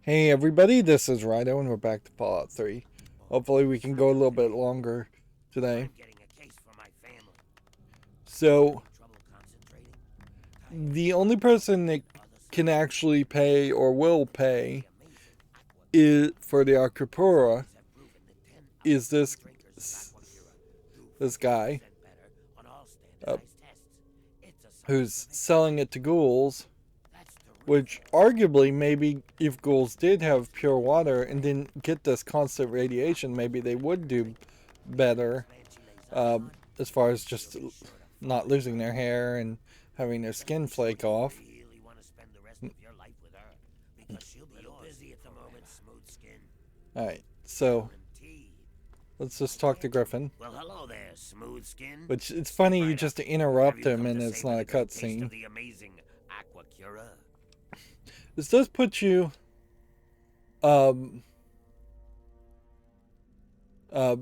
Hey everybody, this is Rydo and we're back to Fallout 3. Hopefully we can go a little bit longer today. I'm getting a case for my family. So, Having trouble concentrating? Tired of the only work? person that Other can side? actually pay or will Some of pay the amazing aqua is for the Acropora studies have proven that 10 is upstream this drinkers of aqua do this guy 50% better on all uh, standardized tests. It's a who's scientific selling fact. it to ghouls, That's which terrific. arguably maybe if ghouls did have Next pure week, water and Enclave. didn't get this constant radiation, maybe they would do The better Empress land she lays eyes uh, on? as far as She'll just be sure to not find losing her. their hair and having their Just skin be sure flake you off. really want to spend the rest of your life with her, because she'll be little busy at the moment, smooth skin. Alright, so Guaranteed. let's just talk to Griffin. Well, hello there, smooth skin. Which it's Step funny you right up. just Have interrupt you him come and to it's savor not a the great taste of cutscene. the amazing aqua cura? This does put you um uh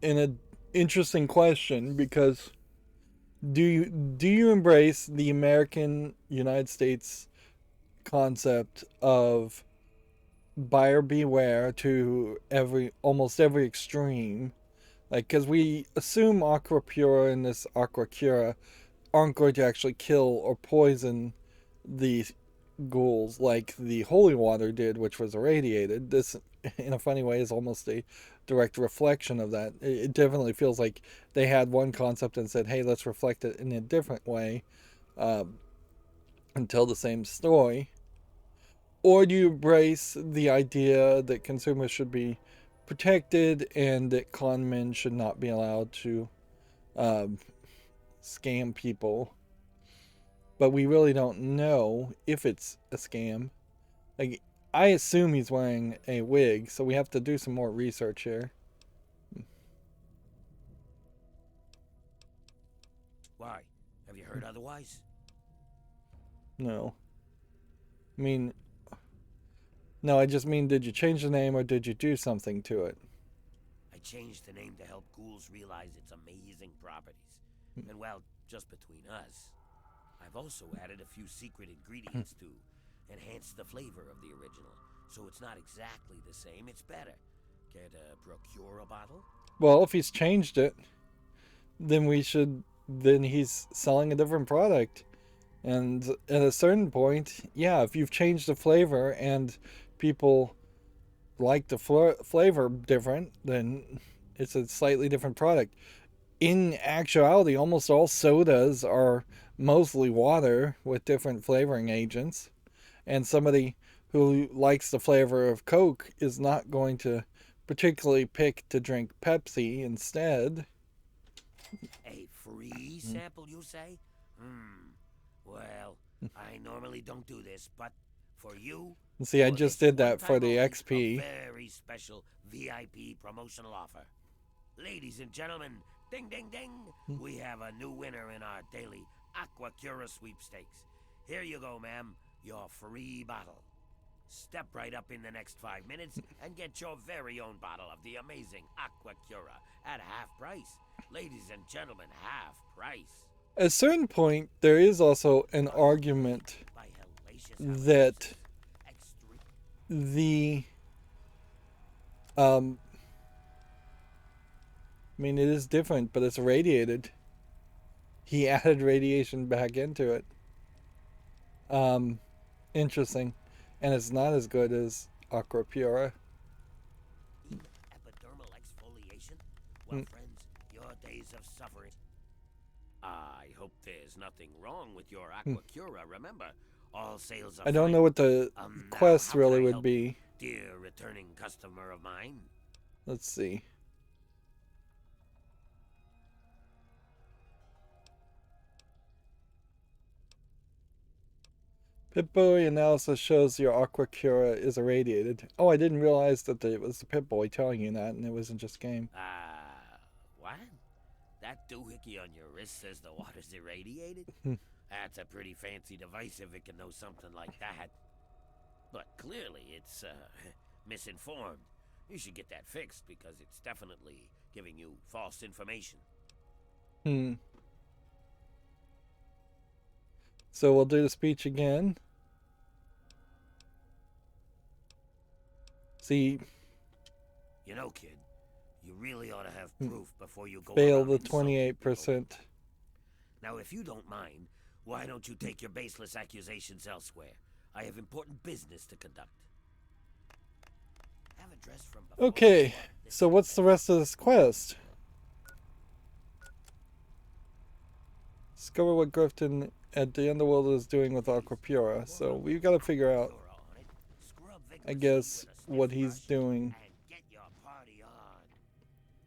in an interesting question because do you embrace the American United States concept of buyer beware to every almost every extreme? Like, because we assume Aqua Pura and this Aqua Cura aren't going to actually kill or poison the ghouls like the holy water did, which was irradiated. This, in a funny way, is almost a direct reflection of that. It definitely feels like they had one concept and said, hey, let's reflect it in a different way um, and tell the same story. Or do you embrace the idea that consumers should be protected and that con men should not be allowed to um, scam people? But we really don't know if it's a scam. Like, I assume he's wearing a wig, so we have to do some more research here. Why? Have you heard otherwise? No. I mean, no, I just mean, did you change the name or did you do something to it? I changed the name to help ghouls realize its amazing properties. And well, just between us, I've also added a few secret ingredients to enhance the flavor of the original. So it's not exactly the same, it's better. Care to procure a bottle? Well, if he's changed it, then we should. Then he's selling a different product. And at a certain point, yeah, if you've changed the flavor and people like the flavor different, then it's a slightly different product. In actuality, almost all sodas are mostly water with different flavoring agents. And somebody who likes the flavor of Coke is not going to particularly pick to drink Pepsi instead. A free sample, you say? Well, I normally don't do this, but for you, See, I for just this did one that for time the only, a XP. very special VIP promotional offer. Ladies and gentlemen, ding ding ding, we have a new winner in our daily Aqua Cura sweepstakes. Here you go, ma'am, your free bottle. Step right up in the next 5 minutes and get your very own bottle of the amazing Aqua Cura at half price. Ladies and gentlemen, half price. At a certain point, there is also an Are you intrigued argument by hellacious that hallucinations? Extreme. the um I mean it is different, but it's radiated. He added radiation back into it. Um Interesting. And it's not as good as Aqua Pura. Epidermal exfoliation? Well, Mm, friends, your days of suffering. I hope there's nothing wrong with your mm. Aqua Cura. Remember, all sales are I don't know final. what the Now, quest how can really I would help you, be. dear returning customer of mine? Let's see. Pip-Boy analysis shows your Aqua Cura is irradiated. Oh, I didn't realize that it was the Pip-Boy telling you that and it wasn't just game. What? That doohickey on your wrist says the water's irradiated? That's a pretty fancy device if it can know something like that. But clearly it's, misinformed. You should get that fixed because it's definitely giving you false information. Hmm. So we'll do the speech again. See, You know, kid, you really ought to have proof before you go fail around the insulting people. 28%. Now, if you don't mind, why don't you take your baseless accusations elsewhere? I have important business to conduct. Have a dress from before Okay, so what's the rest of this quest? Discover what Grifton at the Underworld is doing with Aquapura. So we've got to figure out, I guess, what he's doing. and get your party on.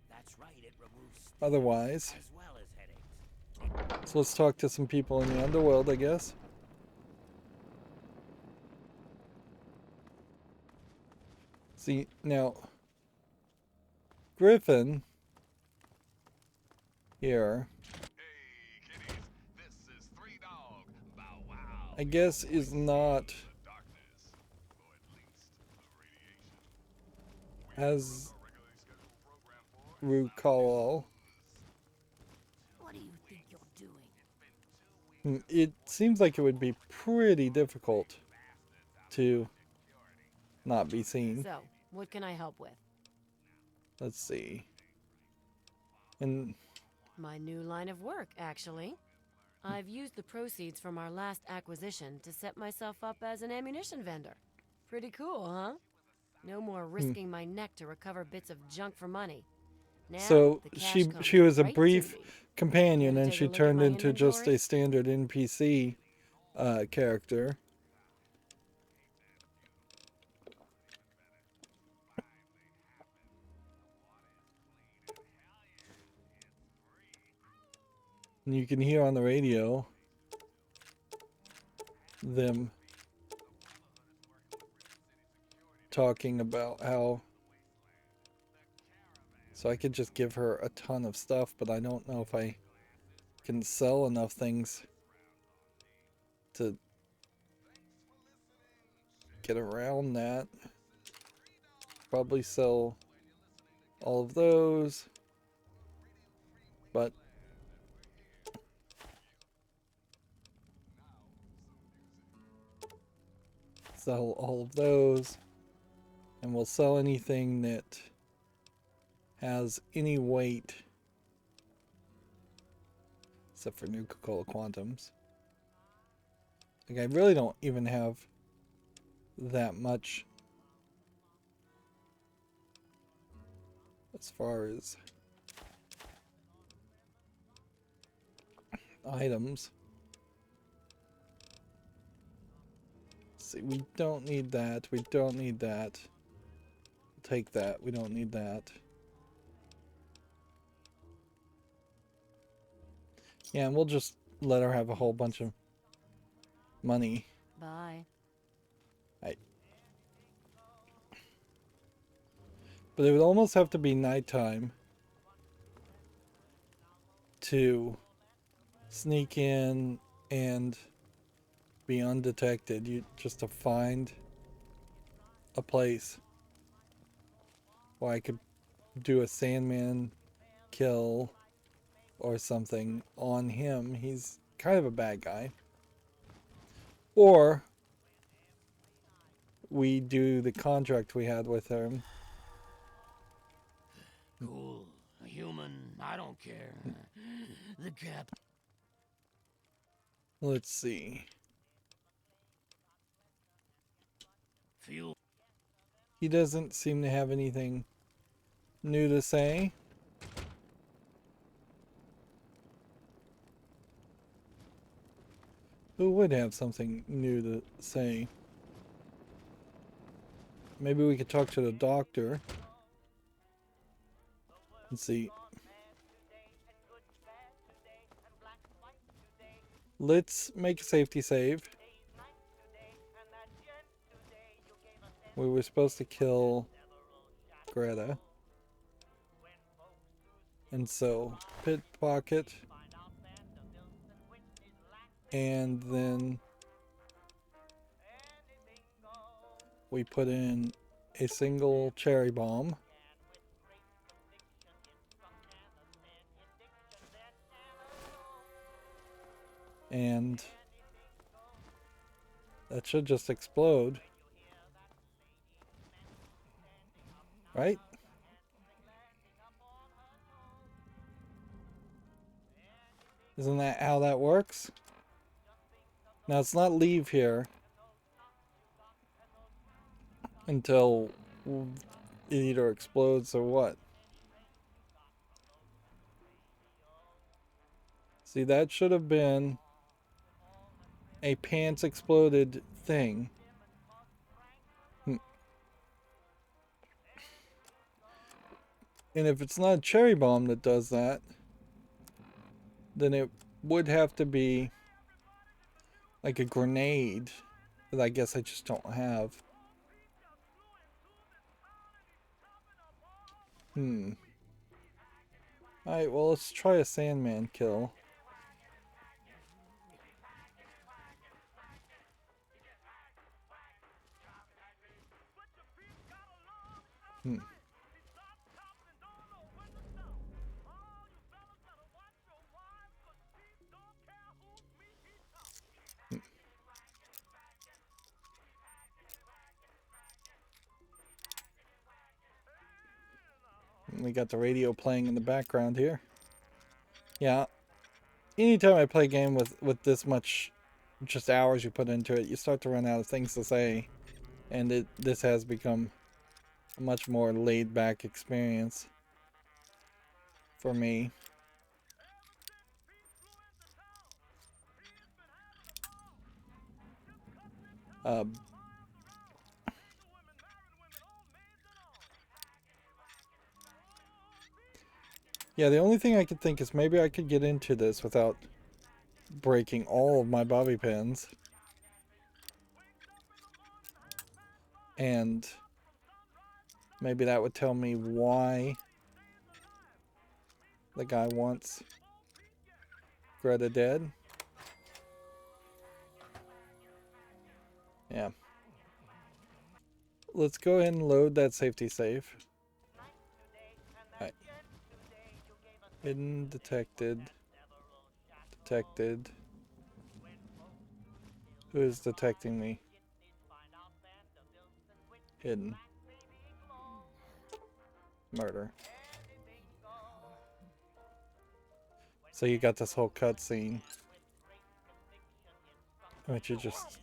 That's right, it removes stigma Otherwise, as well as headaches. so let's talk to some people in the Underworld, I guess. See, now, Griffin here, I guess, is not as Rucolo. What do you think you're doing? It seems like it would be pretty difficult to not be seen. So, what can I help with? Let's see. And My new line of work, actually. I've used the proceeds from our last acquisition to set myself up as an ammunition vendor. Pretty cool, huh? No more risking my neck to recover bits of junk for money. Now, so the cash she comes she was a right to brief me. companion, Care to and take she a look at turned my into just a inventory? standard NPC character. And you can hear on the radio them talking about how, so I could just give her a ton of stuff, but I don't know if I can sell enough things to get around that. Probably sell all of those, but sell all of those, and we'll sell anything that has any weight except for Nuka-Cola Quantums. Like, I really don't even have that much as far as items. See, we don't need that. We don't need that. Take that. We don't need that. Yeah, and we'll just let her have a whole bunch of money. Bye. But it would almost have to be nighttime to sneak in and be undetected. You just to find a place where I could do a Sandman kill or something on him. He's kind of a bad guy. Or we do the contract we had with him. Cool. A human, I don't care. The cap. Let's see. Fuel. He doesn't seem to have anything new to say. Who would have something new to say? Maybe we could talk to the doctor and see. Let's make a safety save. We were supposed to kill Greta. And so, pickpocket. And then we put in a single cherry bomb. And that should just explode. Right? Isn't that how that works? Now it's not leave here until it either explodes or what. See, that should have been a pants exploded thing. And if it's not a cherry bomb that does that, then it would have to be like a grenade that I guess I just don't have. Alright, well, let's try a Sandman kill. We got the radio playing in the background here. Yeah. Anytime I play a game with this much just hours you put into it, you start to run out of things to say. And this has become a much more laid back experience for me. Yeah, the only thing I could think is maybe I could get into this without breaking all of my bobby pins. And maybe that would tell me why the guy wants Greta dead. Yeah. Let's go ahead and load that safety safe. Alright. Hidden, detected. Detected. Who is detecting me? Hidden. Murder. So you got this whole cutscene, which you just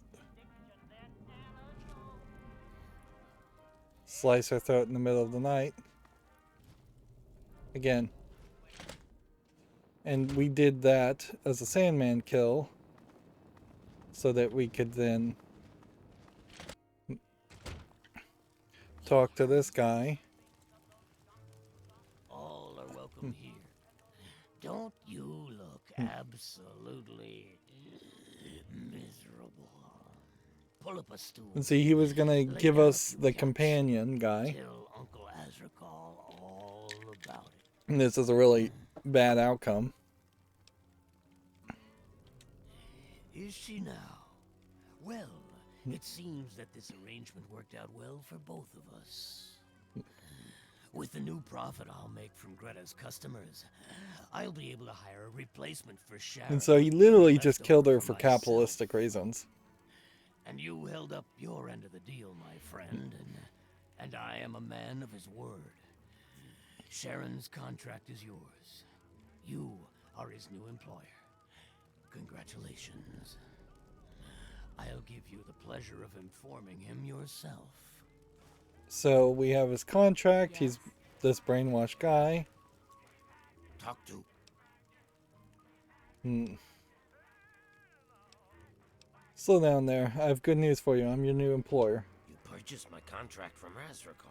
slice her throat in the middle of the night. Again. And we did that as a Sandman kill so that we could then talk to this guy. All are welcome here. Don't you look absolutely miserable? Pull up a stool. And see, he was gonna give us the companion guy. Tell Uncle Azrakal all about it. And this is a really bad outcome. Is she now? Well, it seems that this arrangement worked out well for both of us. With the new profit I'll make from Greta's customers, I'll be able to hire a replacement for Sharon. And so he literally just killed her for capitalistic reasons. And you held up your end of the deal, my friend, and I am a man of his word. Sharon's contract is yours. You are his new employer. Congratulations. I'll give you the pleasure of informing him yourself. So we have his contract. He's this brainwashed guy. Talk to. Slow down there. I have good news for you. I'm your new employer. You purchased my contract from Azrakal.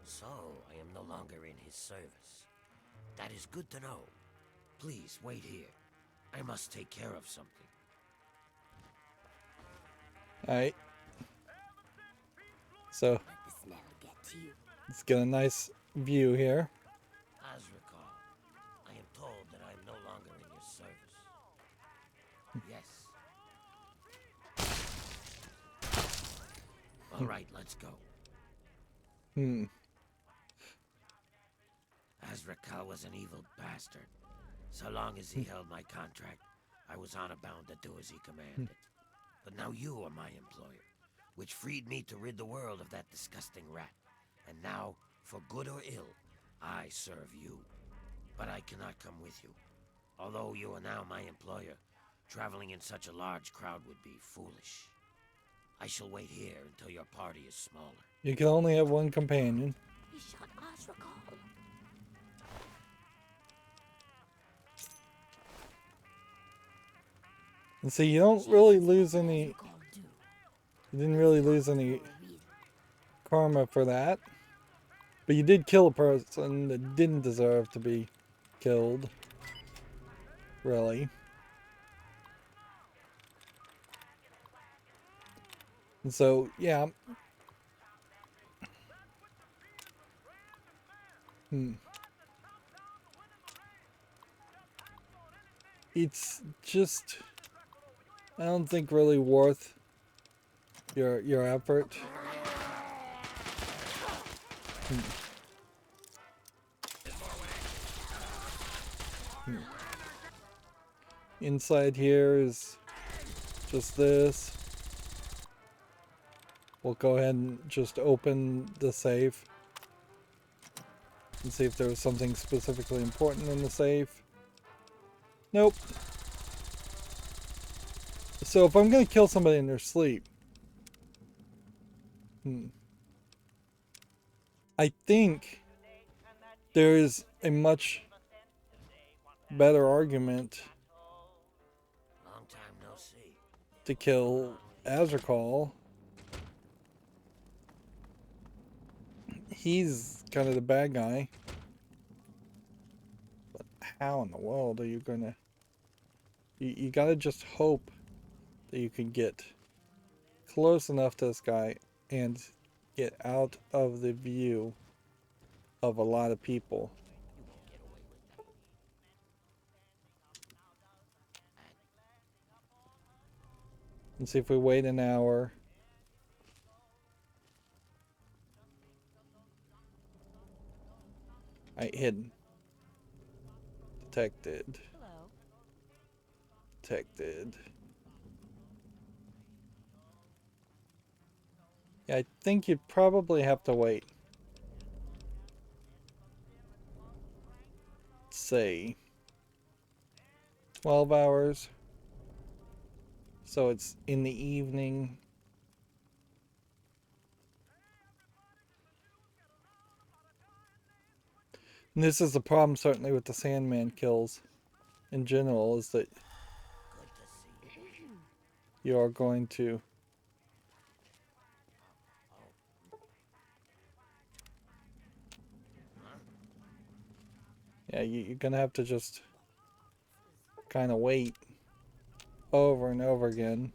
So I am no longer in his service. That is good to know. Please wait here. I must take care of something. Alright. So let's get a nice view here. Azrakal, I am told that I am no longer in your service. Yes. All right, let's go. Azrakal was an evil bastard. So long as he held my contract, I was honor bound to do as he commanded. But now you are my employer, which freed me to rid the world of that disgusting rat. And now, For good or ill, I serve you. But I cannot come with you. Although you are now my employer, traveling in such a large crowd would be foolish. I shall wait here until your party is smaller. You can only have one companion. He shot Azrakal. And see, you don't really lose any... You didn't really lose any karma for that. But you did kill a person that didn't deserve to be killed. Really. And so, yeah. It's just... I don't think really worth your effort. Inside here is just this. We'll go ahead and just open the safe and see if there was something specifically important in the safe. Nope. So if I'm gonna kill somebody in their sleep, I think there is a much better argument Long time no see. to kill Azrakal. He's kind of the bad guy. But how in the world are you gonna... You gotta just hope that you can get close enough to this guy and get out of the view of a lot of people. And see if we wait an hour. Alright, hidden. Detected. Hello. Detected. Yeah, I think you'd probably have to wait. Say 12 hours. So it's in the evening. And this is the problem certainly with the Sandman kills in general, is that you are going to you're gonna have to just kind of wait over and over again.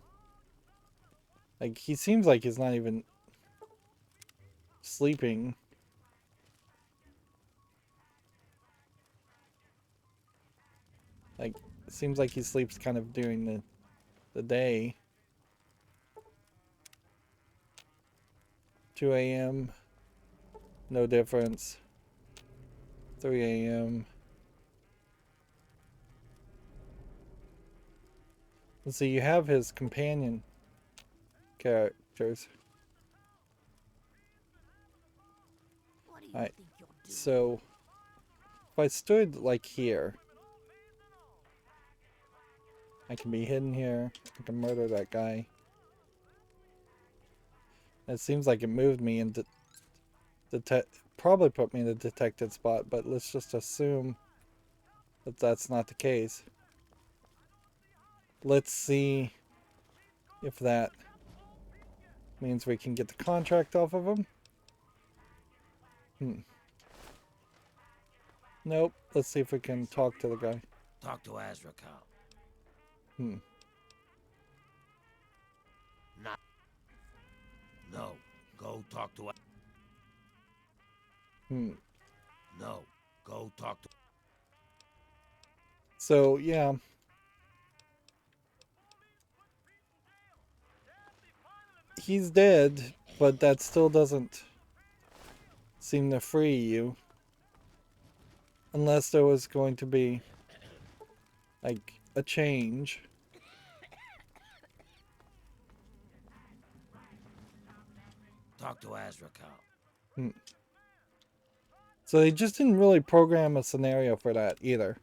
Like, he seems like he's not even sleeping. Like, it seems like he sleeps kind of during the day. 2 a.m. No difference. 3 a.m. Let's see, you have his companion characters. Alright, so if I stood like here, I can be hidden here. I can murder that guy. It seems like it moved me into probably put me in the detected spot, but let's just assume that that's not the case. Let's see if that means we can get the contract off of him. Nope. Let's see if we can talk to the guy. Talk to Azrakal. Not. No. Go talk to. No. Go talk to. So yeah. He's dead, but that still doesn't seem to free you. Unless there was going to be, like, a change. Talk to Azrakal. So they just didn't really program a scenario for that either.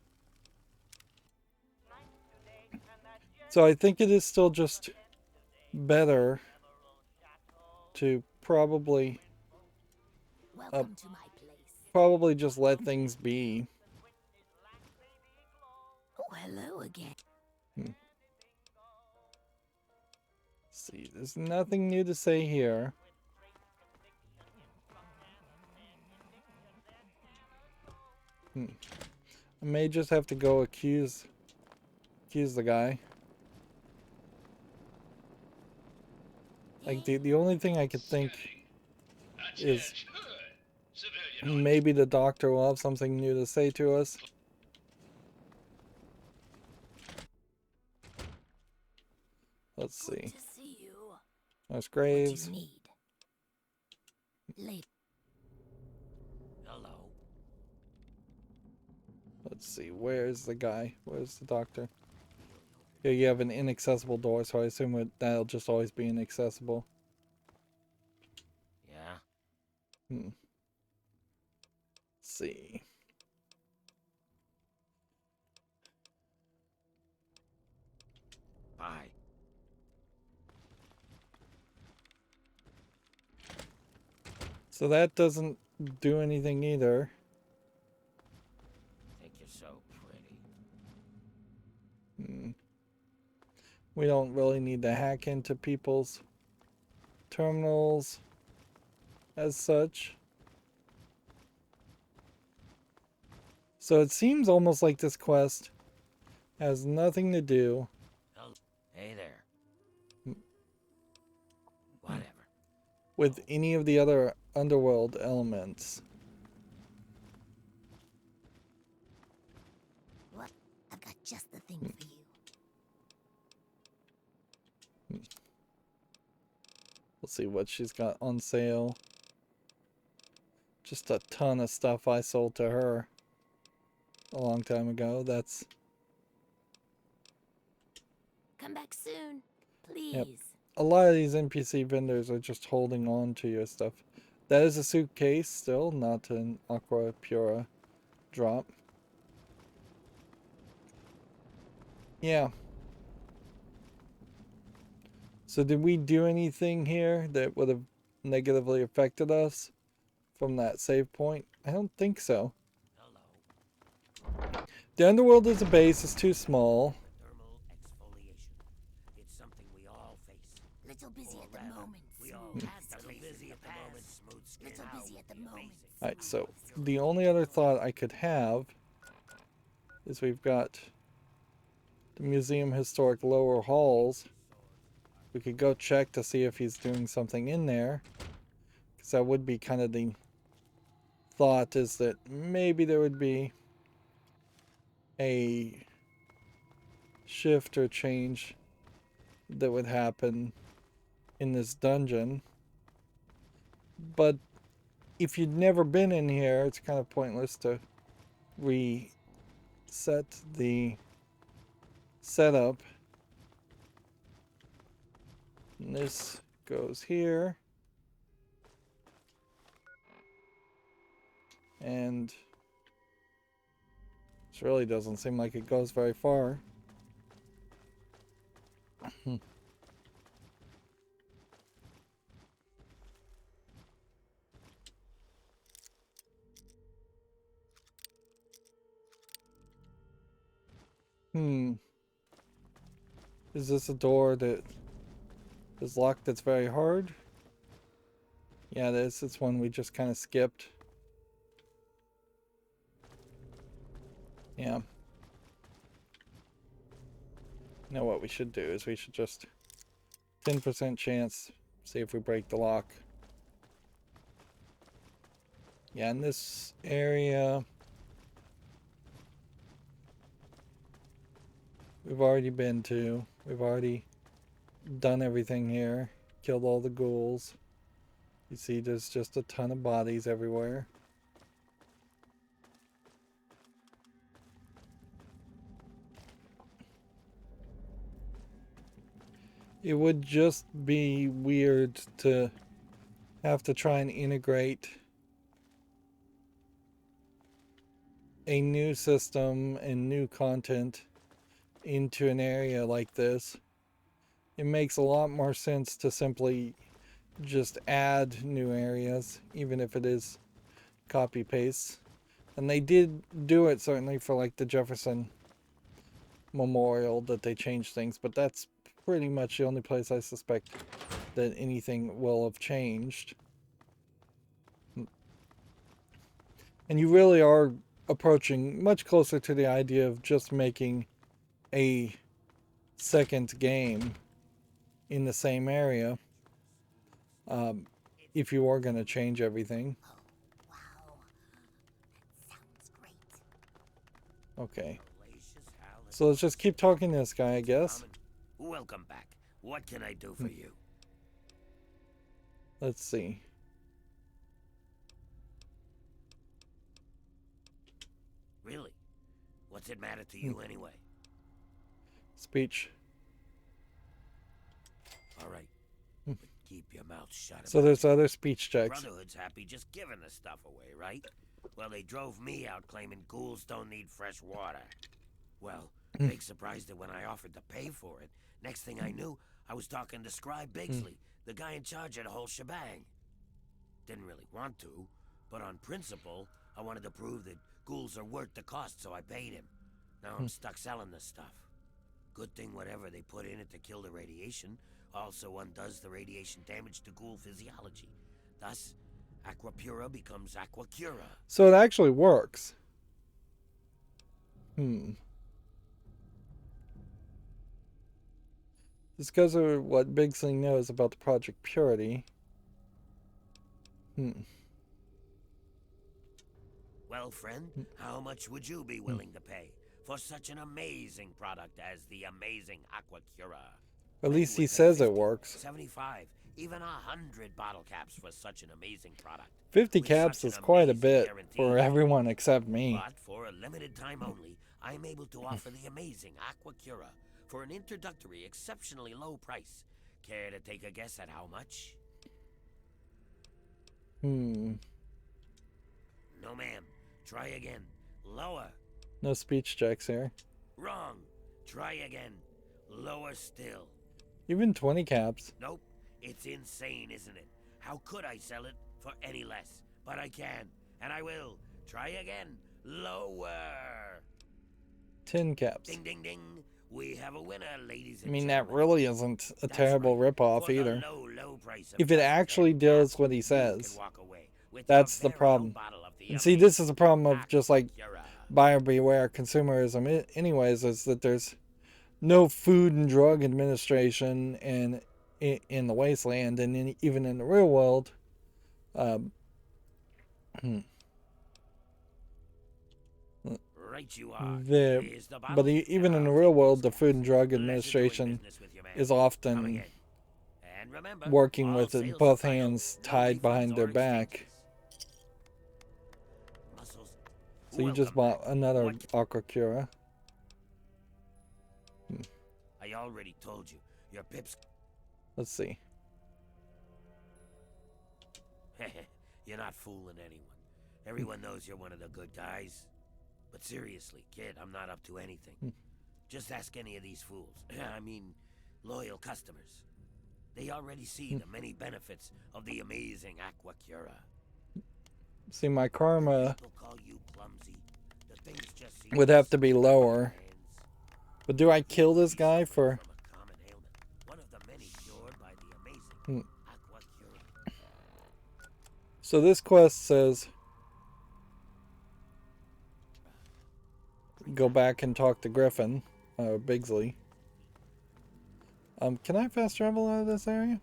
So I think it is still just better to probably Welcome to my place. probably just let things be. Oh, hello again. Let's see, there's nothing new to say here. I may just have to go accuse the guy. Like the only thing I could think is maybe the doctor will have something new to say to us. Let's see. Good to see you. There's What Graves. do you need? Late. Hello. Let's see. Where's the guy? Where's the doctor? Yeah, you have an inaccessible door, so I assume that'll just always be inaccessible. Yeah? Let's see. Bye. So that doesn't do anything either. Think you're so pretty. We don't really need to hack into people's terminals as such. So it seems almost like this quest has nothing to do Hey there. Whatever. with any of the other underworld elements. What? I've got just the thing for you. We'll see what she's got on sale. Just a ton of stuff I sold to her a long time ago. That's... Come back soon, please. Yep. A lot of these NPC vendors are just holding on to your stuff. That is a suitcase still, not an Aqua Pura drop. Yeah. So did we do anything here that would have negatively affected us from that save point? I don't think so. Hello. The underworld as a base is too small. Thermal exfoliation. It's something we all face. Little busy Or at the rather, moment. we all Smooth have to skin. be busy at the moment. Smooth skin Little out busy at the would be moment. amazing. Alright, so the only other thought I could have is we've got the museum historic lower halls. We could go check to see if he's doing something in there, because that would be kind of the thought, is that maybe there would be a shift or change that would happen in this dungeon. But if you'd never been in here, it's kind of pointless to reset the setup. And this goes here. And this really doesn't seem like it goes very far. Is this a door that is locked that's very hard? Yeah, it is. It's one we just kind of skipped. Yeah. Now what we should do is we should just 10% chance, see if we break the lock. Yeah, in this area we've already been to. We've already done everything here. Killed all the ghouls. You see there's just a ton of bodies everywhere. It would just be weird to have to try and integrate a new system and new content into an area like this, it makes a lot more sense to simply just add new areas, even if it is copy paste. And they did do it certainly for like the Jefferson Memorial, that they changed things, but that's pretty much the only place I suspect that anything will have changed. And you really are approaching much closer to the idea of just making a second game in the same area, if you are going to change everything. Oh, wow. That sounds great. Okay, Gracious Hal, so let's just keep talking to this guy, I guess. welcome back. What can I do for you? Let's see. Really? What's it matter to you anyway? Speech. All right. But keep your mouth shut. So about there's it. other speech checks. Brotherhood's happy just giving the stuff away, right? Well, they drove me out claiming ghouls don't need fresh water. Well, big surprise that when I offered to pay for it, next thing I knew, I was talking to Scribe Bigsley, the guy in charge of the whole shebang. Didn't really want to, but on principle, I wanted to prove that ghouls are worth the cost, so I paid him. Now I'm stuck selling this stuff. Good thing whatever they put in it to kill the radiation also undoes the radiation damage to ghoul physiology. Thus, Aqua Pura becomes Aqua Cura. So it actually works. Discuss what Bigsley knows about the Project Purity. Well, friend, how much would you be willing to pay for such an amazing product as the amazing Aqua Cura? At least he Would pay says it 50, works. 75, even 100 bottle caps for such an amazing product. 50 With caps such is an quite a amazing bit guarantee. for everyone except me. But for a limited time only, I'm able to offer the amazing Aqua Cura for an introductory, exceptionally low price. Care to take a guess at how much? No, ma'am. Try again. Lower. No speech checks here. Wrong. Try again. Lower still. Even 20 caps. Nope. It's insane, isn't it? How could I sell it for any less? But I can, and I will. Try again. Lower. 10 caps. Ding, ding, ding. We have a winner, ladies I and mean, that gentlemen. really isn't a That's terrible right. ripoff For the either. low price of If it just actually 10 does caps, what he you says. can walk away with That's your the very problem. own bottle of the And see, this is the problem of amazing just like Aqua Cura. buyer beware consumerism anyways, is that there's no Food and Drug Administration and in the wasteland, and even in the real world, Right you are. the Here's the bottle, but and even in the I'll real take world, those the caps. Food and Drug Pleasure doing Administration business with you, man. is Come often again. And remember, working all with sales both are final. hands No tied refunds behind their or back. exchanges. Muscles. So you just Welcome bought back. another What- Aqua Cura. I already told you. Your pips. Let's see. You're not fooling anyone. Everyone knows you're one of the good guys. But seriously, kid, I'm not up to anything. Just ask any of these fools. I mean, loyal customers. They already see the many benefits of the amazing Aqua Cura. See, my karma People call you clumsy. The things just seem would have to be slip lower. out of your hands. But do I kill You this guy suffer for... from a common ailment, one of the many cured by the amazing Aqua Cura. So this quest says... Go back and talk to Griffin, Bigsley. Can I fast travel out of this area?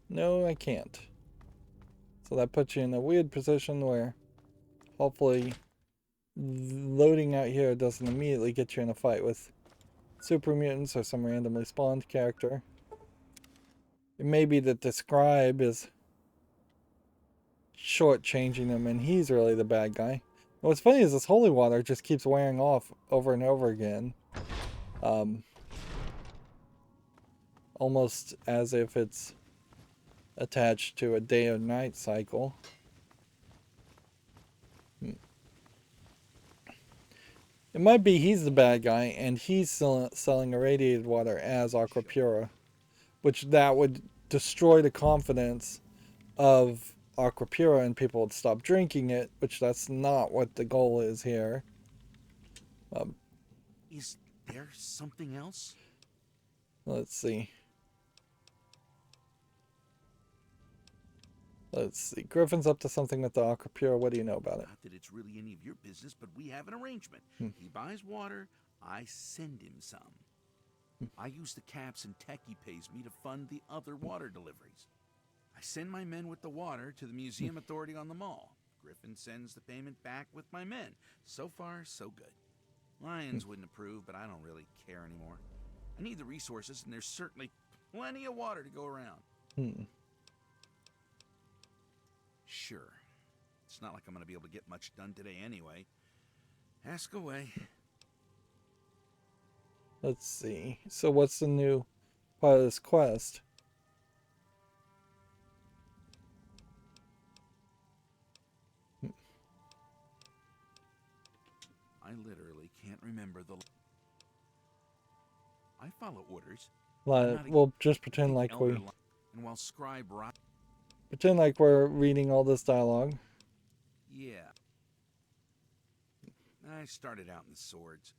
No, I can't. So that puts you in a weird position where hopefully loading out here doesn't immediately get you in a fight with super mutants or some randomly spawned character. It may be that the scribe is shortchanging him and he's really the bad guy. What's funny is this holy water just keeps wearing off over and over again. Almost as if it's attached to a day or night cycle. It might be he's the bad guy, and he's selling irradiated water as aqua pura, which that would destroy the confidence of aqua pura, and people would stop drinking it, which that's not what the goal is here. Is there something else? Let's see. Let's see. Griffin's up to something with the aqua pura. What do you know about it? Not that it's really any of your business, but we have an arrangement. He buys water, I send him some. I use the caps and tech he pays me to fund the other water deliveries. I send my men with the water to the museum authority on the mall. Griffin sends the payment back with my men. So far, so good. Lions wouldn't approve, but I don't really care anymore. I need the resources, and there's certainly plenty of water to go around. Sure. It's not like I'm going to be able to get much done today anyway. Ask away. Let's see. So what's the new part of this quest? I literally can't remember the... I follow orders. We'll just pretend like And while Scribe pretend like we're reading all this dialogue. Yeah. I started out in the swords.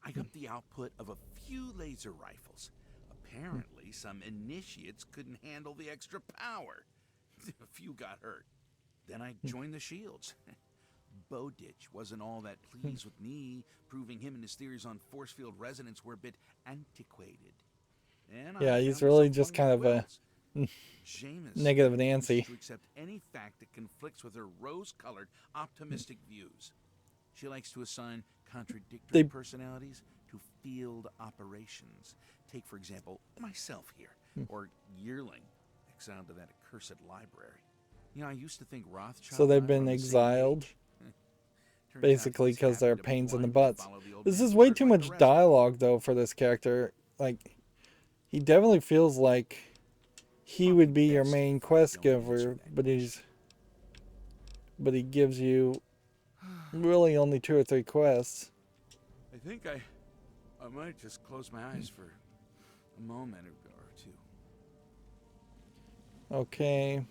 I got the output of a few laser rifles. Apparently, some initiates couldn't handle the extra power. A few got hurt. Then I joined the shields. Bowditch wasn't all that pleased with me, proving him and his theories on force field resonance were a bit antiquated. And Yeah, he's really just kind of a negative Nancy. To accept any fact that conflicts with her rose-colored, optimistic views. She likes to assign contradictory personalities to field operations. Take, for example, myself here, or Yearling, exiled to that accursed library. You know, I used to think Rothschild... So they've been exiled, basically, because they're pains in the butts. This is way too much dialogue, though, for this character. Like, he definitely feels like he would be your main quest giver, but he gives you really only 2 or 3 quests. I think I might just close my eyes for a moment or 2. Okay.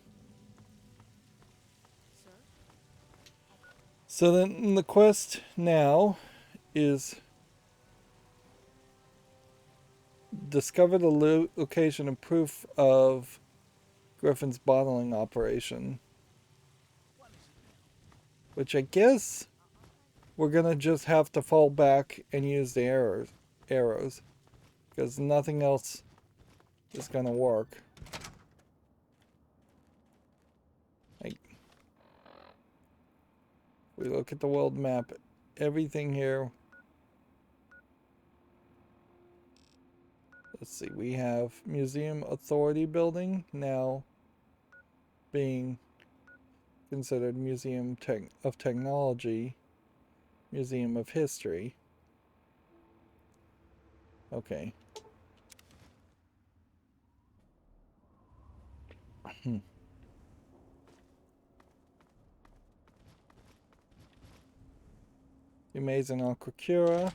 So then the quest now is discover the location and proof of Griffin's bottling operation. Which I guess we're gonna just have to fall back and use the arrows. Because nothing else is gonna work. We look at the world map, everything here. Let's see, we have Museum Authority Building now being considered Museum of Technology, Museum of History. Okay. Amazing Aqua Cura.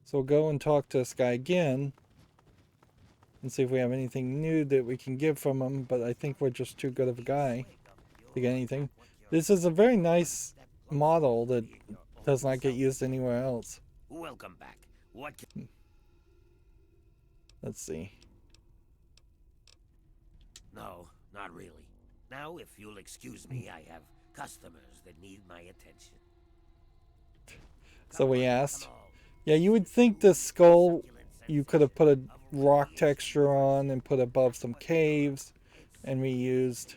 So we'll go and talk to this guy again and see if we have anything new that we can get from him, but I think we're just too good of a guy to get anything. This is a very nice model that does not get used anywhere else. Welcome back. What can... Let's see. No, not really. Now, if you'll excuse me, I have customers that need my attention. So we asked. Yeah, you would think this skull you could have put a rock texture on and put above some caves and reused.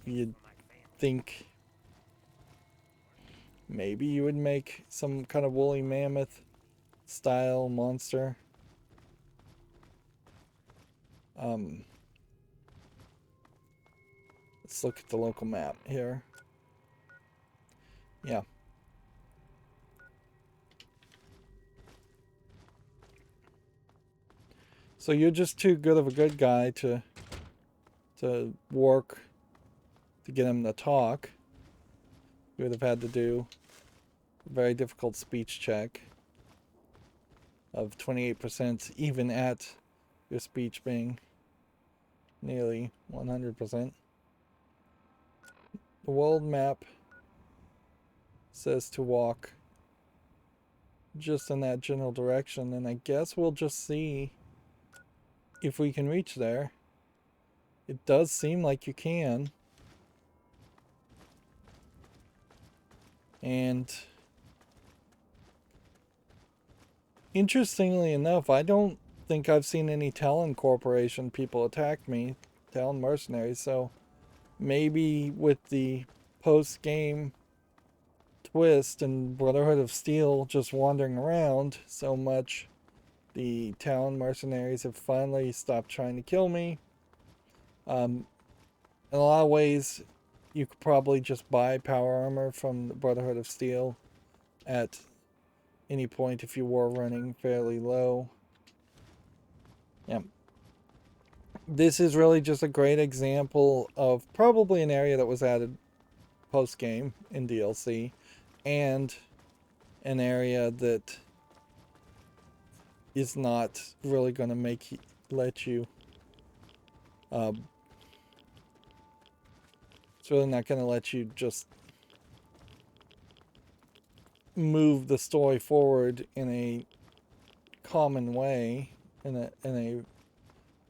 You'd think maybe you would make some kind of woolly mammoth style monster. Let's look at the local map here. Yeah. So you're just too good of a good guy to work to get him to talk. You would have had to do a very difficult speech check of 28%, even at your speech being nearly 100%. The world map says to walk just in that general direction, and I guess we'll just see if we can reach there. It does seem like you can. And interestingly enough, I don't think I've seen any Talon Corporation people attack me, Talon mercenaries, so maybe with the post-game twist and Brotherhood of Steel just wandering around so much, the Talon mercenaries have finally stopped trying to kill me. In a lot of ways, you could probably just buy power armor from the Brotherhood of Steel at any point if you were running fairly low. Yeah. This is really just a great example of probably an area that was added post-game in DLC, and an area that is not really going to let you it's really not going to let you just move the story forward in a common way, in a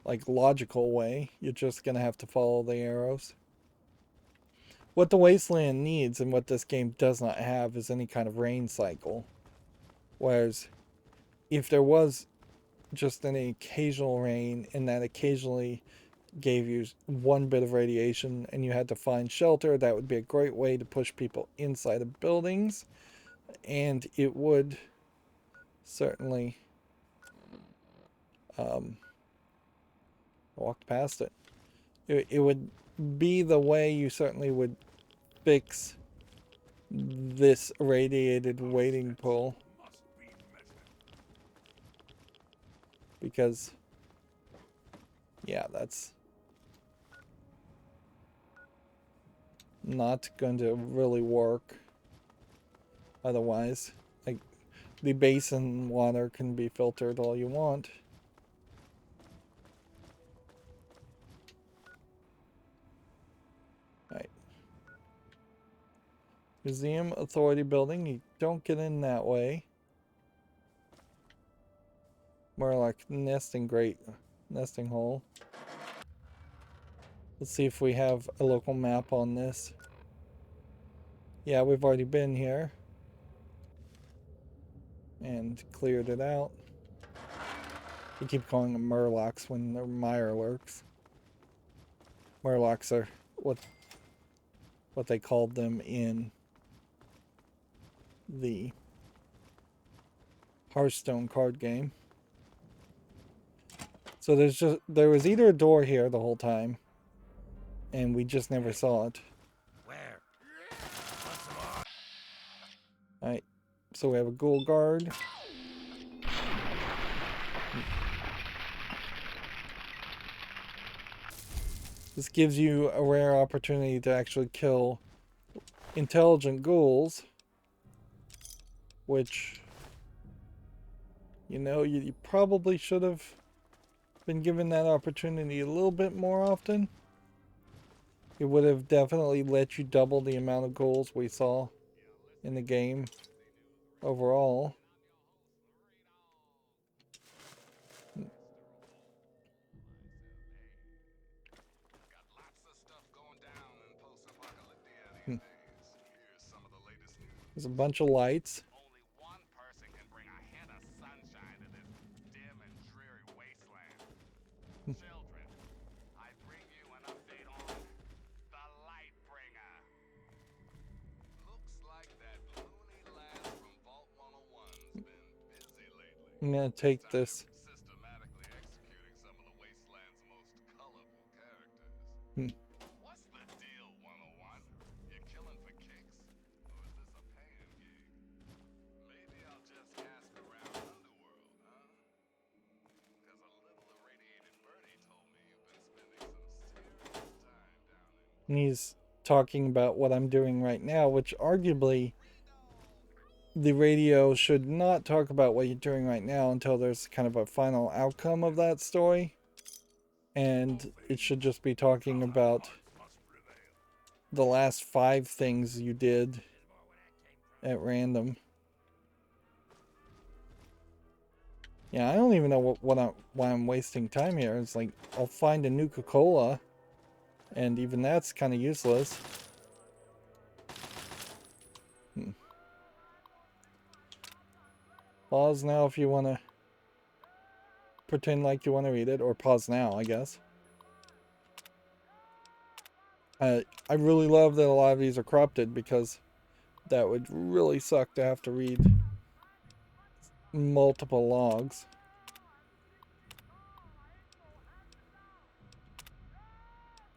like logical way. You're just going to have to follow the arrows. What the Wasteland needs and what this game does not have is any kind of rain cycle. Whereas if there was just an occasional rain and that occasionally gave you one bit of radiation and you had to find shelter, that would be a great way to push people inside of buildings, and it would certainly walked past it. It would be the way you certainly would fix this radiated waiting pool, because yeah, that's not going to really work otherwise. Like, the basin water can be filtered all you want. Right. Museum Authority Building, you don't get in that way. More like nesting hole. Let's see if we have a local map on this. Yeah, we've already been here and cleared it out. We keep calling them murlocs when they're mirelurks. Murlocs are what they called them in the Hearthstone card game. So there was either a door here the whole time, and we just never saw it. Where? Alright, so we have a ghoul guard. This gives you a rare opportunity to actually kill intelligent ghouls, which, you probably should have been given that opportunity a little bit more often. It would have definitely let you double the amount of ghouls we saw in the game overall. There's a bunch of lights. Only one person can bring a hint of sunshine to this dim and dreary wasteland. Children, I bring you an update on the Lightbringer. Looks like that loony lad from Vault 101's been busy lately. I'm gonna take this. Systematically executing some of the wasteland's most colorful characters. What's the deal, 101? You killing for kicks? Or is this a paying gig? Maybe I'll just ask around Underworld, huh? Because a little irradiated birdie told me you've been spending some serious time down in... And he's talking about what I'm doing right now, which arguably the radio should not talk about what you're doing right now until there's kind of a final outcome of that story. And it should just be talking about the last 5 things you did at random. Yeah, I don't even know why I'm wasting time here. It's like, I'll find a Nuka-Cola, and even that's kind of useless. Pause now if you want to pretend like you want to read it, or pause now, I guess. I really love that a lot of these are corrupted, because that would really suck to have to read multiple logs.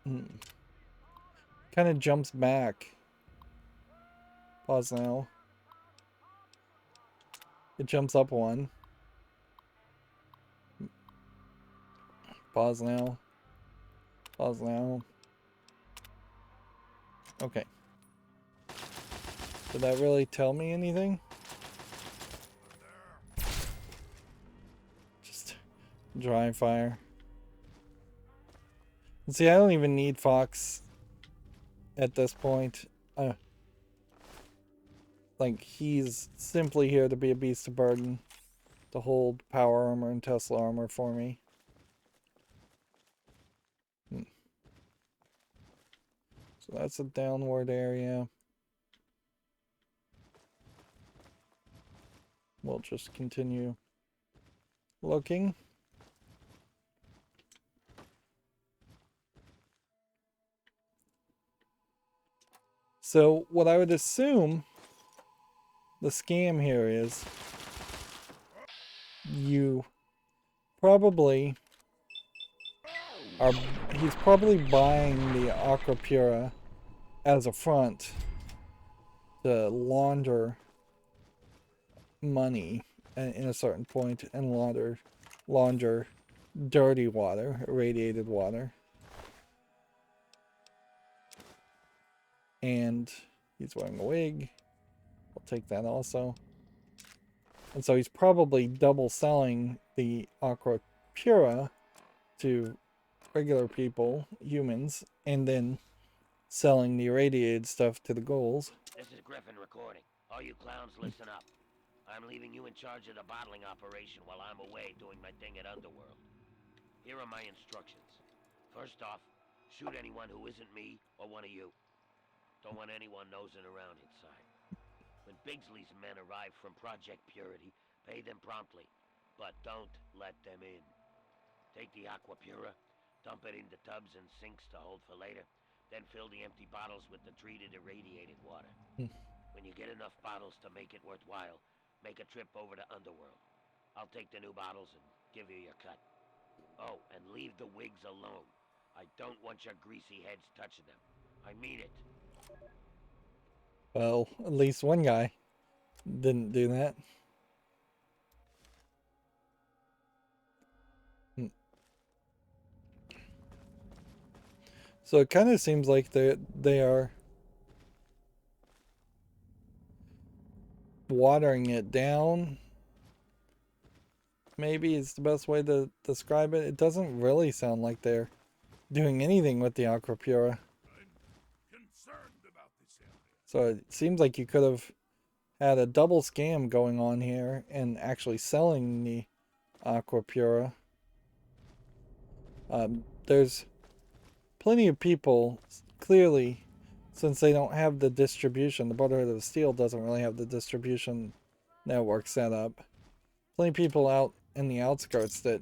Kind of jumps back. Pause now. It jumps up 1. Pause now. Pause now. Okay. Did that really tell me anything? Just dry fire. And see, I don't even need Fox at this point. Like, he's simply here to be a beast of burden, to hold power armor and Tesla armor for me. So that's a downward area. We'll just continue looking. So what I would assume the scam here is, you probably are, he's probably buying the Aqua Pura as a front to launder money in a certain point and launder dirty water, irradiated water. And he's wearing a wig. I'll take that also. And so he's probably double selling the Aqua Pura to regular people, humans, and then selling the irradiated stuff to the ghouls. This is Griffin recording. All you clowns, listen up. I'm leaving you in charge of the bottling operation while I'm away doing my thing at Underworld. Here are my instructions. First off, shoot anyone who isn't me or one of you. Don't want anyone nosing around inside. When Bigsley's men arrive from Project Purity, pay them promptly, but don't let them in. Take the Aqua Pura, dump it into tubs and sinks to hold for later, then fill the empty bottles with the treated irradiated water. When you get enough bottles to make it worthwhile, make a trip over to Underworld. I'll take the new bottles and give you your cut. Oh, and leave the wigs alone. I don't want your greasy heads touching them. I mean it. Well, at least one guy didn't do that. So it kind of seems like they are watering it down. Maybe is the best way to describe it. It doesn't really sound like they're doing anything with the Aqua Pura. So it seems like you could have had a double scam going on here and actually selling the Aqua Pura. There's plenty of people, clearly, since they don't have the distribution, the Brotherhood of Steel doesn't really have the distribution network set up. Plenty of people out in the outskirts that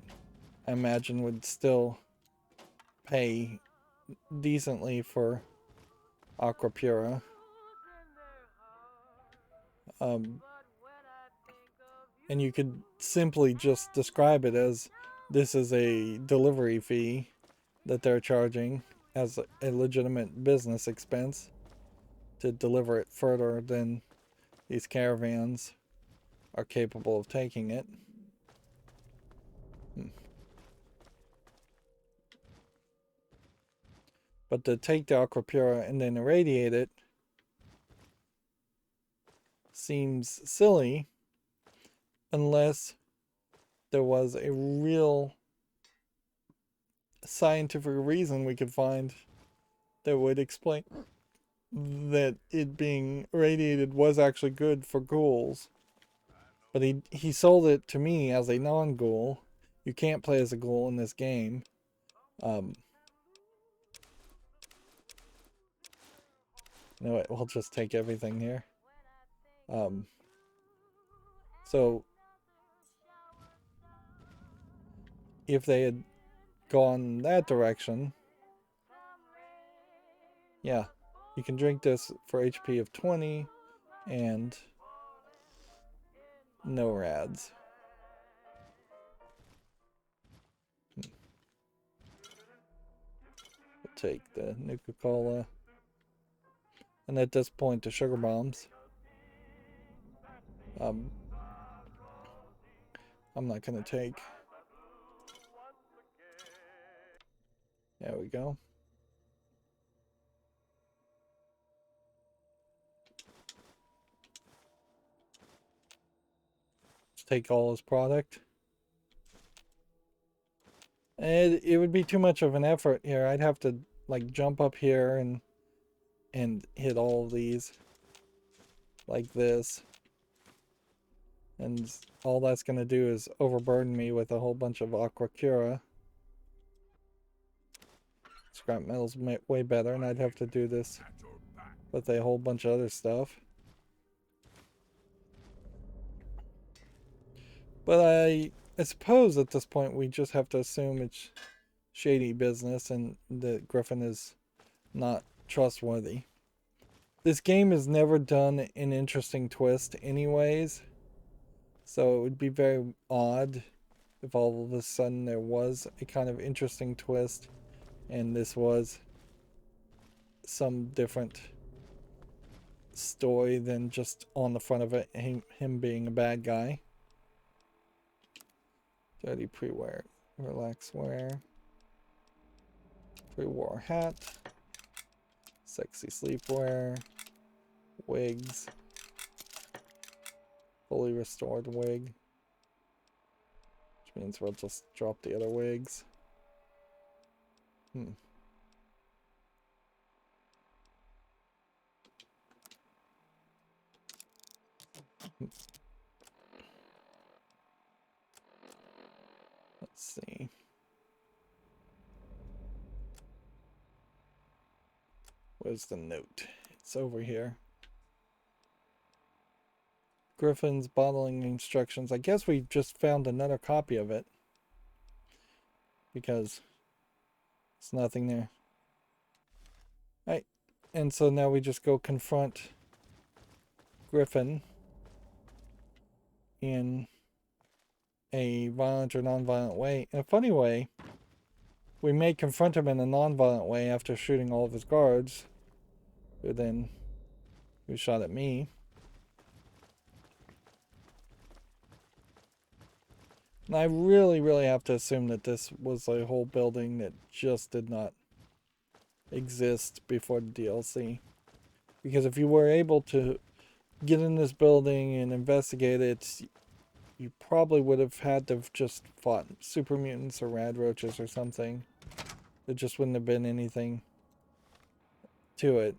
I imagine would still pay decently for Aqua Pura. And you could simply just describe it as this is a delivery fee that they're charging as a legitimate business expense to deliver it further than these caravans are capable of taking it. But to take the aqua pura and then irradiate it seems silly unless there was a real scientific reason we could find that would explain that it being irradiated was actually good for ghouls. But he sold it to me as a non-ghoul. You can't play as a ghoul in this game. You know what, we'll just take everything here. So if they had gone that direction, yeah, you can drink this for HP of 20 and no rads. We'll take the Nuka-Cola. And at this point, the sugar bombs. I'm not going to take. There we go. Let's take all his product. And it would be too much of an effort here. I'd have to like jump up here and hit all of these like this. And all that's going to do is overburden me with a whole bunch of aqua cura. Scrap metal's way better, and I'd have to do this with a whole bunch of other stuff. But I suppose at this point we just have to assume it's shady business and that Griffin is not trustworthy. This game has never done an interesting twist anyways, so it would be very odd if all of a sudden there was a kind of interesting twist and this was some different story than just on the front of it him being a bad guy. Dirty pre-wear, relax wear, pre-war hat, sexy sleepwear, wigs, fully restored wig, which means we'll just drop the other wigs. Let's see. Where's the note? It's over here. Griffin's bottling instructions. I guess we just found another copy of it because there's nothing there. Right. And so now we just go confront Griffin in a violent or non-violent way. In a funny way, we may confront him in a non-violent way after shooting all of his guards, who shot at me. And I really have to assume that this was a whole building that just did not exist before the DLC. Because if you were able to get in this building and investigate it, you probably would have had to have just fought super mutants or rad roaches or something. There just wouldn't have been anything to it.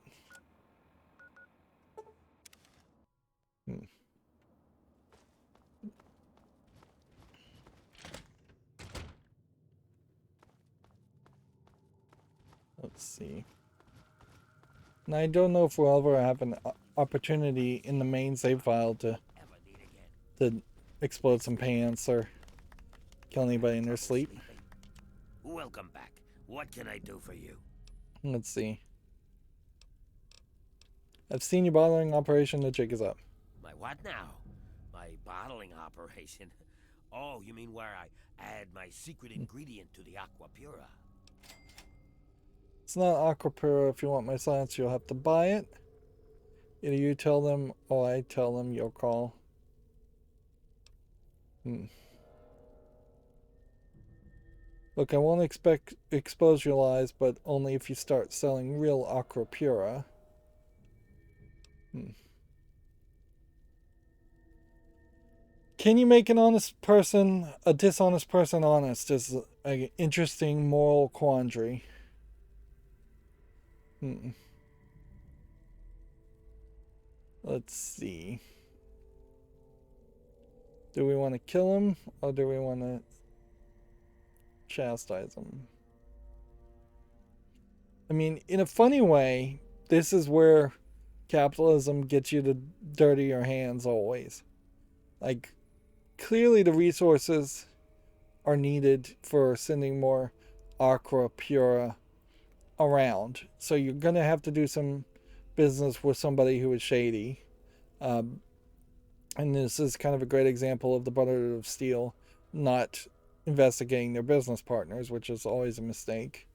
Let's see. And I don't know if we'll ever have an opportunity in the main save file to explode some pants or kill anybody in their sleep. Welcome back. What can I do for you? Let's see. I've seen your bottling operation. The jig is up. My what now? My bottling operation? Oh, you mean where I add my secret ingredient to the aqua pura? It's not aqua pura. If you want my science, you'll have to buy it. Either you tell them or I tell them. Your call. Look, I won't expose your lies, but only if you start selling real aqua pura. Can you make an honest person, a dishonest person honest? Is an interesting moral quandary. Let's see. Do we want to kill him, or do we want to chastise him? I mean, in a funny way, this is where capitalism gets you to dirty your hands always. Like, clearly the resources are needed for sending more aqua pura around. So you're going to have to do some business with somebody who is shady. And this is kind of a great example of the Brotherhood of Steel not investigating their business partners, which is always a mistake.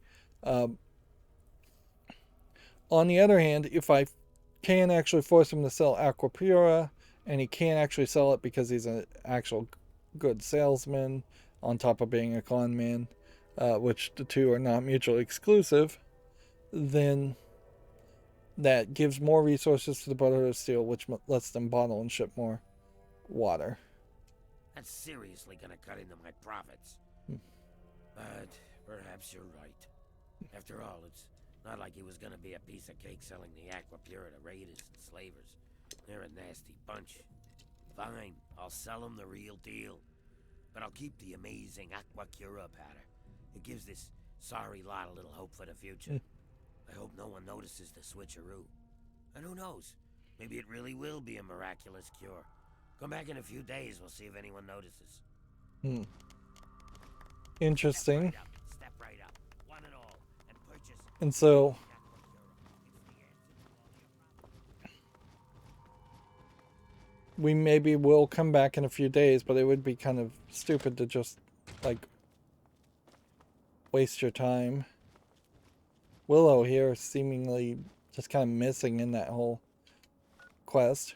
On the other hand, if I can actually force him to sell aqua pura, and he can actually sell it because he's an actual good salesman, on top of being a con man, which the two are not mutually exclusive, then that gives more resources to the Brotherhood of Steel, which lets them bottle and ship more water. That's seriously gonna cut into my profits. But perhaps you're right. After all, it's not like he was gonna be a piece of cake selling the aqua pura to raiders and slavers. They're a nasty bunch. Fine, I'll sell them the real deal. But I'll keep the amazing aqua pura powder. It gives this sorry lot a little hope for the future. I hope no one notices the switcheroo. And who knows? Maybe it really will be a miraculous cure. Come back in a few days, we'll see if anyone notices. Interesting. Step right up, one and all, and purchase. And so we maybe will come back in a few days, but it would be kind of stupid to just, like, waste your time. Willow here seemingly just kind of missing in that whole quest.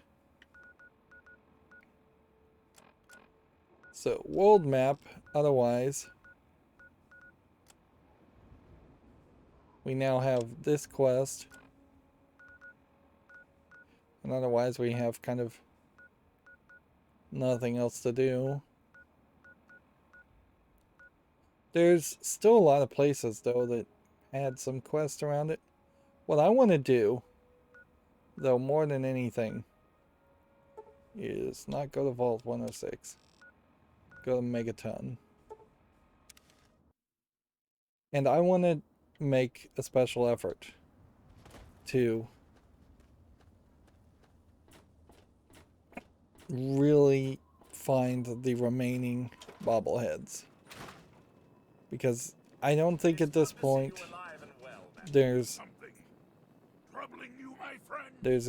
So, world map, otherwise, we now have this quest, and otherwise we have kind of nothing else to do. There's still a lot of places, though, that had some quests around it. What I want to do, though, more than anything, is not go to Vault 106. Go to Megaton. And I want to make a special effort to really find the remaining bobbleheads. Because I don't think at this point there's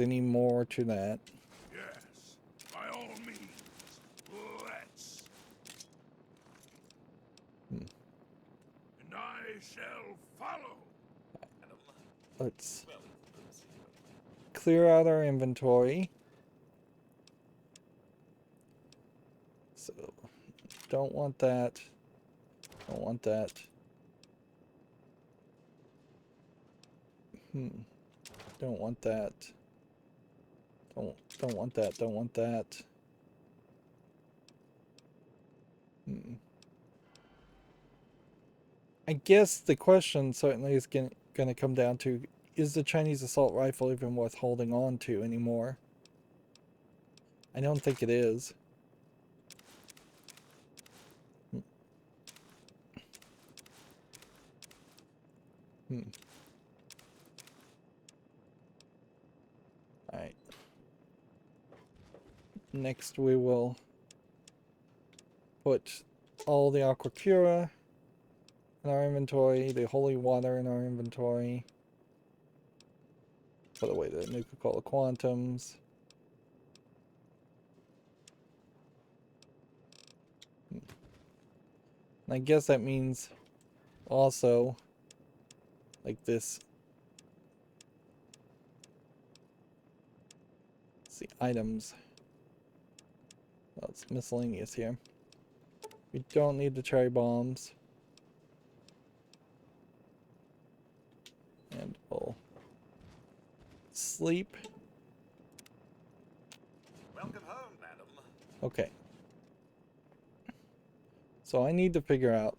any more to that. Yes, by all means, let's. And I shall follow. Let's clear out our inventory. So, don't want that. Don't want that. Don't want that. Don't want that. Don't want that. I guess the question certainly is going to come down to, is the Chinese assault rifle even worth holding on to anymore? I don't think it is. Alright. Next we will put all the Aquacura in our inventory, the holy water in our inventory. Put away the Nuka-Cola Quantums. And I guess that means also, like this. Let's see, items. Well, it's miscellaneous here. We don't need the cherry bombs. And we'll sleep. Welcome home, madam. Okay. So I need to figure out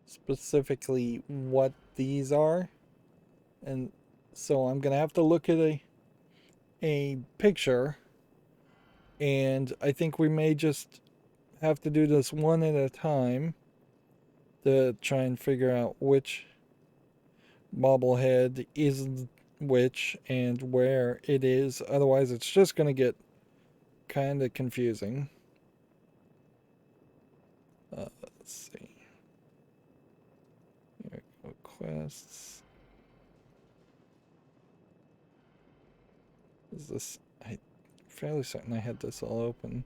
specifically what these are. And so I'm going to have to look at a picture. And I think we may just have to do this one at a time to try and figure out which bobblehead is which and where it is. Otherwise, it's just going to get kind of confusing. Let's see. Here we go. Quests. Is this... I'm fairly certain I had this all open.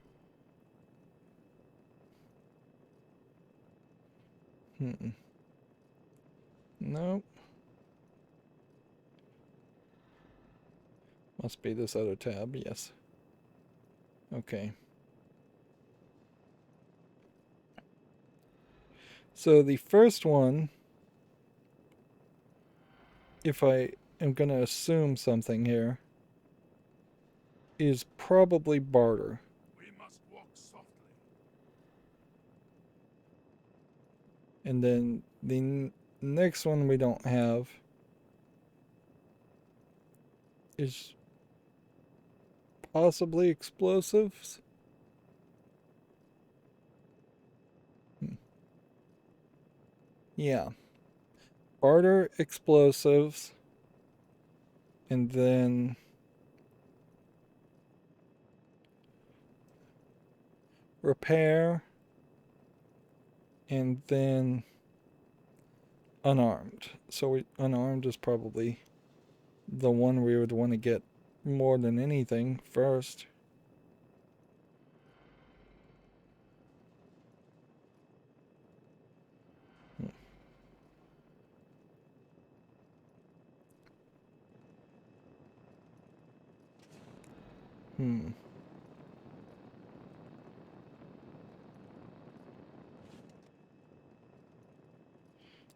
Nope. Must be this other tab, yes. Okay. So the first one, if I am going to assume something here, is probably barter. We must walk softly. And then the next one we don't have is possibly explosives. Yeah. Barter, explosives, and then repair, and then unarmed. So unarmed is probably the one we would want to get more than anything first.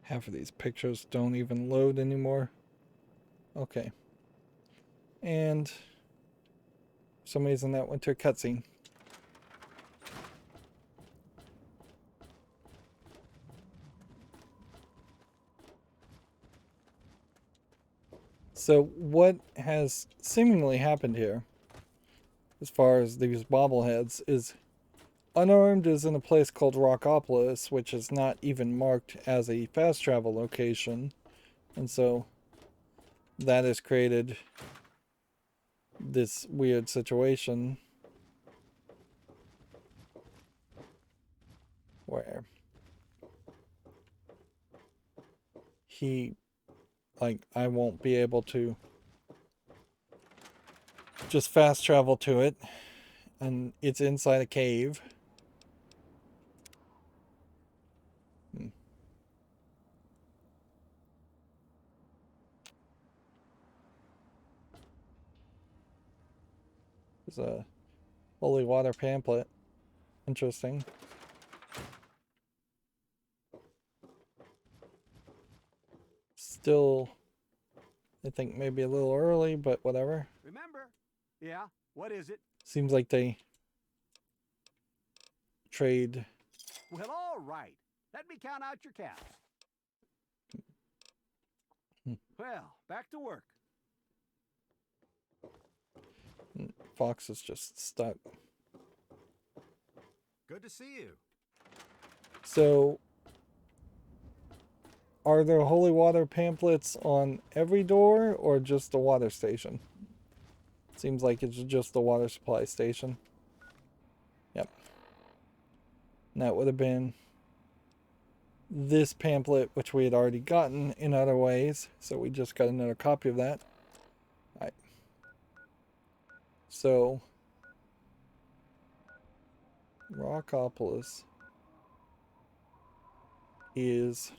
Half of these pictures don't even load anymore. Okay. And for some reason that went to a cutscene. So what has seemingly happened here, as far as these bobbleheads, is unarmed is in a place called Rockopolis, which is not even marked as a fast travel location. And so that has created this weird situation where I won't be able to just fast travel to it, and it's inside a cave. There's a holy water pamphlet. Interesting. Still, I think maybe a little early, but whatever. Remember? Yeah, what is it? Seems like they trade. Well, all right. Let me count out your caps. Well, back to work. Fox is just stuck. Good to see you. So, are there holy water pamphlets on every door or just the water station? Seems like it's just the water supply station. Yep. And that would have been this pamphlet, which we had already gotten in other ways. So we just got another copy of that. All right. So, Rockopolis is...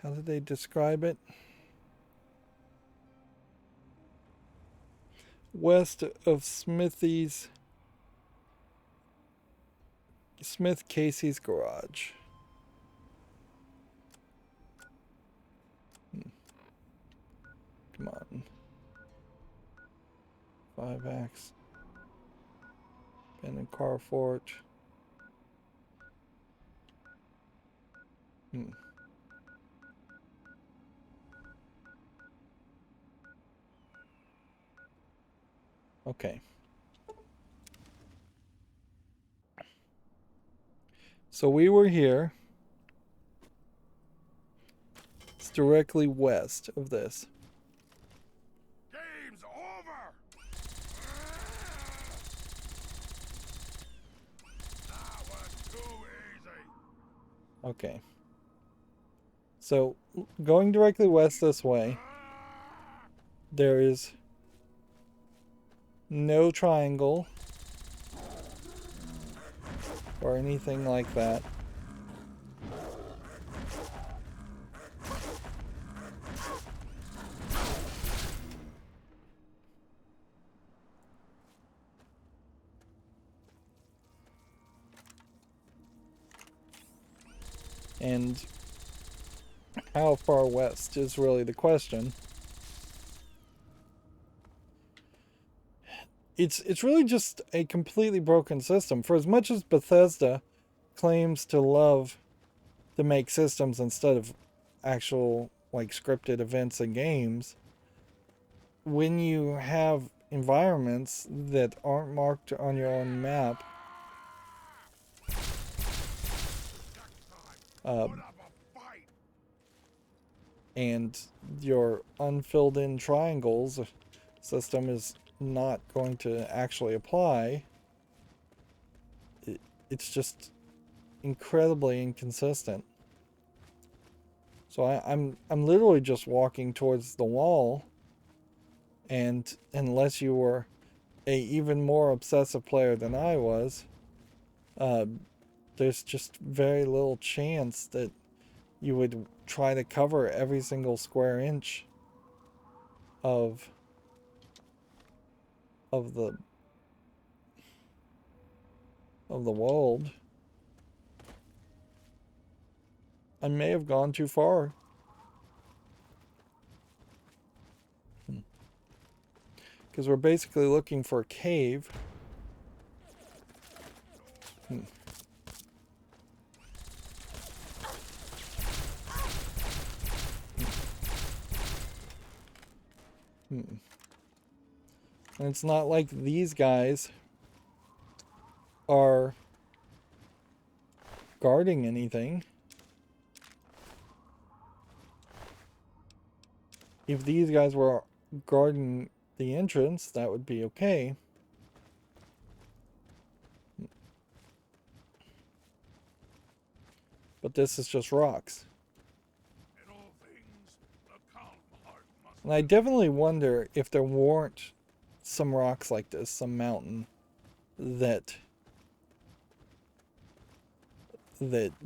How did they describe it? West of Smithy's Smith Casey's garage. Come on. 5X. Abandoned car forge. Okay. So we were here. It's directly west of this. Game's over! That was too easy. Okay. So going directly west this way, there is no triangle or anything like that. And how far west is really the question. It's really just a completely broken system. For as much as Bethesda claims to love to make systems instead of actual like scripted events and games, when you have environments that aren't marked on your own map, and your unfilled in triangles system is not going to actually apply, it's just incredibly inconsistent. So I'm literally just walking towards the wall, and unless you were a even more obsessive player than I was, there's just very little chance that you would try to cover every single square inch of the world. I may have gone too far. Because we're basically looking for a cave. And it's not like these guys are guarding anything. If these guys were guarding the entrance, that would be okay. But this is just rocks. And I definitely wonder if there weren't some rocks like this, some mountain that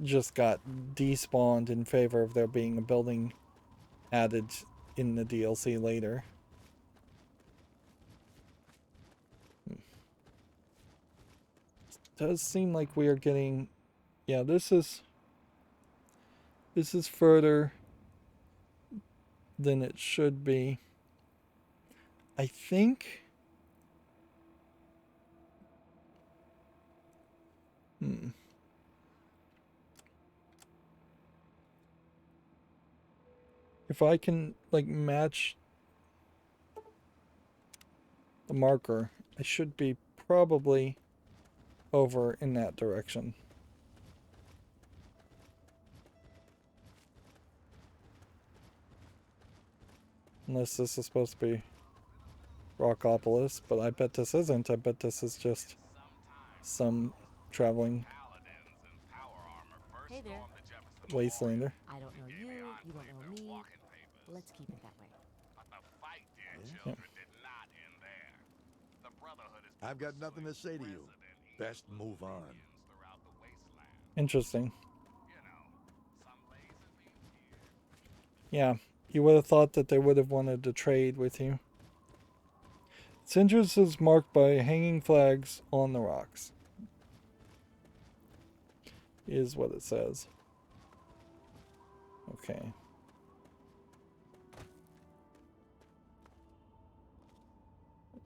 just got despawned in favor of there being a building added in the DLC later. It does seem like we are getting, yeah, this is further than it should be. I think if I can like match the marker, I should be probably over in that direction. Unless this is supposed to be Rockopolis, but I bet this isn't. I bet this is just some traveling Hey there. wastelander. I don't know you, you don't know me. Let's keep it that way. But the fight, dear children, did not end there. The Brotherhood is I've got nothing to say to you. Best move on. throughout the wasteland. Interesting. You know, some lazy beans here. Yeah, you would have thought that they would have wanted to trade with you. Its entrance is marked by hanging flags on the rocks. is what it says. Okay.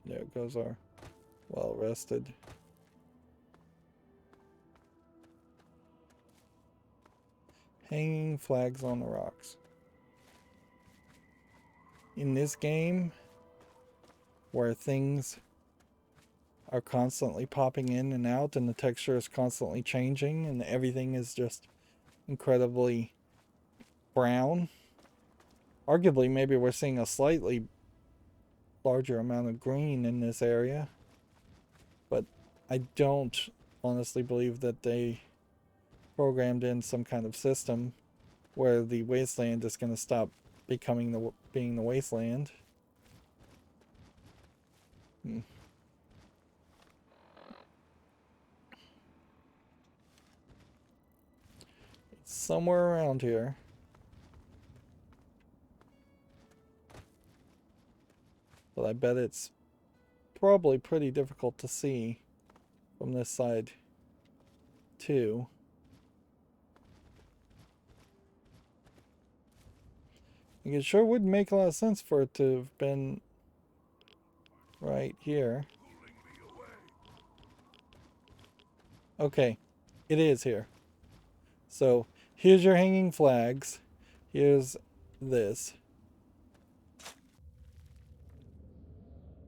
There goes our well rested. Hanging flags on the rocks. In this game, where things are constantly popping in and out and the texture is constantly changing and everything is just incredibly brown, arguably maybe we're seeing a slightly larger amount of green in this area, but I don't honestly believe that they programmed in some kind of system where the wasteland is going to stop becoming being the wasteland. It's somewhere around here. But I bet it's probably pretty difficult to see from this side too. It sure would make a lot of sense for it to have been right here. Okay, it is here. So here's your hanging flags. Here's this.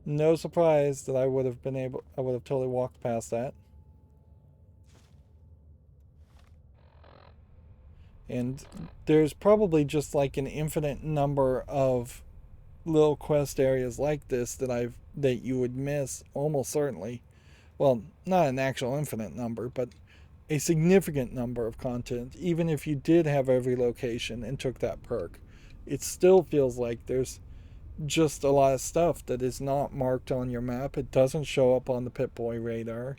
No surprise that I would have totally walked past that. And there's probably just like an infinite number of little quest areas like this that you would miss almost certainly. Well, not an actual infinite number, but a significant number of content. Even if you did have every location and took that perk, it still feels like there's just a lot of stuff that is not marked on your map. It doesn't show up on the Pip-Boy radar.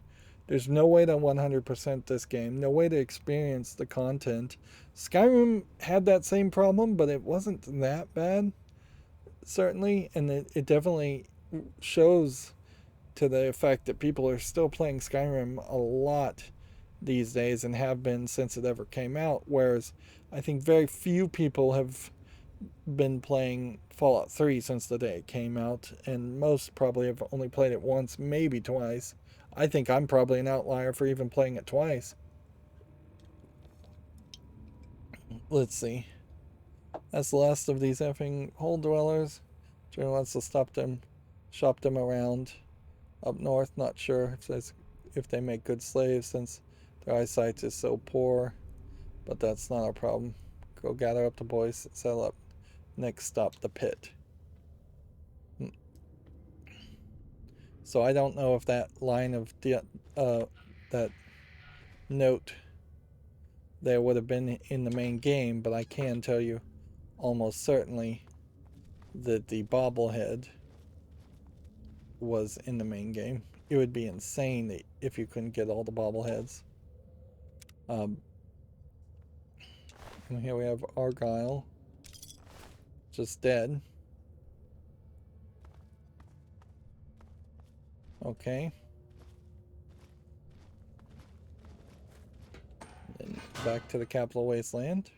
There's no way to 100% this game, no way to experience the content. Skyrim had that same problem, but it wasn't that bad, certainly, and it definitely shows to the effect that people are still playing Skyrim a lot these days and have been since it ever came out, whereas I think very few people have been playing Fallout 3 since the day it came out, and most probably have only played it once, maybe twice. I think I'm probably an outlier for even playing it twice. Let's see. That's the last of these effing hole dwellers. Jordan wants to shop them around. Up north, not sure if they make good slaves since their eyesight is so poor, but that's not our problem. Go gather up the boys, settle up. Next stop, the pit. So I don't know if that line of that note there would have been in the main game, but I can tell you almost certainly that the bobblehead was in the main game. It would be insane if you couldn't get all the bobbleheads. And here we have Argyle, just dead. Okay. Then back to the Capital Wasteland.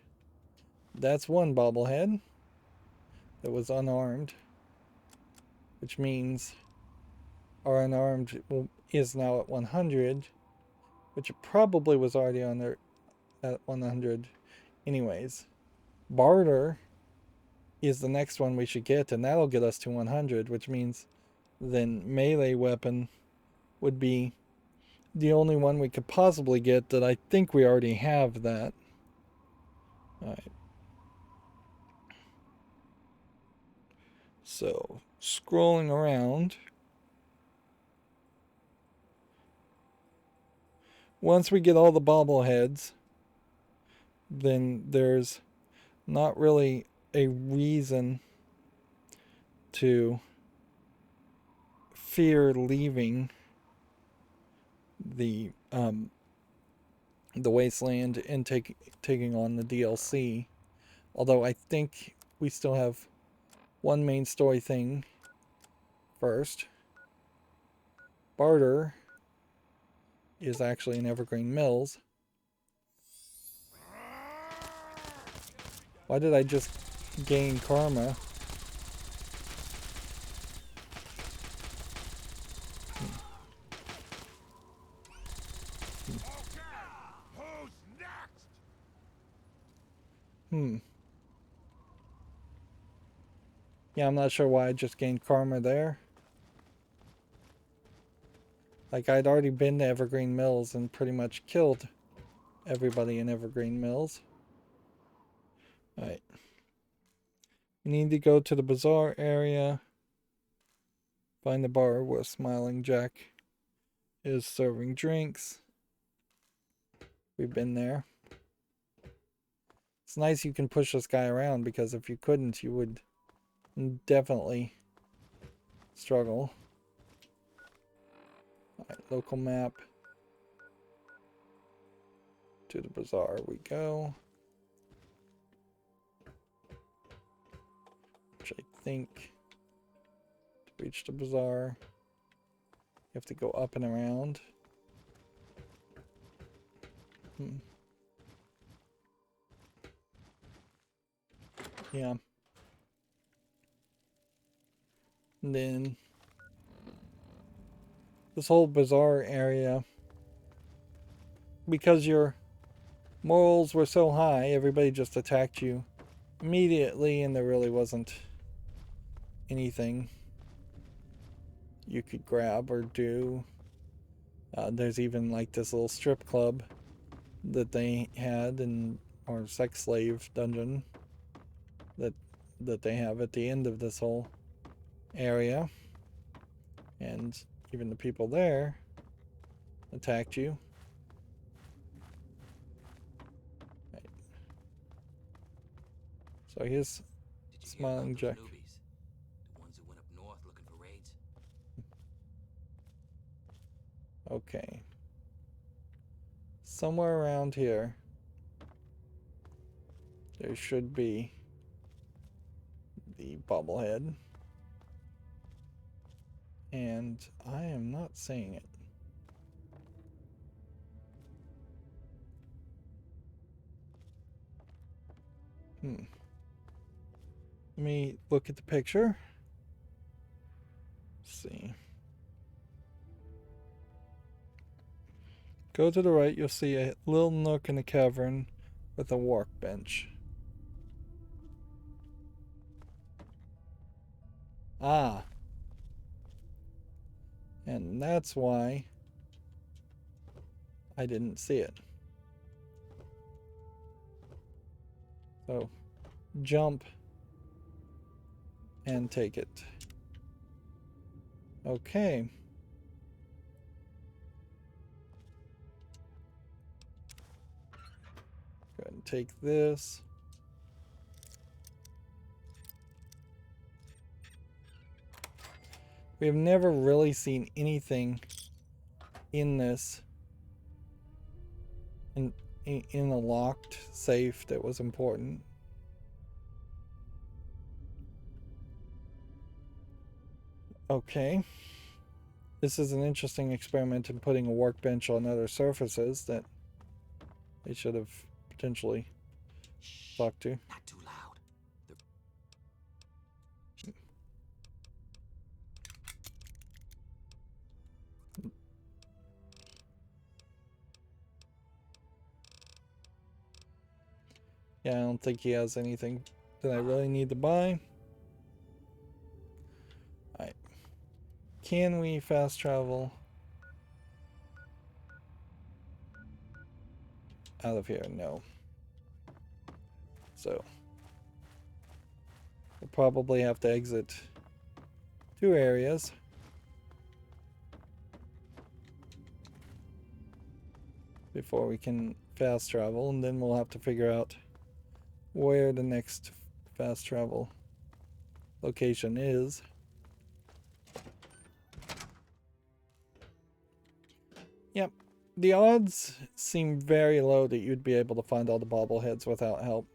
That's one bobblehead that was unarmed, which means our unarmed is now at 100, which it probably was already on there at 100 anyways. Barter is the next one we should get, and that'll get us to 100, which means then melee weapon would be the only one we could possibly get that I think we already have that. Alright. So, scrolling around. Once we get all the bobbleheads, then there's not really a reason to fear leaving the wasteland and taking on the DLC. Although I think we still have one main story thing first. Barter is actually in Evergreen Mills. Why did I just gain karma? Who's next? Yeah, I'm not sure why I just gained karma there. Like, I'd already been to Evergreen Mills and pretty much killed everybody in Evergreen Mills. Alright. We need to go to the bazaar area. Find the bar where Smiling Jack is serving drinks. We've been there. It's nice you can push this guy around, because if you couldn't, you would definitely struggle. Alright, local map. To the bazaar we go. Which I think, to reach the bazaar, you have to go up and around. Yeah. And then this whole bazaar area, because your morals were so high, everybody just attacked you immediately, and there really wasn't anything you could grab or do. There's even like this little strip club that they had, or sex slave dungeon that they have at the end of this whole area, and even the people there attacked you. Right. So here's Smiling Jack. The ones who went up north looking for raids. Okay. Somewhere around here there should be the bobblehead. And I am not seeing it. Let me look at the picture. Let's see. Go to the right, you'll see a little nook in a cavern with a workbench. Ah. And that's why I didn't see it. So, jump and take it. Okay. Go ahead and take this. We have never really seen anything in this, in a locked safe that was important. Okay. This is an interesting experiment in putting a workbench on other surfaces that they should have potentially talked to. Not too loud. Yeah, I don't think he has anything that I really need to buy. Alright. Can we fast travel out of here? No. So we'll probably have to exit 2 areas. Before we can fast travel, and then we'll have to figure out where the next fast travel location is. Yep, the odds seem very low that you'd be able to find all the bobbleheads without help.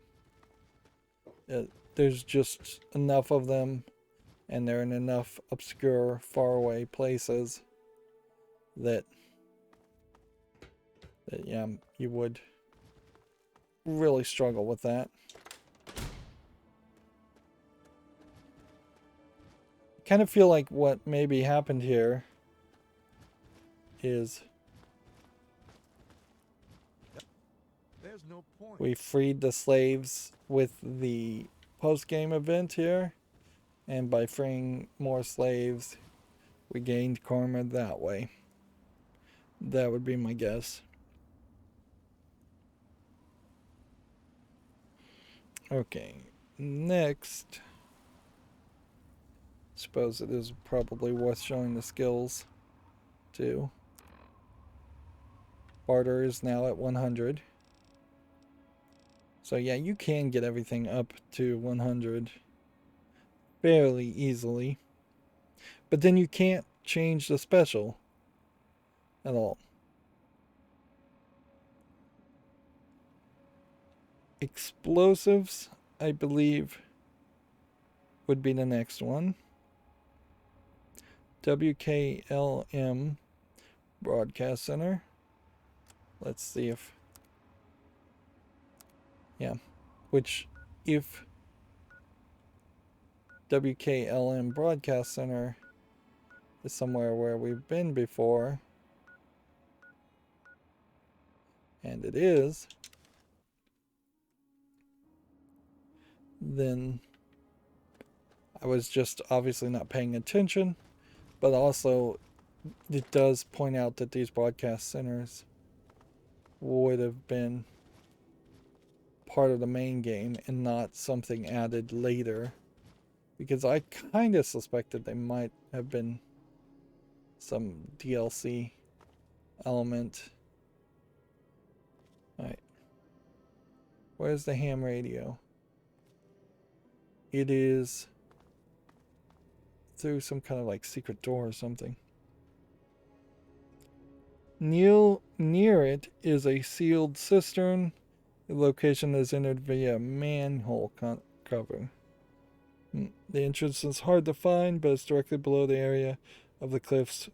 There's just enough of them, and they're in enough obscure, faraway places that yeah, you would really struggle with that. kind of feel like what maybe happened here is There's no point. we freed the slaves with the post-game event here, and by freeing more slaves, we gained karma that way. That would be my guess. Okay, next. Suppose it is probably worth showing the skills too. Barter is now at 100. So yeah, you can get everything up to 100 fairly easily. But then you can't change the special at all. Explosives, I believe, would be the next one. WKLM Broadcast Center. Let's see if... Yeah. Which, if WKLM Broadcast Center is somewhere where we've been before, and it is, then I was just obviously not paying attention, but also it does point out that these broadcast centers would have been part of the main game and not something added later, because I kind of suspected they might have been some DLC element. Alright. Where's the ham radio? It is through some kind of like secret door or something. Near it is a sealed cistern. The location is entered via manhole cover. The entrance is hard to find, but it's directly below the area of the cliffs,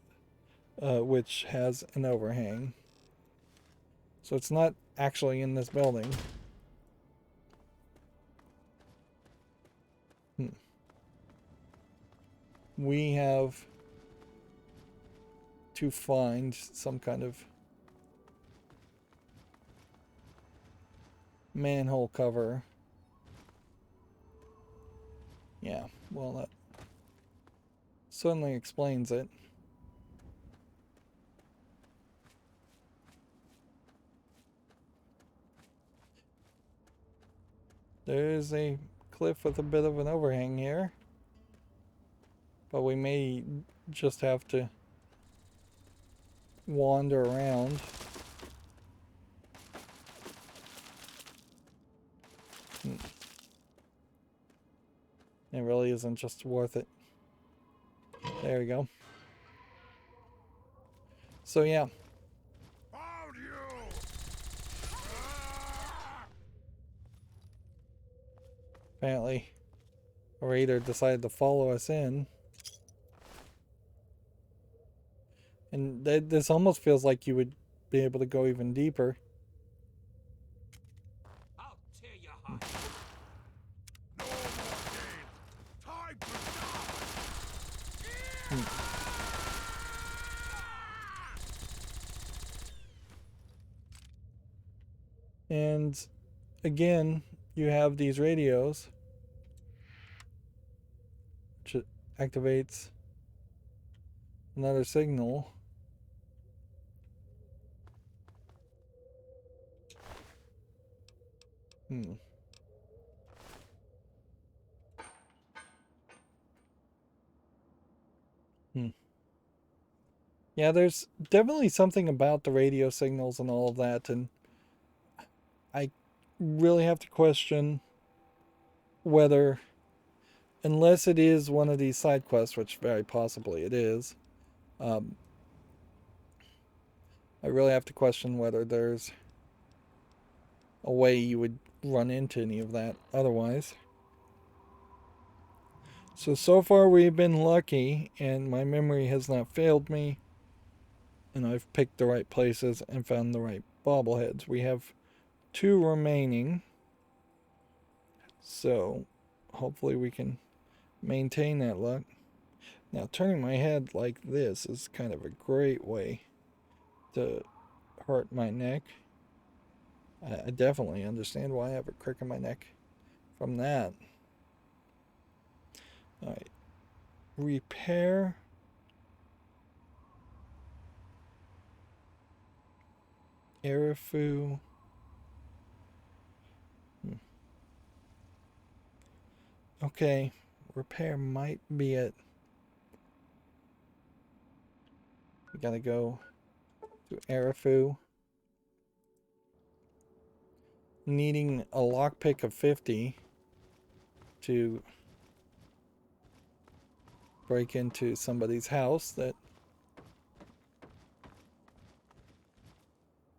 which has an overhang. So it's not actually in this building. We have to find some kind of manhole cover. Yeah, well, that certainly explains it. There is a cliff with a bit of an overhang here, but we may just have to wander around. It really isn't just worth it. There we go. So yeah. Found you! Apparently, a raider decided to follow us in. And this almost feels like you would be able to go even deeper. I'll tear your heart. No more games! Time to die! And again, you have these radios, which activates another signal. Yeah, there's definitely something about the radio signals and all of that, and I really have to question whether, unless it is one of these side quests, which very possibly it is, I really have to question whether there's a way you would run into any of that otherwise. So far we've been lucky, and my memory has not failed me, and I've picked the right places and found the right bobbleheads. We have 2 remaining, so hopefully we can maintain that luck. Now, turning my head like this is kind of a great way to hurt my neck. I definitely understand why I have a crick in my neck from that. Alright. Repair. Arifu. Okay. Repair might be it. We gotta go to Arifu. Needing a lockpick of 50 to break into somebody's house that...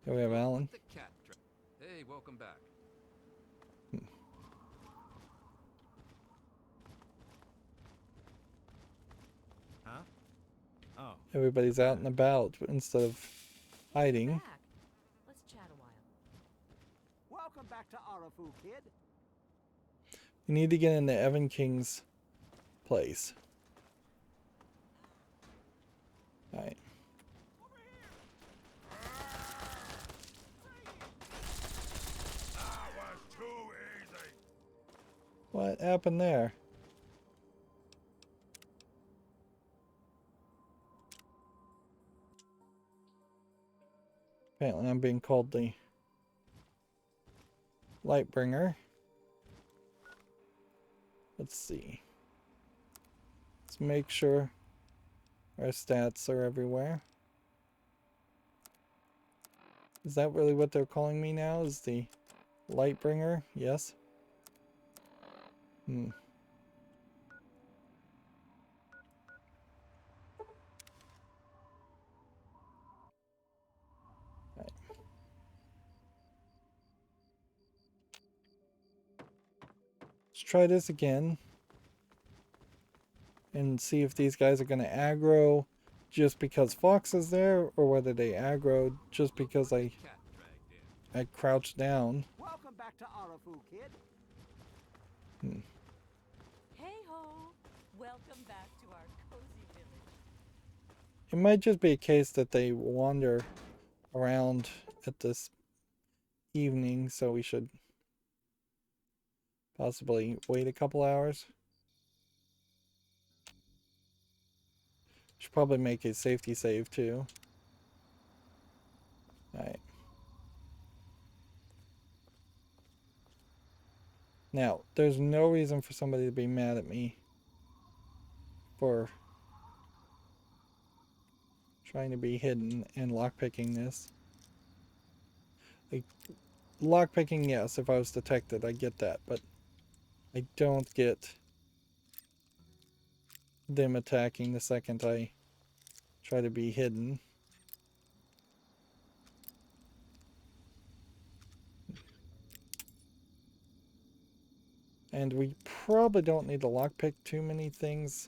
Here we have Alan. Hey, welcome back. Huh? Oh. Everybody's out and about instead of hiding. Let's chat a while. Welcome back to Arafu, kid. You need to get into Evan King's place. Alright. What happened there? Apparently I'm being called the Lightbringer. Let's see. Let's make sure our stats are everywhere. Is that really what they're calling me now? Is the Lightbringer? Yes. Right. Let's try this again and see if these guys are going to aggro just because Fox is there, or whether they aggro just because I crouched down. Welcome back to Arafu, kid. Hey ho! Welcome back to our cozy village. It might just be a case that they wander around at this evening, so we should possibly wait a couple hours. Should probably make a safety save too. Alright. Now, there's no reason for somebody to be mad at me for trying to be hidden and lockpicking this. Like, lockpicking, yes, if I was detected, I get that, but I don't get them attacking the second I try to be hidden. And we probably don't need to lockpick too many things,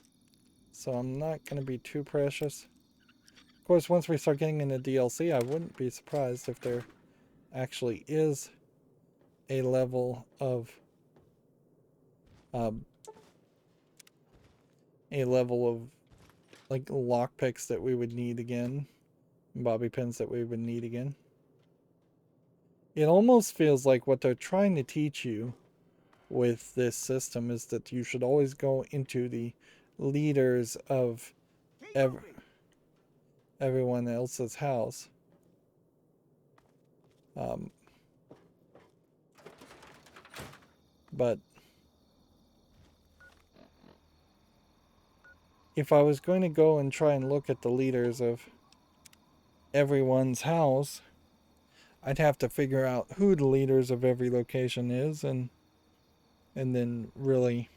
so I'm not going to be too precious. Of course, once we start getting into DLC, I wouldn't be surprised if there actually is a level of like lockpicks that we would need again, bobby pins that we would need again. It almost feels like what they're trying to teach you with this system is that you should always go into the leaders of everyone else's house. But if I was going to go and try and look at the leaders of everyone's house, I'd have to figure out who the leaders of every location is, and then really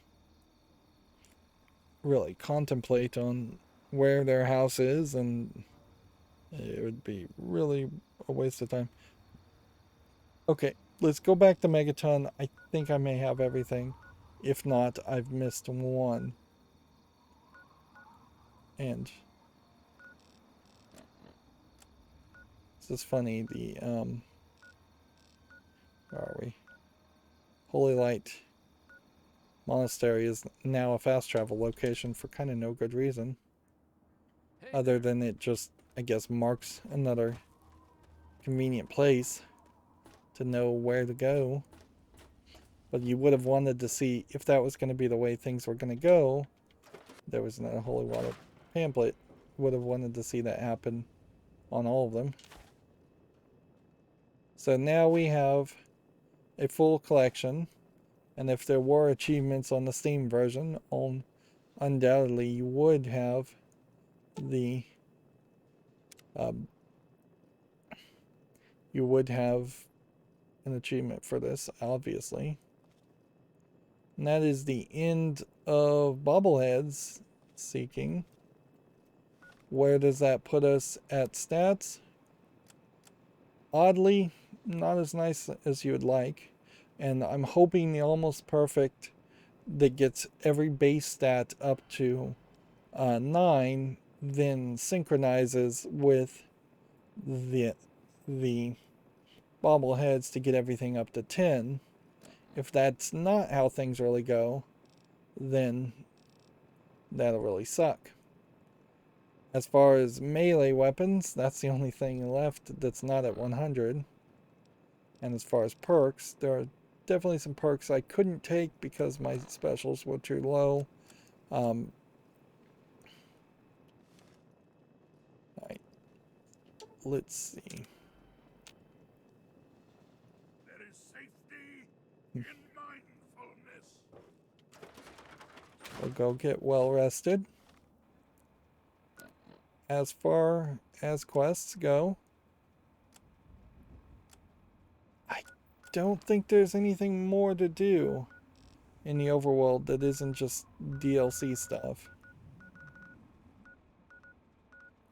contemplate on where their house is, and it would be really a waste of time. Okay, let's go back to Megaton. I think I may have everything. If not, I've missed one. And this is funny, the where are we? Holy Light Monastery is now a fast travel location for kind of no good reason. other than it just, I guess, marks another convenient place to know where to go. But you would have wanted to see if that was going to be the way things were going to go. There was no Holy Water pamphlet. Would have wanted to see that happen on all of them. So now we have a full collection, and if there were achievements on the Steam version, undoubtedly you would have the you would have an achievement for this, obviously. And that is the end of bobbleheads seeking. Where does that put us at stats? Oddly, not as nice as you would like. And I'm hoping the almost perfect that gets every base stat up to 9 then synchronizes with the bobbleheads to get everything up to 10. If that's not how things really go, then that'll really suck. As far as melee weapons, that's the only thing left that's not at 100. And as far as perks, there are definitely some perks I couldn't take because my specials were too low. Alright. Let's see. There is safety in mindfulness. We'll go get well rested. As far as quests go, I don't think there's anything more to do in the overworld that isn't just DLC stuff.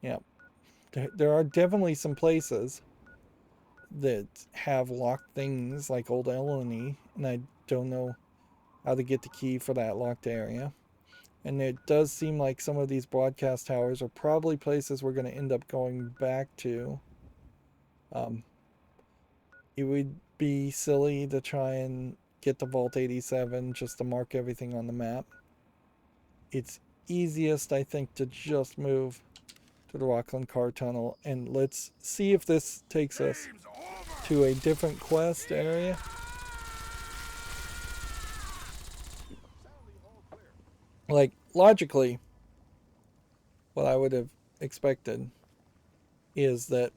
Yeah, there are definitely some places that have locked things like Old Eleni, and I don't know how to get the key for that locked area. And it does seem like some of these broadcast towers are probably places we're going to end up going back to. It would be silly to try and get to Vault 87 just to mark everything on the map. It's easiest, I think, to just move to the Rockland Car Tunnel. And let's see if this takes us to a different quest area. Like, logically, what I would have expected is that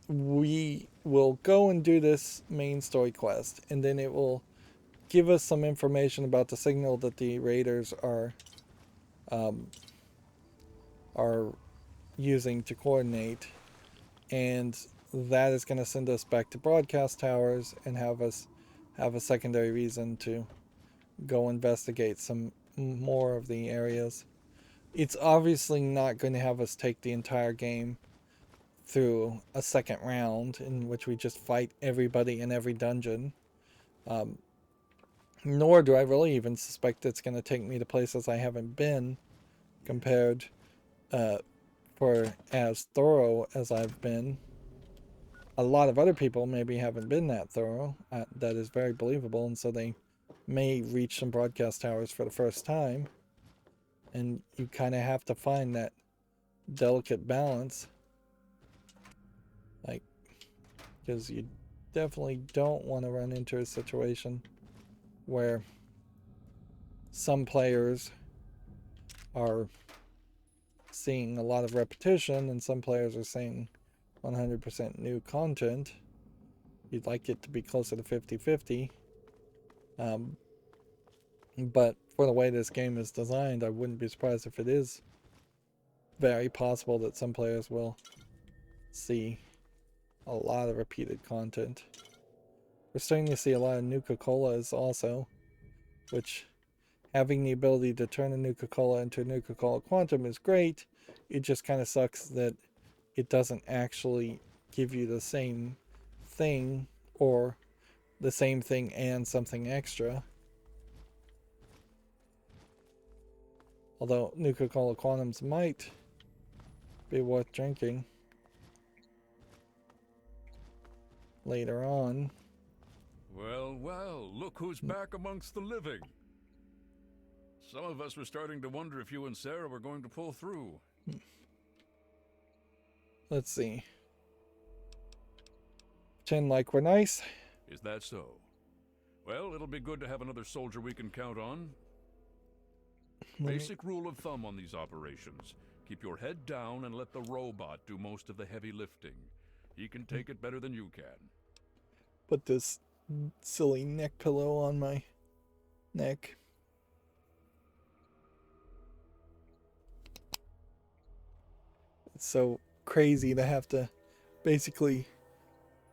we will go and do this main story quest, and then it will give us some information about the signal that the raiders are using to coordinate, and that is going to send us back to broadcast towers and have us have a secondary reason to go investigate some more of the areas. It's obviously not going to have us take the entire game through a second round in which we just fight everybody in every dungeon. Nor do I really even suspect it's going to take me to places I haven't been, compared for as thorough as I've been. A lot of other people maybe haven't been that thorough. That is very believable, and so they may reach some broadcast towers for the first time, and you kind of have to find that delicate balance, like, because you definitely don't want to run into a situation where some players are seeing a lot of repetition and some players are seeing 100% new content. You'd like it to be closer to 50-50. But for the way this game is designed, I wouldn't be surprised if it is very possible that some players will see a lot of repeated content. We're starting to see a lot of Nuka-Colas also, which, having the ability to turn a Nuka-Cola into a Nuka-Cola Quantum is great. It just kind of sucks that it doesn't actually give you the same thing, or the same thing and something extra. Although Nuka-Cola Quantums might be worth drinking later on. Well, well, look who's back amongst the living. Some of us were starting to wonder if you and Sarah were going to pull through. Let's see. Pretend like we're nice. Is that so? Well, it'll be good to have another soldier we can count on. Basic rule of thumb on these operations. Keep your head down and let the robot do most of the heavy lifting. He can take it better than you can. Put this silly neck pillow on my neck. It's so crazy to have to basically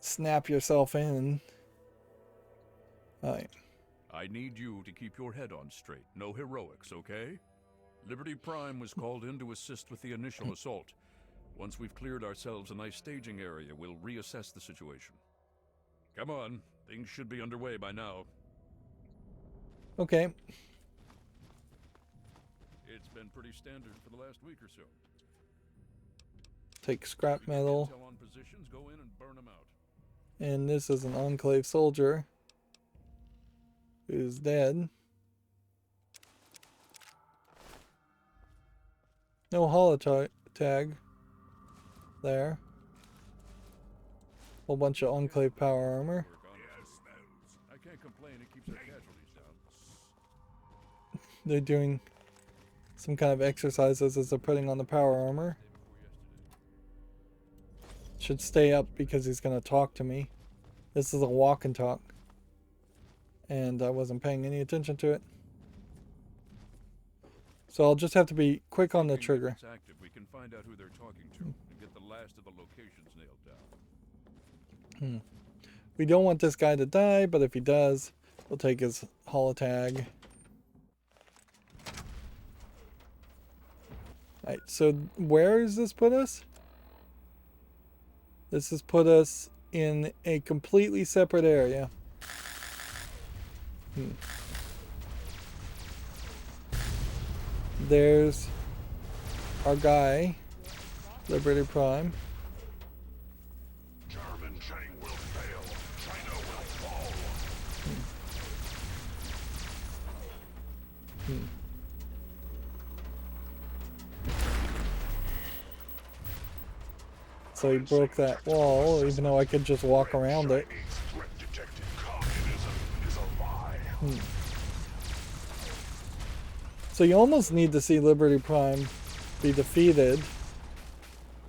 snap yourself in. Alright. I need you to keep your head on straight. No heroics, okay? Liberty Prime was called in to assist with the initial assault. Once we've cleared ourselves a nice staging area, we'll reassess the situation. Come on, things should be underway by now. Okay. It's been pretty standard for the last week or so. Take scrap metal. Intel on positions, go in and burn them out. And this is an Enclave soldier who's dead. No holotag there. Whole bunch of Enclave power armor. I can't complain, it keeps our casualties down. They're doing some kind of exercises as they're putting on the power armor. Should stay up because he's going to talk to me. This is a walk and talk. And I wasn't paying any attention to it. So I'll just have to be quick on the trigger. If it's active, we can find out who they're talking to and get the last of the locations nailed down. We don't want this guy to die, but if he does, we'll take his holotag. Alright, so where does this put us? This has put us in a completely separate area. There's our guy, Liberty Prime. German chain will fail. China will fall. So he broke that wall, even though I could just walk around it. So you almost need to see Liberty Prime be defeated.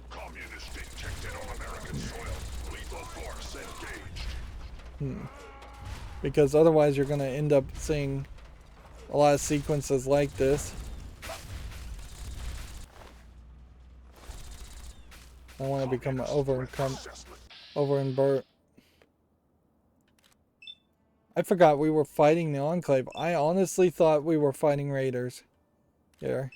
Communist detected on American soil. Lethal force engaged. Because otherwise you're going to end up seeing a lot of sequences like this. I want to become over. I forgot we were fighting the Enclave. I honestly thought we were fighting raiders here.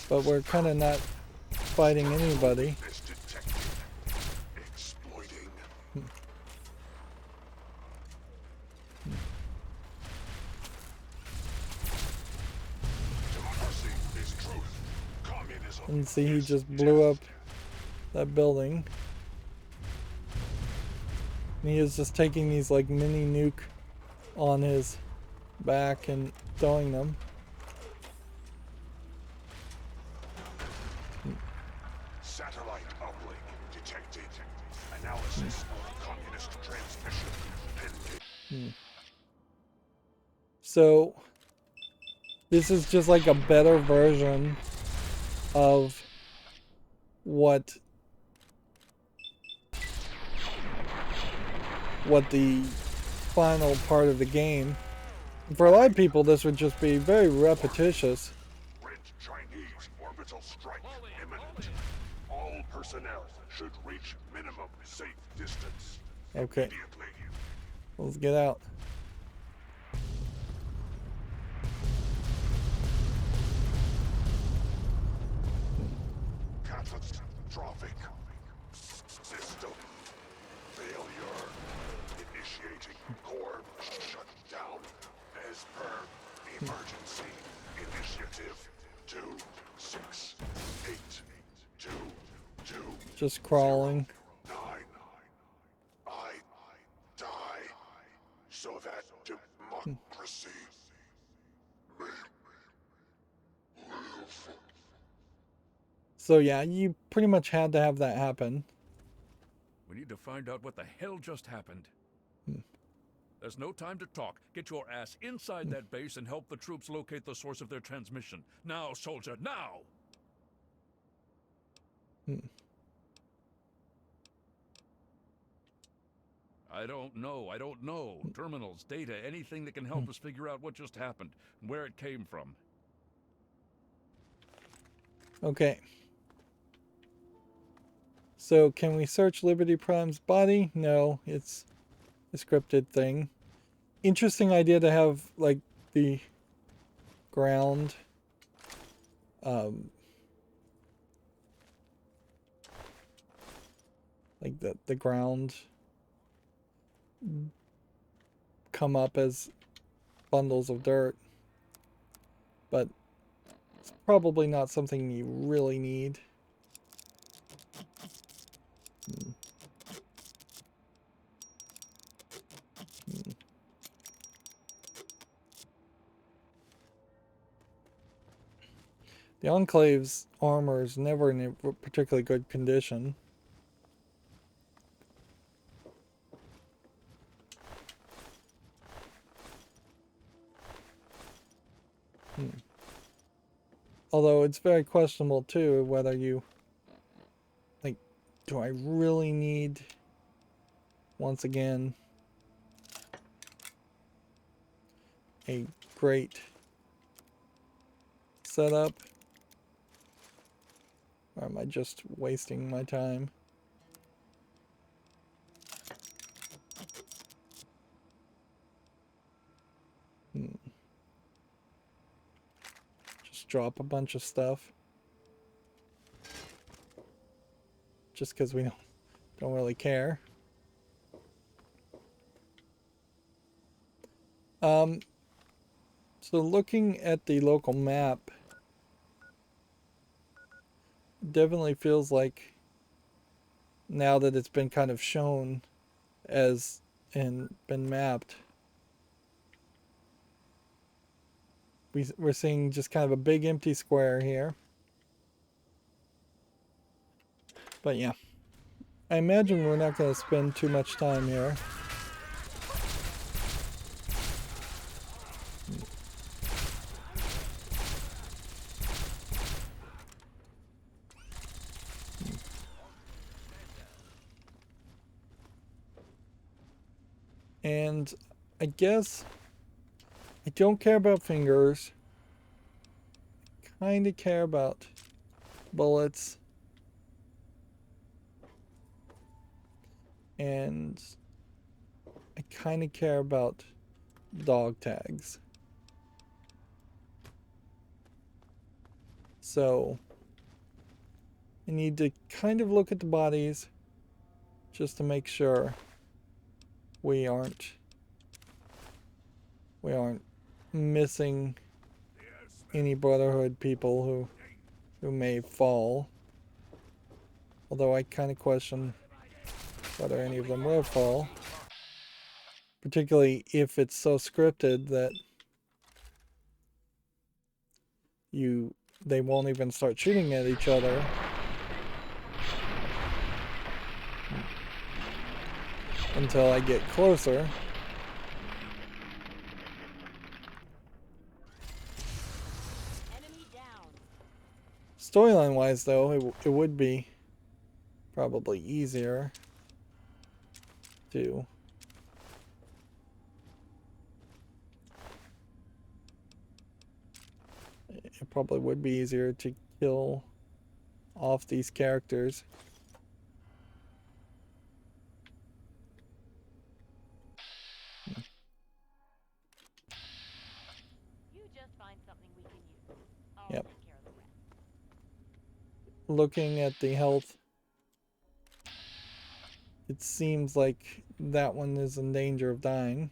But we're kind of not fighting anybody. And see, he just blew up that building. And he is just taking these like mini nuke on his back and throwing them. Satellite uplink detected. Analysis of communist transmission pending. So this is just like a better version of what the final part of the game. For a lot of people, this would just be very repetitious. Red Chinese orbital strike imminent. All personnel should reach minimum safe distance. Okay. Immediately. Let's get out. Catastrophic system failure. Initiating core shutdown as per emergency initiative 2682. Just crawling. I die so that democracy may live. So yeah, you pretty much had to have that happen. We need to find out what the hell just happened. There's no time to talk. Get your ass inside that base and help the troops locate the source of their transmission. Now, soldier, now! I don't know. Terminals, data, anything that can help us figure out what just happened and where it came from. Okay. So, can we search Liberty Prime's body? No, it's a scripted thing. Interesting idea to have, like, the ground, like the ground come up as bundles of dirt. But it's probably not something you really need. The Enclave's armor is never in a particularly good condition. Although it's very questionable too whether you, like, do I really need, once again, a great setup? Or am I just wasting my time? Just drop a bunch of stuff. Just because we don't really care. So looking at the local map, definitely feels like, now that it's been kind of shown as and been mapped, we're seeing just kind of a big empty square here. But yeah, I imagine we're not going to spend too much time here. And I guess I don't care about fingers. I kind of care about bullets. And I kind of care about dog tags. So I need to kind of look at the bodies just to make sure we aren't missing any Brotherhood people who may fall. Although I kind of question whether any of them will fall. Particularly if it's so scripted that they won't even start shooting at each other. Until I get closer. Storyline wise though, it would be probably easier to kill off these characters. Yep. Looking at the health, it seems like that one is in danger of dying.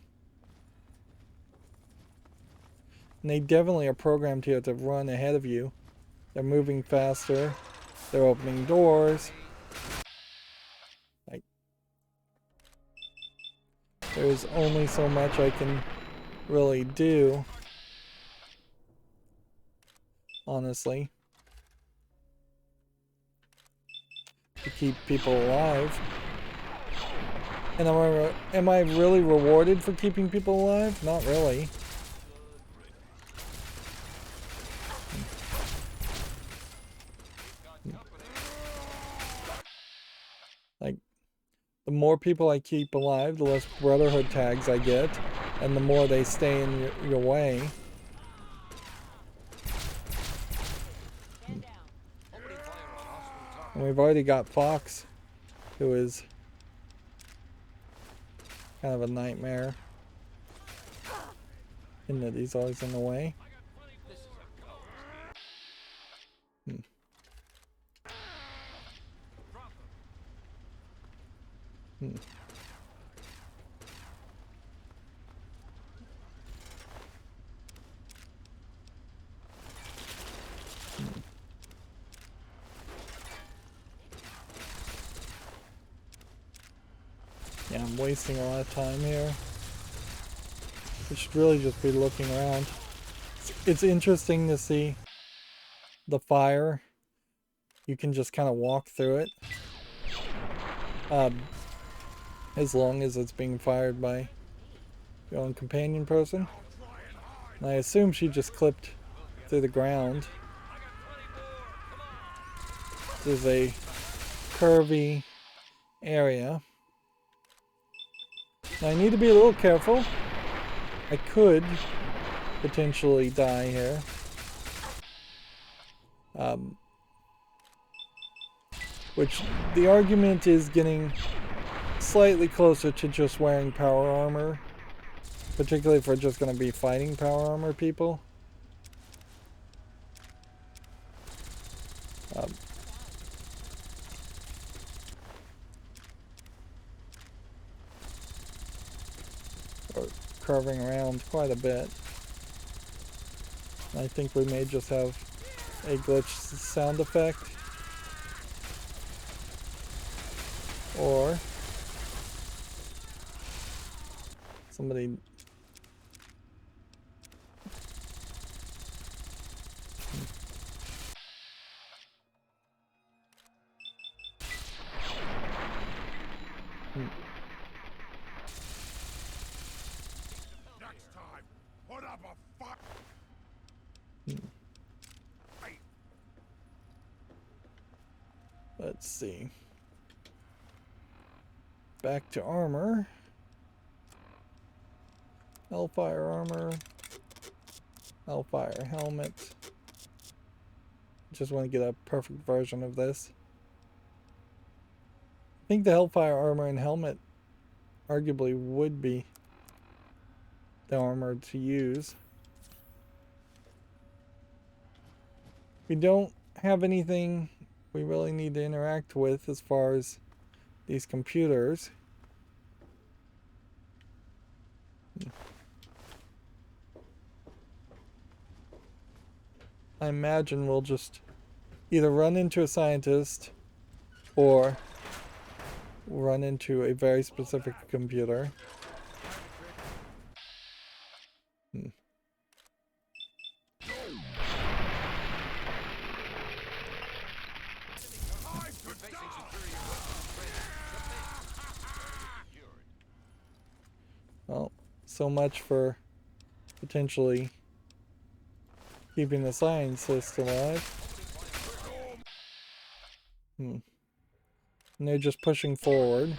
And they definitely are programmed here to run ahead of you. They're moving faster. They're opening doors. there's only so much I can really do, honestly, to keep people alive. And am I really rewarded for keeping people alive? Not really. Like, the more people I keep alive, the less Brotherhood tags I get, and the more they stay in your way. And we've already got Fox, who is kind of a nightmare, in that he's always in the way. Yeah, I'm wasting a lot of time here. I should really just be looking around. It's interesting to see the fire. You can just kind of walk through it. As long as it's being fired by your own companion person. And I assume she just clipped through the ground. This is a curvy area. Now I need to be a little careful. I could potentially die here. Which the argument is getting slightly closer to just wearing power armor. Particularly if we're just going to be fighting power armor people. Or curving around quite a bit. I think we may just have a glitch sound effect. Or somebody Next time, put up a fight. Let's see. Back to armor. Hellfire armor. Hellfire helmet. Just want to get a perfect version of this. I think the Hellfire armor and helmet arguably would be the armor to use. We don't have anything we really need to interact with as far as these computers. I imagine we'll just either run into a scientist or run into a very specific computer. Well, so much for potentially keeping the scientists alive. And they're just pushing forward.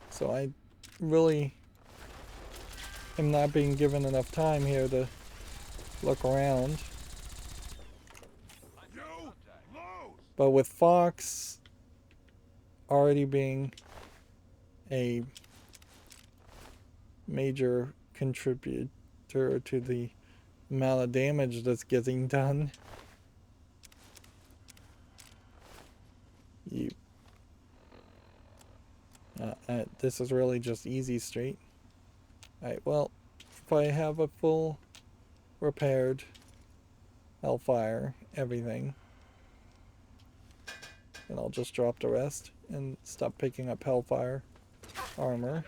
So I really am not being given enough time here to look around. But with Fox already being a major contributor to the amount of damage that's getting done, this is really just easy street. Alright, well, if I have a full repaired Hellfire, everything, And I'll just drop the rest and stop picking up Hellfire armor.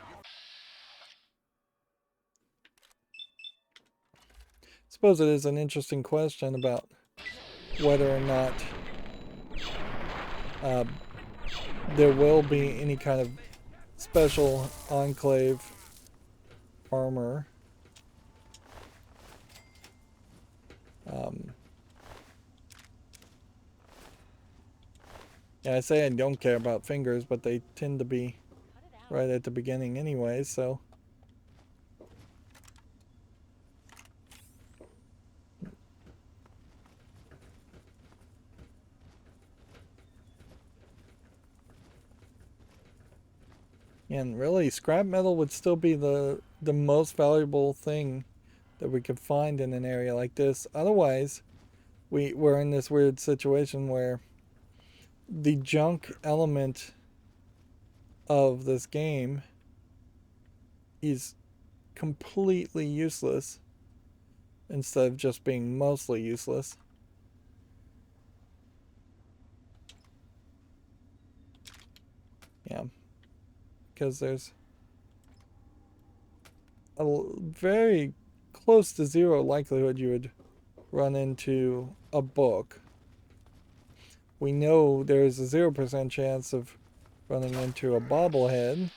Suppose it is an interesting question about whether or not there will be any kind of special Enclave armor. Yeah, I say I don't care about fingers, but they tend to be right at the beginning anyway, so... And really, scrap metal would still be the most valuable thing that we could find in an area like this. Otherwise, we're in this weird situation where the junk element of this game is completely useless instead of just being mostly useless. Yeah. Because there's a very close to zero likelihood you would run into a book. We know there's a 0% chance of running into a bobblehead.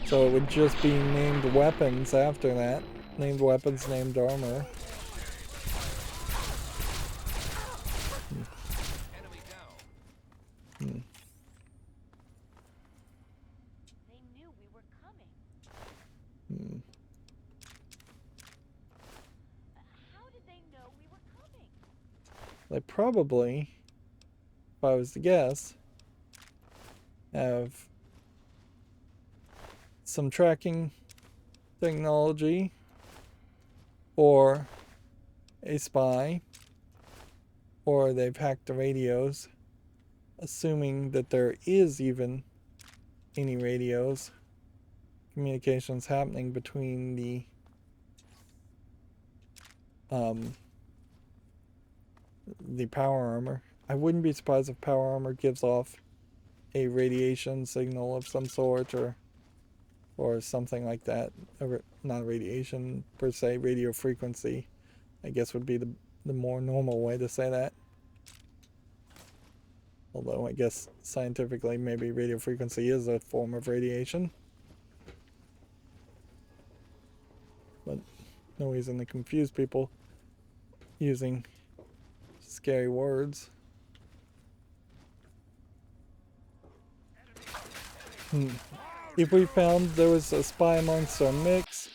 So it would just be named weapons after that. Named weapons, named armor. They probably, if I was to guess, have some tracking technology or a spy, or they've hacked the radios, assuming that there is even any radios, communications happening between the power armor. I wouldn't be surprised if power armor gives off a radiation signal of some sort, or something like that. Not radiation per se, radio frequency, I guess would be the more normal way to say that. Although I guess scientifically maybe radio frequency is a form of radiation. But no reason to confuse people using scary words. If we found there was a spy amongst our mix,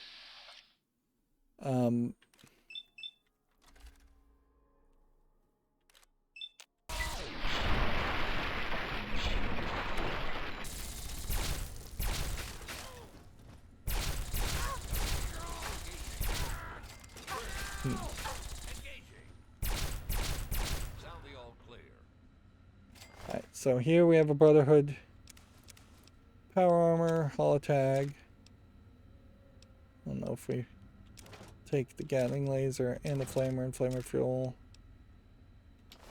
Alright, so here we have a Brotherhood power armor, holotag. I don't know if we take the Gatling laser and the flamer and flamer fuel.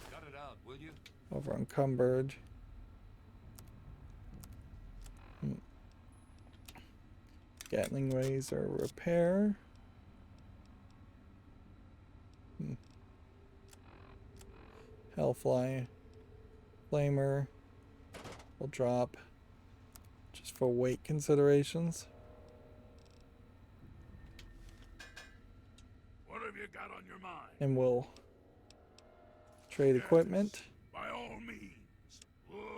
Cut it out, will you? Over encumbered. Gatling laser repair. Hellfly flamer will drop just for weight considerations. What have you got on your mind? And we'll trade equipment. By all means,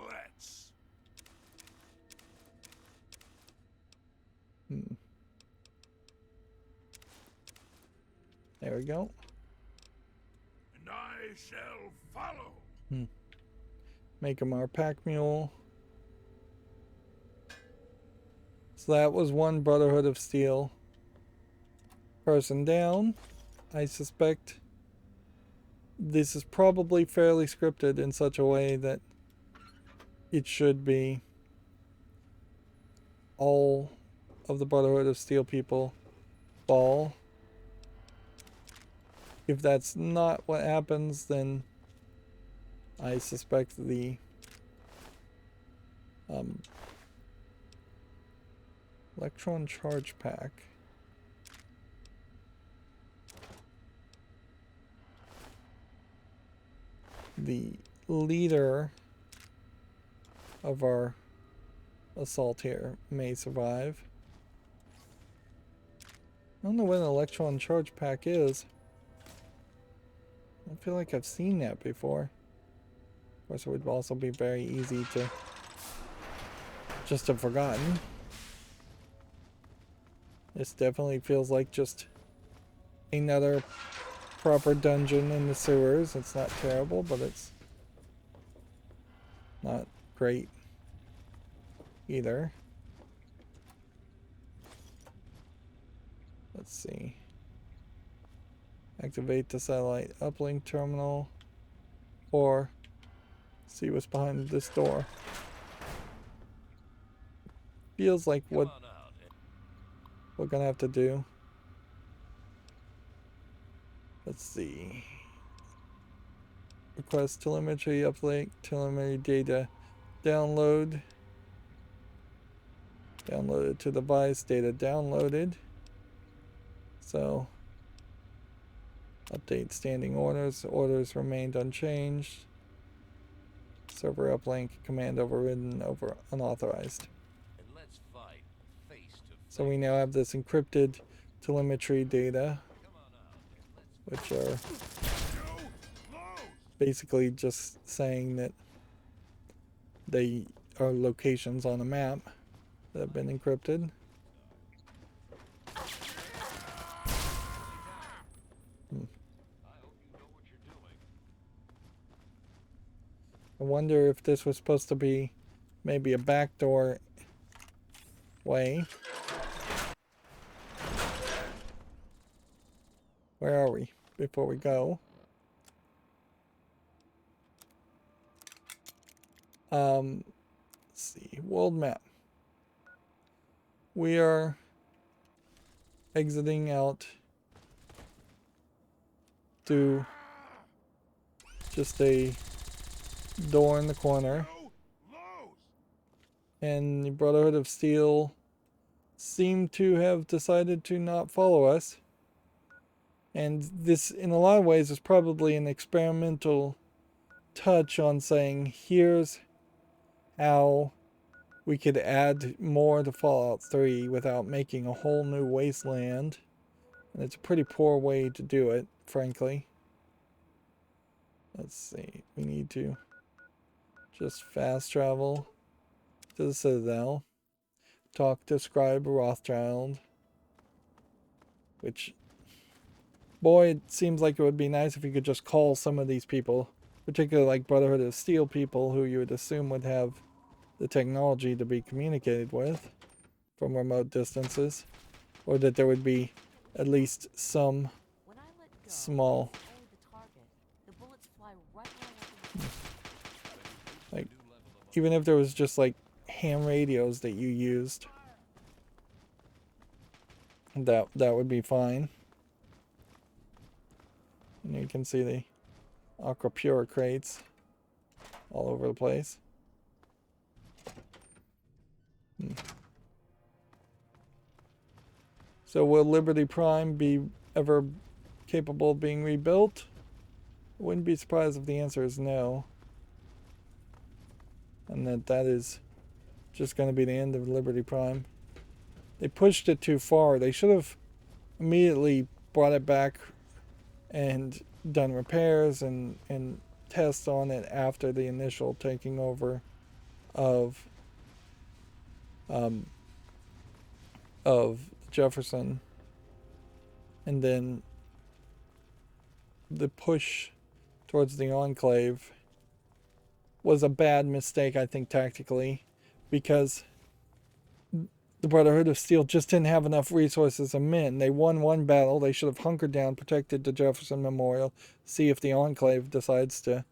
let's. There we go. And I shall follow. Make him our pack mule. So that was one Brotherhood of Steel person down. I suspect this is probably fairly scripted in such a way that it should be all of the Brotherhood of Steel people fall. If that's not what happens, then I suspect the electron charge pack the leader of our assault here may survive. I don't know what an electron charge pack is. I feel like I've seen that before. Of course, it would also be very easy to just have forgotten. This definitely feels like just another proper dungeon in the sewers. It's not terrible, but it's not great either. Let's see. Activate the satellite uplink terminal, or see what's behind this door. Feels like what we're gonna have to do. Let's see. Request telemetry uplink, telemetry data download. Downloaded to device, data downloaded. So, update standing orders. Orders remained unchanged. Server uplink, command overridden, over unauthorized. And let's fight face to face. So we now have this encrypted telemetry data, which are basically just saying that they are locations on a map that have been encrypted. I wonder if this was supposed to be maybe a backdoor way. Where are we before we go? Let's see, world map. We are exiting out through just a door in the corner, and the Brotherhood of Steel seem to have decided to not follow us. And this, in a lot of ways, is probably an experimental touch on saying, here's how we could add more to Fallout 3 without making a whole new wasteland. And it's a pretty poor way to do it, frankly. Let's see, we need to just fast travel to the Citadel, talk to Scribe Rothschild, which, boy, it seems like it would be nice if you could just call some of these people, particularly like Brotherhood of Steel people, who you would assume would have the technology to be communicated with from remote distances, or that there would be at least some small, like, even if there was just like ham radios that you used, that would be fine. And you can see the Aqua Pura crates all over the place. So will Liberty Prime be ever capable of being rebuilt? I wouldn't be surprised if the answer is no. And that is just going to be the end of Liberty Prime. They pushed it too far. They should have immediately brought it back and done repairs and tests on it after the initial taking over of Jefferson. And then the push towards the Enclave was a bad mistake, I think, tactically, because the Brotherhood of Steel just didn't have enough resources and men. They won one battle. They should have hunkered down, protected the Jefferson Memorial, see if the Enclave decides to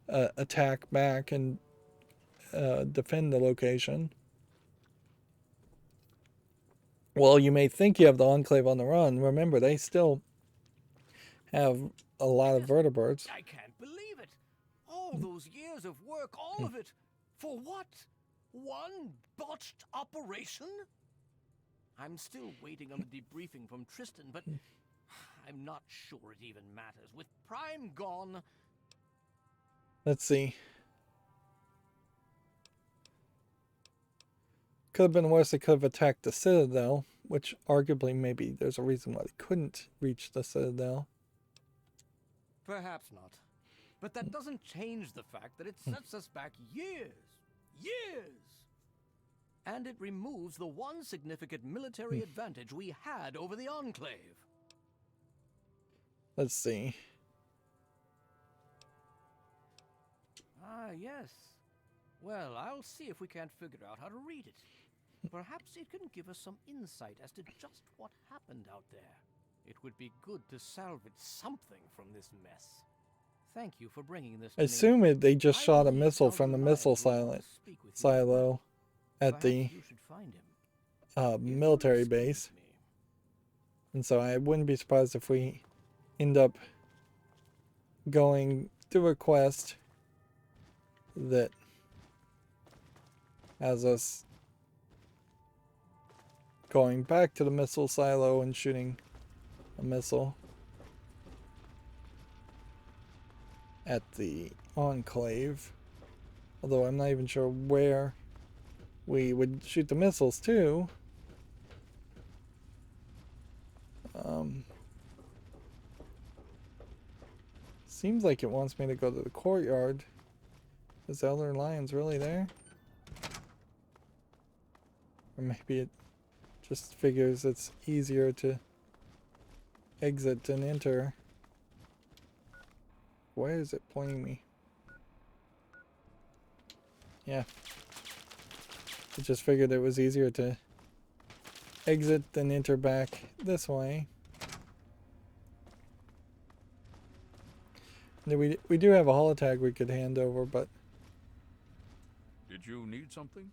attack back and defend the location. Well, you may think you have the Enclave on the run. Remember, they still have a lot of vertebrates. I can't believe it. Oh, All those years of work, all of it, for what? One botched operation? I'm still waiting on the debriefing from Tristan, but I'm not sure it even matters. With Prime gone... Let's see. Could have been worse. They could have attacked the Citadel, which arguably maybe there's a reason why they couldn't reach the Citadel. Perhaps not. But that doesn't change the fact that it sets us back years. Years! And it removes the one significant military advantage we had over the Enclave. Let's see. Ah, yes. Well, I'll see if we can't figure out how to read it. Perhaps it can give us some insight as to just what happened out there. It would be good to salvage something from this mess. Thank you for bringing this to I assume me. they just shot a missile from the missile silo at the military base. And so I wouldn't be surprised if we end up going through a quest that has us going back to the missile silo and shooting a missile at the Enclave. Although I'm not even sure where we would shoot the missiles to. Seems like it wants me to go to the courtyard. Is Elder Lion's really there? Or maybe it just figures it's easier to exit than enter. Where is it pointing me? Yeah. It just figured it was easier to exit than enter back this way. We do have a holotag we could hand over, but... Did you need something?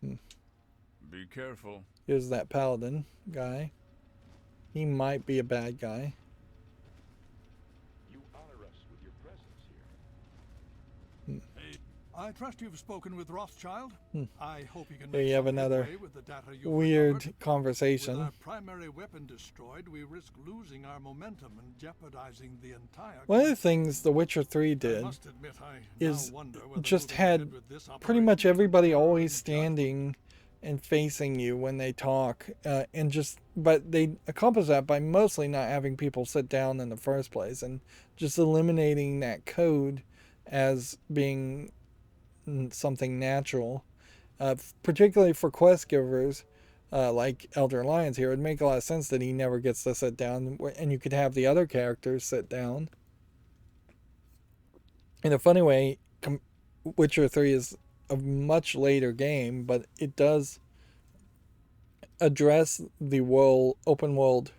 Be careful. Here's that paladin guy. He might be a bad guy. You honor us with your presence here. Hey, I trust you've spoken with Rothschild. I hope you can Here make you have some another headway with the data you've weird recovered. conversation. With our primary weapon destroyed, we risk losing our momentum and jeopardizing the entire... One of the things The Witcher 3 did is just had pretty much everybody always standing and facing you when they talk, but they accomplish that by mostly not having people sit down in the first place and just eliminating that code as being something natural, particularly for quest givers like Elder Lions here. It would make a lot of sense that he never gets to sit down, and you could have the other characters sit down. In a funny way, Witcher 3 is a much later game, but it does address the open world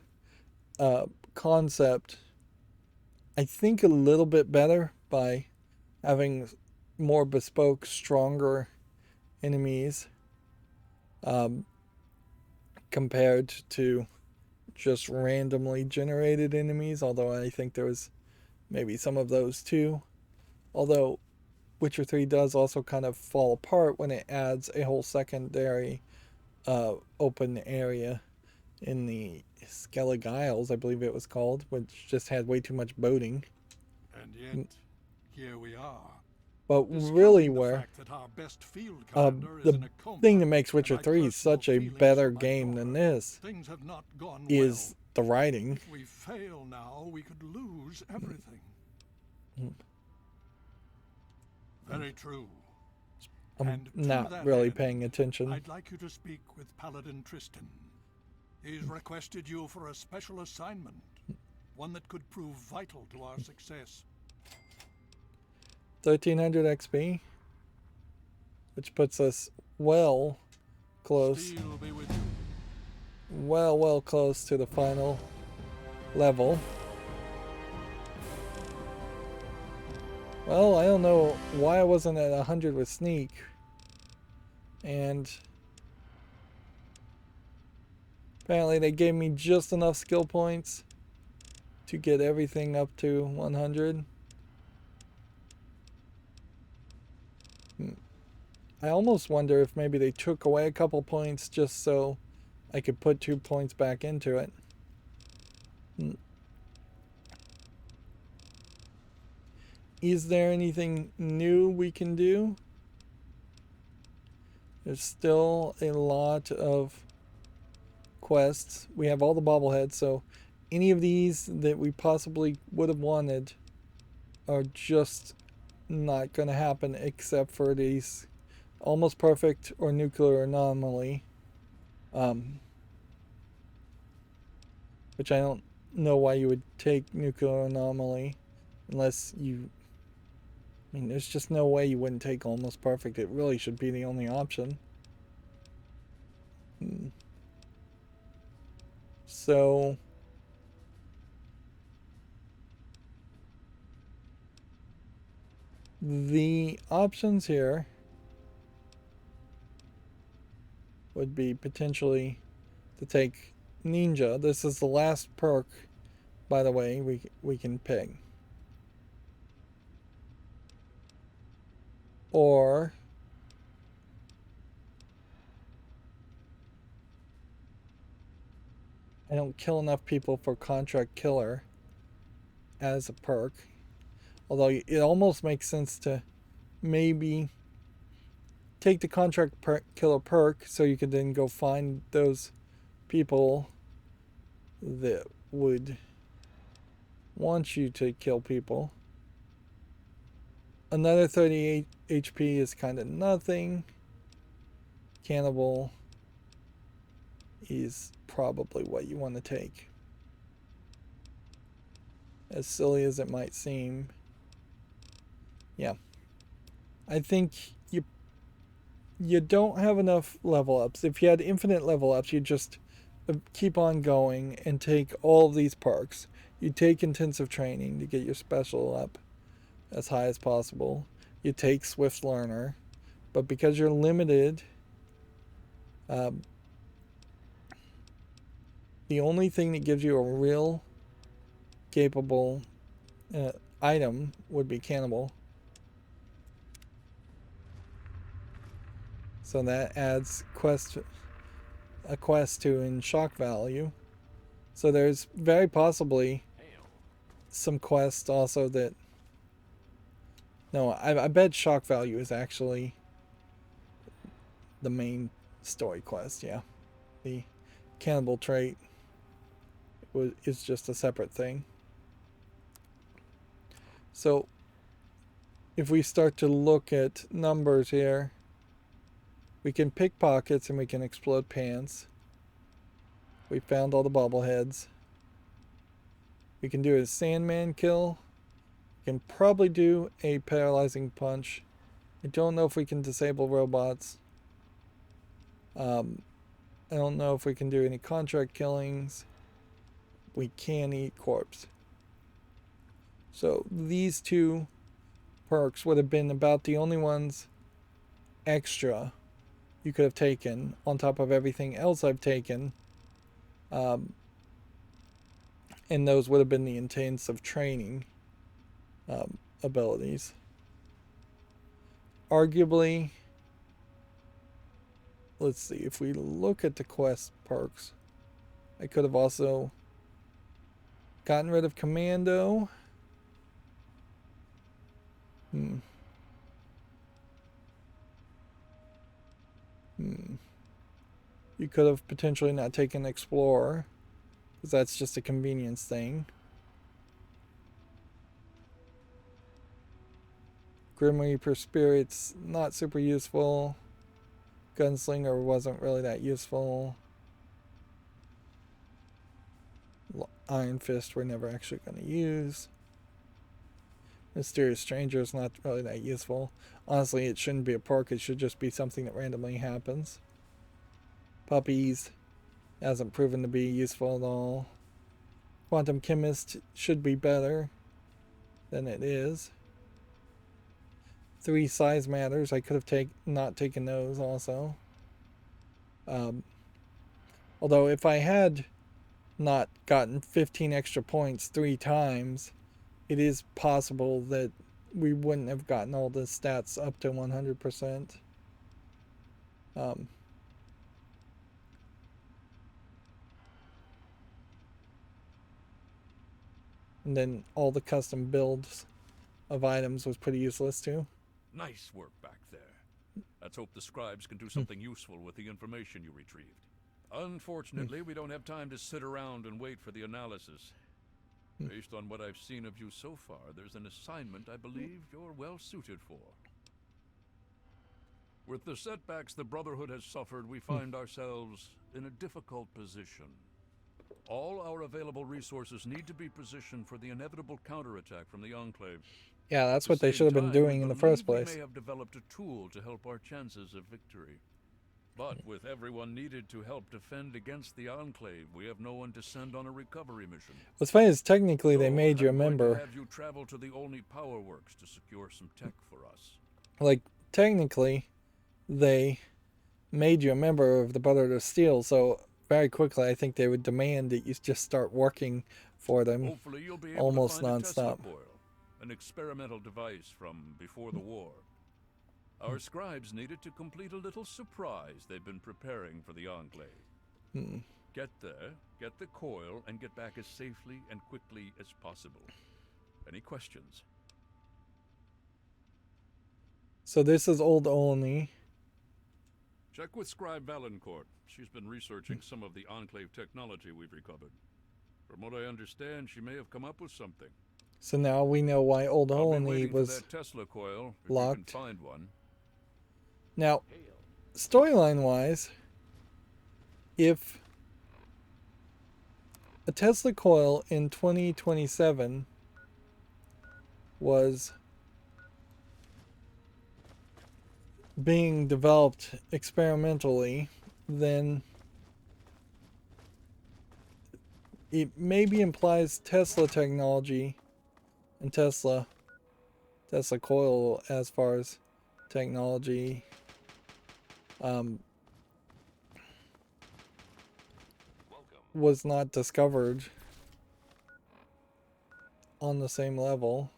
concept, I think, a little bit better by having more bespoke, stronger enemies compared to just randomly generated enemies, although I think there was maybe some of those too. Although Witcher 3 does also kind of fall apart when it adds a whole secondary open area in the Skellig Isles, I believe it was called, which just had way too much boating. And yet, here we are. But really where the thing that makes Witcher 3 such a better game than this is the writing. If we fail now, we could lose everything. Very true. I'm not really paying attention. I'd like you to speak with Paladin Tristan. He's requested you for a special assignment, one that could prove vital to our success. 1300 XP, which puts us well close to the final level. Well, I don't know why I wasn't at 100 with sneak, and apparently they gave me just enough skill points to get everything up to 100. I almost wonder if maybe they took away a couple points just so I could put 2 points back into it. Is there anything new we can do? There's still a lot of quests. We have all the bobbleheads, so any of these that we possibly would have wanted are just not going to happen except for these almost perfect or nuclear anomaly. Which I don't know why you would take nuclear anomaly unless you... I mean, there's just no way you wouldn't take almost perfect. It really should be the only option. So... the options here would be potentially to take Ninja. This is the last perk, by the way, we can pick. Or I don't kill enough people for contract killer as a perk. Although it almost makes sense to maybe take the contract killer perk so you could then go find those people that would want you to kill people. Another 38 HP is kind of nothing. Cannibal is probably what you want to take. As silly as it might seem. Yeah. I think you don't have enough level ups. If you had infinite level ups, you'd just keep on going and take all of these perks. You take intensive training to get your special up as high as possible. You take Swift Learner. But because you're limited, the only thing that gives you a real capable item would be Cannibal. So that adds a quest to in shock value. So there's very possibly some quests also that... No, I bet shock value is actually the main story quest, yeah. The cannibal trait is just a separate thing. So if we start to look at numbers here, we can pick pockets and we can explode pants. We found all the bobbleheads. We can do a Sandman kill. We can probably do a paralyzing punch. I don't know if we can disable robots. I don't know if we can do any contract killings. We can eat corpse. So these two perks would have been about the only ones extra you could have taken on top of everything else I've taken. And those would have been the intensive training abilities. Arguably, let's see, if we look at the quest perks, I could have also gotten rid of Commando. You could have potentially not taken Explorer, because that's just a convenience thing. Grim Reaper Spirit's not super useful. Gunslinger wasn't really that useful. Iron Fist we're never actually going to use. Mysterious Stranger is not really that useful. Honestly, it shouldn't be a perk. It should just be something that randomly happens. Puppies hasn't proven to be useful at all. Quantum Chemist should be better than it is. 3 size matters. I could have not taken those also. Although if I had not gotten 15 extra points 3 times, it is possible that we wouldn't have gotten all the stats up to 100%. And then all the custom builds of items was pretty useless too. Nice work back there. Let's hope the scribes can do something useful with the information you retrieved. Unfortunately, we don't have time to sit around and wait for the analysis. Based on what I've seen of you so far, there's an assignment I believe you're well suited for. With the setbacks the Brotherhood has suffered, we find ourselves in a difficult position. All our available resources need to be positioned for the inevitable counterattack from the Enclave. Yeah, that's what they should have been doing in the first place. We may have developed a tool to help our chances of victory. But with everyone needed to help defend against the Enclave, we have no one to send on a recovery mission. What's funny is technically they made you a I'm going to member. have you travel to the Olney Power Works to secure some tech for us. Like, technically, they made you a member of the Brotherhood of Steel, so very quickly I think they would demand that you just start working for them. Hopefully you'll be able almost to find a Tesla nonstop. coil, an experimental device from before the war. Our scribes needed to complete a little surprise they've been preparing for the Enclave. Get there, get the coil, and get back as safely and quickly as possible. Any questions? So this is Old Olney. Check with Scribe Valancourt. She's been researching some of the Enclave technology we've recovered. From what I understand, she may have come up with something. So now we know why Old I'll be Olney waiting for was that Tesla coil, if locked. you can find one. Now, storyline-wise, if a Tesla coil in 2027 was being developed experimentally, then it maybe implies Tesla technology and Tesla coil as far as technology was not discovered on the same level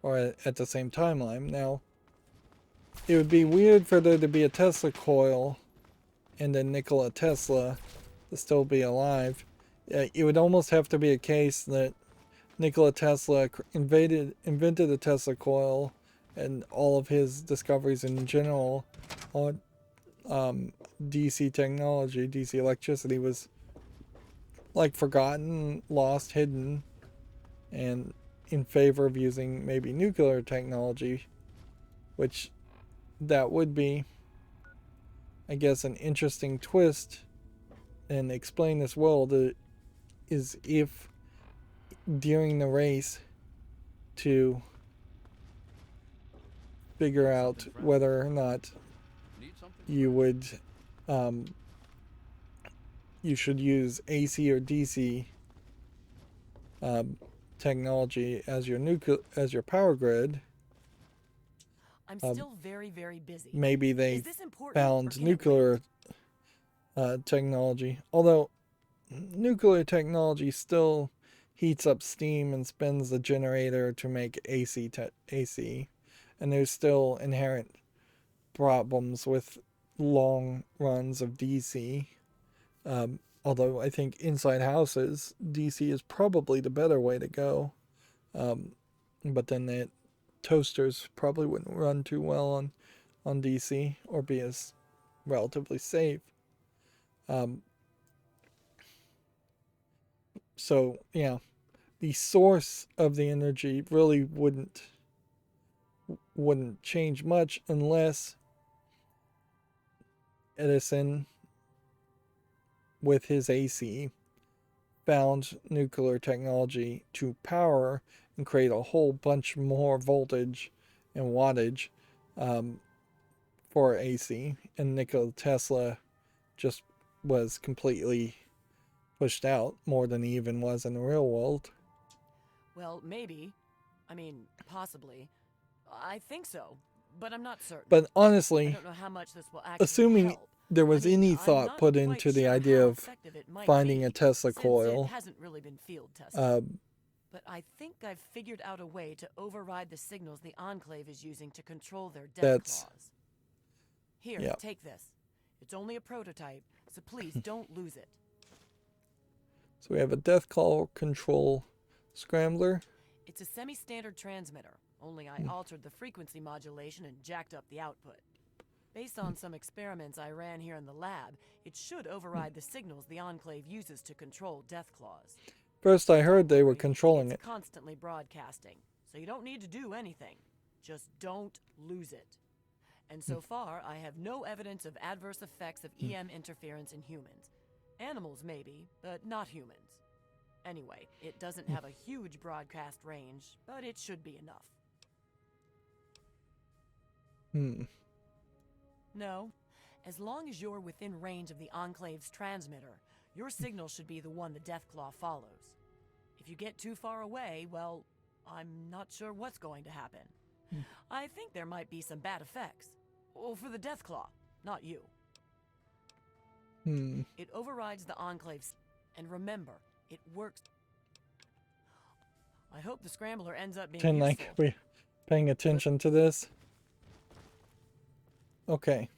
or at the same timeline. Now, it would be weird for there to be a Tesla coil and then Nikola Tesla to still be alive. It would almost have to be a case that Nikola Tesla invented the Tesla coil, and all of his discoveries in general on DC technology, DC electricity, was like forgotten, lost, hidden, and in favor of using maybe nuclear technology, which that would be, I guess, an interesting twist and explain this world is if during the race to figure out whether or not you would you should use AC or DC technology as your power grid. I'm still very, very busy. Maybe they Is this important, found or can it nuclear technology, although nuclear technology still heats up steam and spins the generator to make AC, and there's still inherent problems with long runs of DC. Although I think inside houses, DC is probably the better way to go. But then the toasters probably wouldn't run too well on DC or be as relatively safe. So yeah, the source of the energy really wouldn't change much unless Edison, with his AC, found nuclear technology to power and create a whole bunch more voltage and wattage for AC, and Nikola Tesla just was completely pushed out more than he even was in the real world. Well, maybe. I mean, possibly. I think so, but I'm not certain. But honestly, I don't know how much this will actually assuming help. there was any I'm thought not put quite into the sure idea how of effective it might finding be, a Tesla since coil, it hasn't really been field tested. but I think I've figured out a way to override the signals the Enclave is using to control their death claws. Here, yeah. take this. It's only a prototype, so please don't lose it. So we have a death claw control scrambler. It's a semi-standard transmitter, only I altered the frequency modulation and jacked up the output. Based on some experiments I ran here in the lab, it should override the signals the Enclave uses to control death claws. First I heard they were controlling it. It's constantly broadcasting, so you don't need to do anything. Just don't lose it. And so far, I have no evidence of adverse effects of EM interference in humans. Animals maybe, but not humans. Anyway, it doesn't have a huge broadcast range, but it should be enough. No, as long as you're within range of the Enclave's transmitter, your signal should be the one the Deathclaw follows. If you get too far away, well, I'm not sure what's going to happen. I think there might be some bad effects. Well, for the Deathclaw, not you. It overrides the Enclave's, and remember, it works. I hope the Scrambler ends up being Can useful. like we paying attention to this? Okay.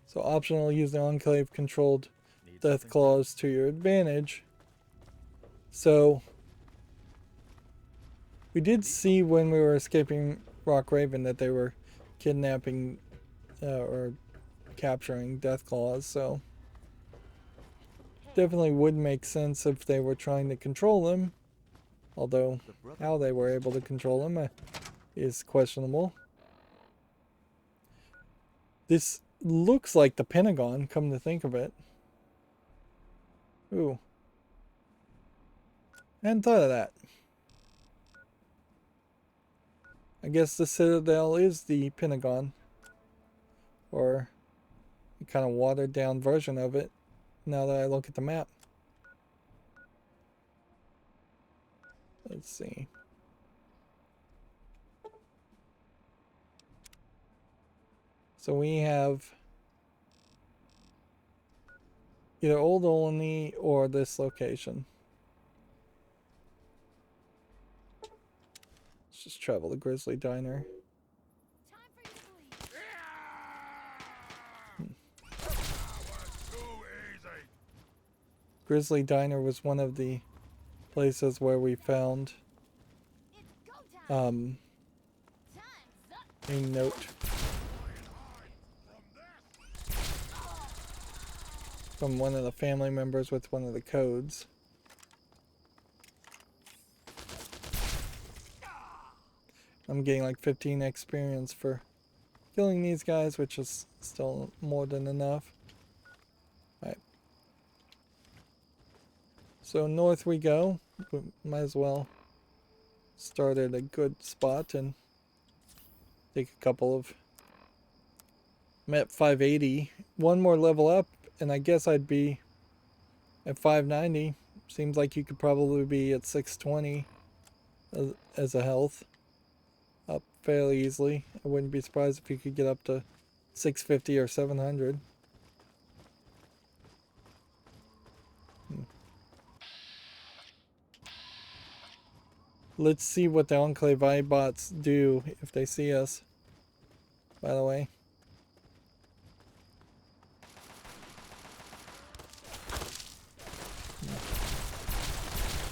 So optional, use the Enclave controlled death claws to your advantage. So we did see when we were escaping Rock Raven that they were kidnapping or capturing death claws, so definitely would make sense if they were trying to control them, although how they were able to control them is questionable. This looks like the Pentagon, come to think of it. Ooh. I hadn't thought of that. I guess the Citadel is the Pentagon. Or a kind of watered down version of it, now that I look at the map. Let's see. So we have either Old Olney or this location. Let's just travel the Grizzly Diner. Grizzly Diner was one of the places where we found a note from one of the family members with one of the codes. I'm getting like 15 experience for killing these guys, which is still more than enough. Alright. So north we go. We might as well start at a good spot and take a couple of... I'm at 580. One more level up and I guess I'd be at 590. Seems like you could probably be at 620 as a health. Up fairly easily. I wouldn't be surprised if you could get up to 650 or 700. Let's see what the Enclave iBots do if they see us, by the way.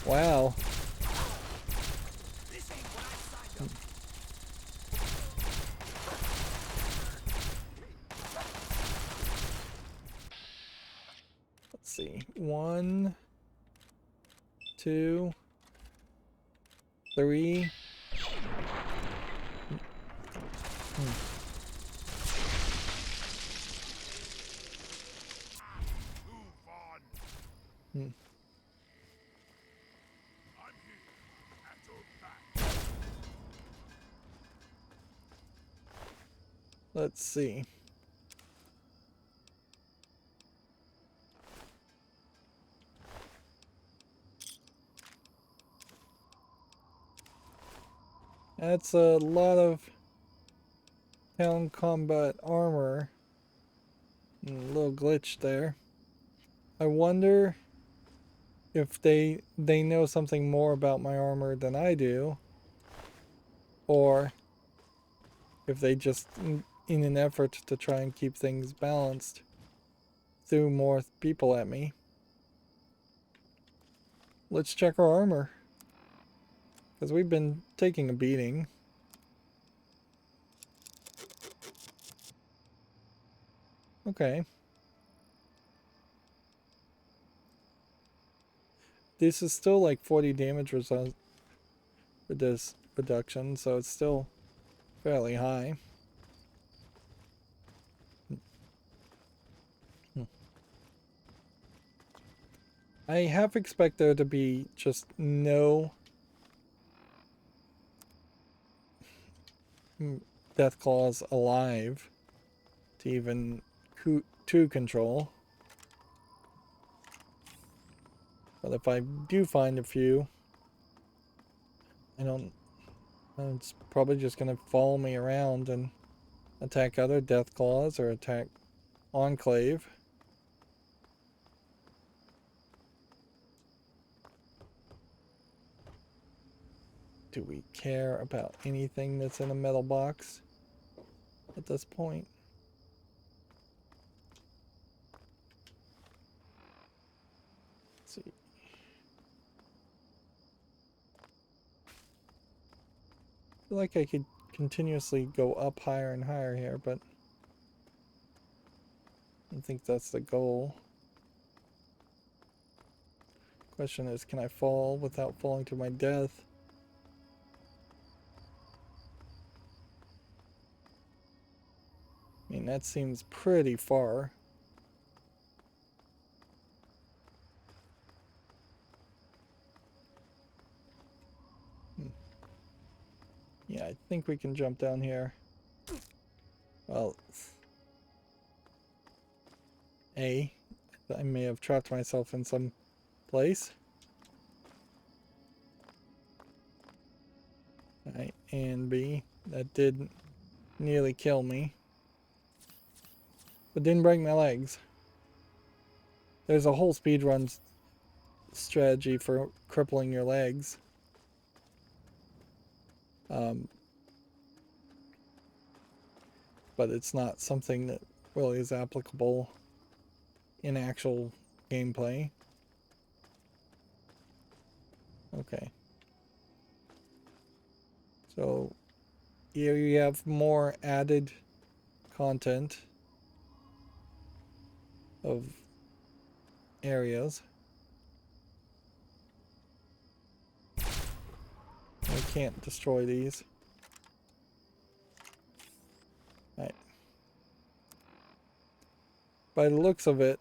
Wow. Let's see. 1, 2, 3. Let's see. That's a lot of town combat armor. A little glitch there. I wonder if they know something more about my armor than I do, or if they just, in an effort to try and keep things balanced, threw more people at me. Let's check our armor, because we've been taking a beating. Okay. This is still like 40 damage result for this reduction, so it's still fairly high. I half expect there to be just no death claws alive to even to control. But if I do find a few, it's probably just gonna follow me around and attack other death claws or attack Enclave. Do we care about anything that's in a metal box at this point? Let's see. I feel like I could continuously go up higher and higher here, but I don't think that's the goal. Question is, can I fall without falling to my death? I mean, that seems pretty far. Yeah, I think we can jump down here. Well, I may have trapped myself in some place. Alright, and B, that did nearly kill me. But didn't break my legs. There's a whole speedrun strategy for crippling your legs. But it's not something that really is applicable in actual gameplay. Okay. So here you have more added content of areas. I can't destroy these. Right. By the looks of it,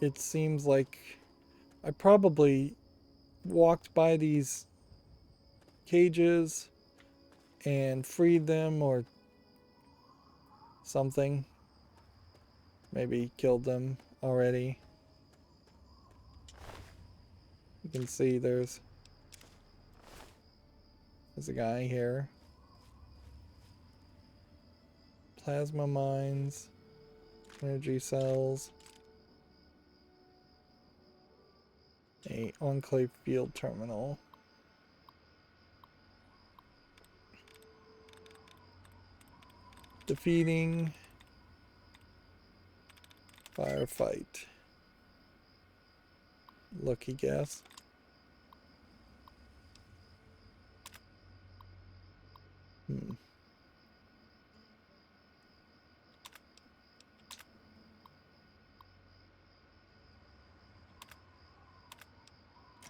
it seems like I probably walked by these cages and freed them or something. Maybe killed them already. You can see there's a guy here. Plasma mines, energy cells, a Enclave field terminal. Defeating, firefight. Lucky guess.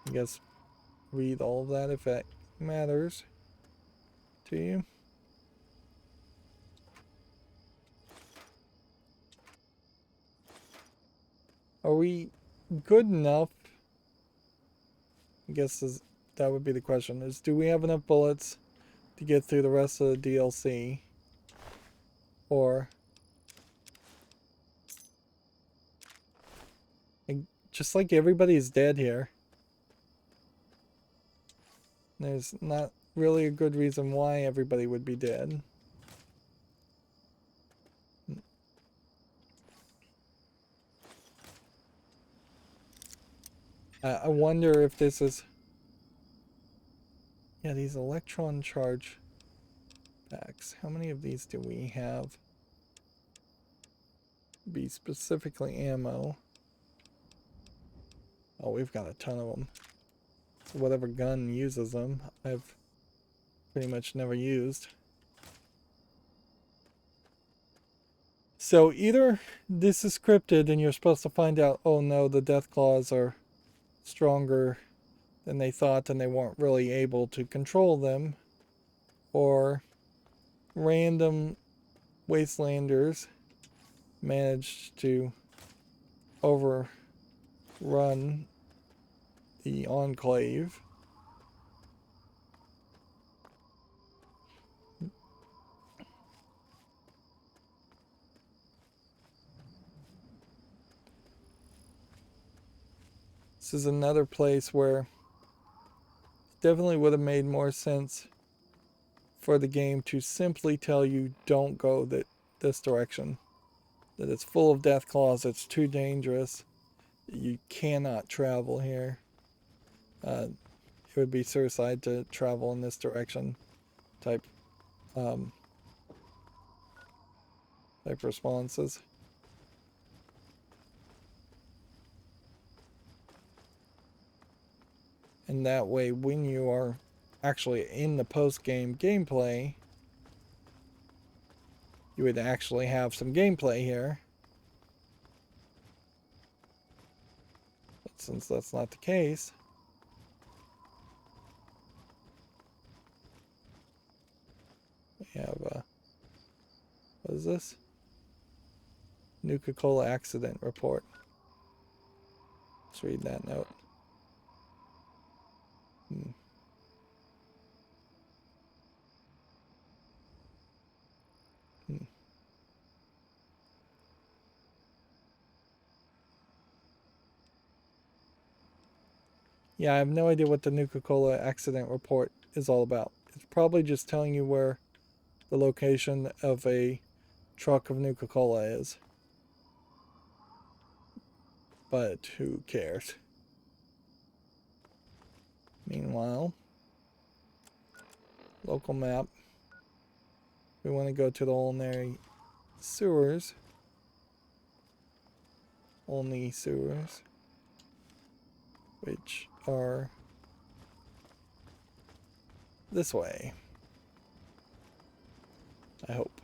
I guess read all of that if that matters to you. Are we good enough? I guess that would be the question, is do we have enough bullets to get through the rest of the DLC? Or just like everybody's dead here. There's not really a good reason why everybody would be dead. I wonder if this is... Yeah, these electron charge packs. How many of these do we have? Be specifically ammo. Oh, we've got a ton of them. So whatever gun uses them, I've pretty much never used. So either this is scripted and you're supposed to find out, oh no, the death claws are stronger than they thought and they weren't really able to control them, or random wastelanders managed to overrun the Enclave. This is another place where it definitely would have made more sense for the game to simply tell you don't go this direction. That it's full of death claws, it's too dangerous. You cannot travel here. It would be suicide to travel in this direction type responses. And that way, when you are actually in the post-game gameplay, you would actually have some gameplay here. But since that's not the case, we have what is this? Nuka-Cola accident report. Let's read that note. Yeah, I have no idea what the Nuka-Cola accident report is all about. It's probably just telling you where the location of a truck of Nuka-Cola is. But who cares? Meanwhile, local map. We want to go to the Olney sewers. Olney sewers. Which are this way. I hope.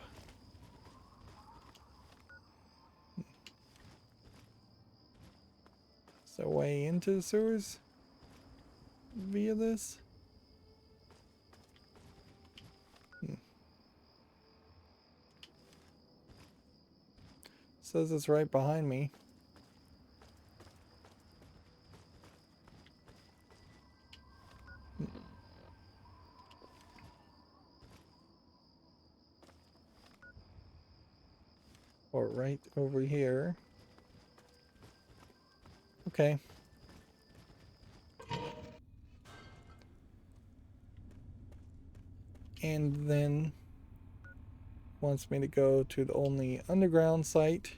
Is there a way into the sewers via this? Says it's right behind me. Or right over here. Okay. And then wants me to go to the only underground site.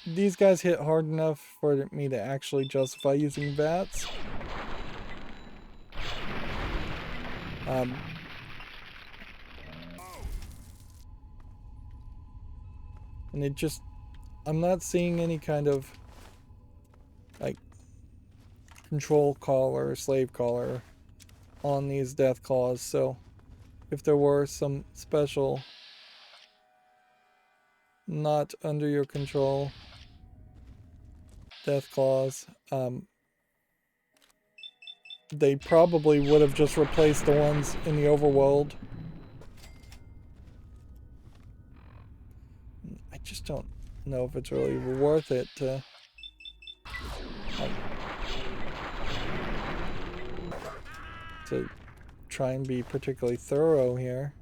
These guys hit hard enough for me to actually justify using VATS. And it just, I'm not seeing any kind of like control collar or slave collar on these death claws, so if there were some special not under your control death claws, they probably would have just replaced the ones in the overworld. I just don't know if it's really worth it to try and be particularly thorough here.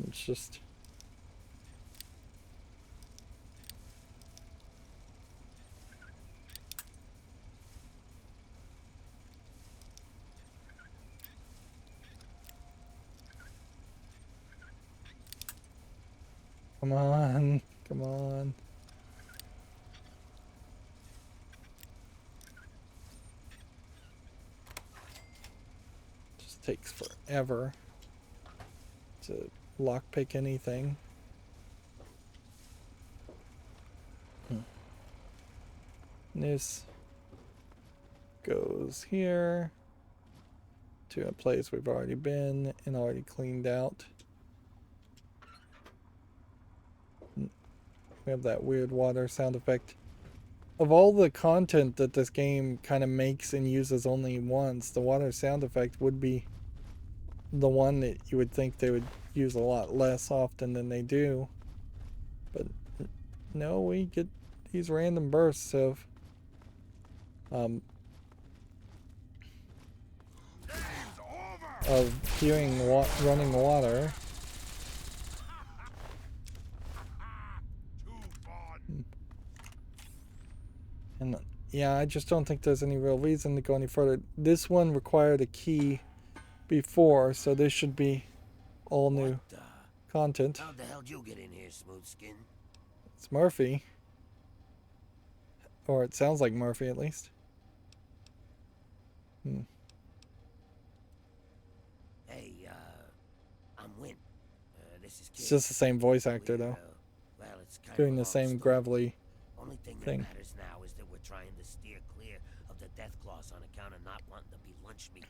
It's just Come on. Come on. Just takes forever to lockpick anything. This goes here to a place we've already been and already cleaned out. We have that weird water sound effect. Of all the content that this game kind of makes and uses only once, the water sound effect would be the one that you would think they would use a lot less often than they do. But no, we get these random bursts of hearing running water. And yeah, I just don't think there's any real reason to go any further. This one required a key before, so this should be all new content. How the hell did you get in here, smooth skin? It's Murphy. Or it sounds like Murphy, at least. Hey, I'm Win. This is Kid. It's just the same voice actor, though. Well, it's kind Doing of a the long same story. gravelly Only thing thing. that matters now is that we're trying to steer clear of the death claws on account of not wanting to be lunch meat.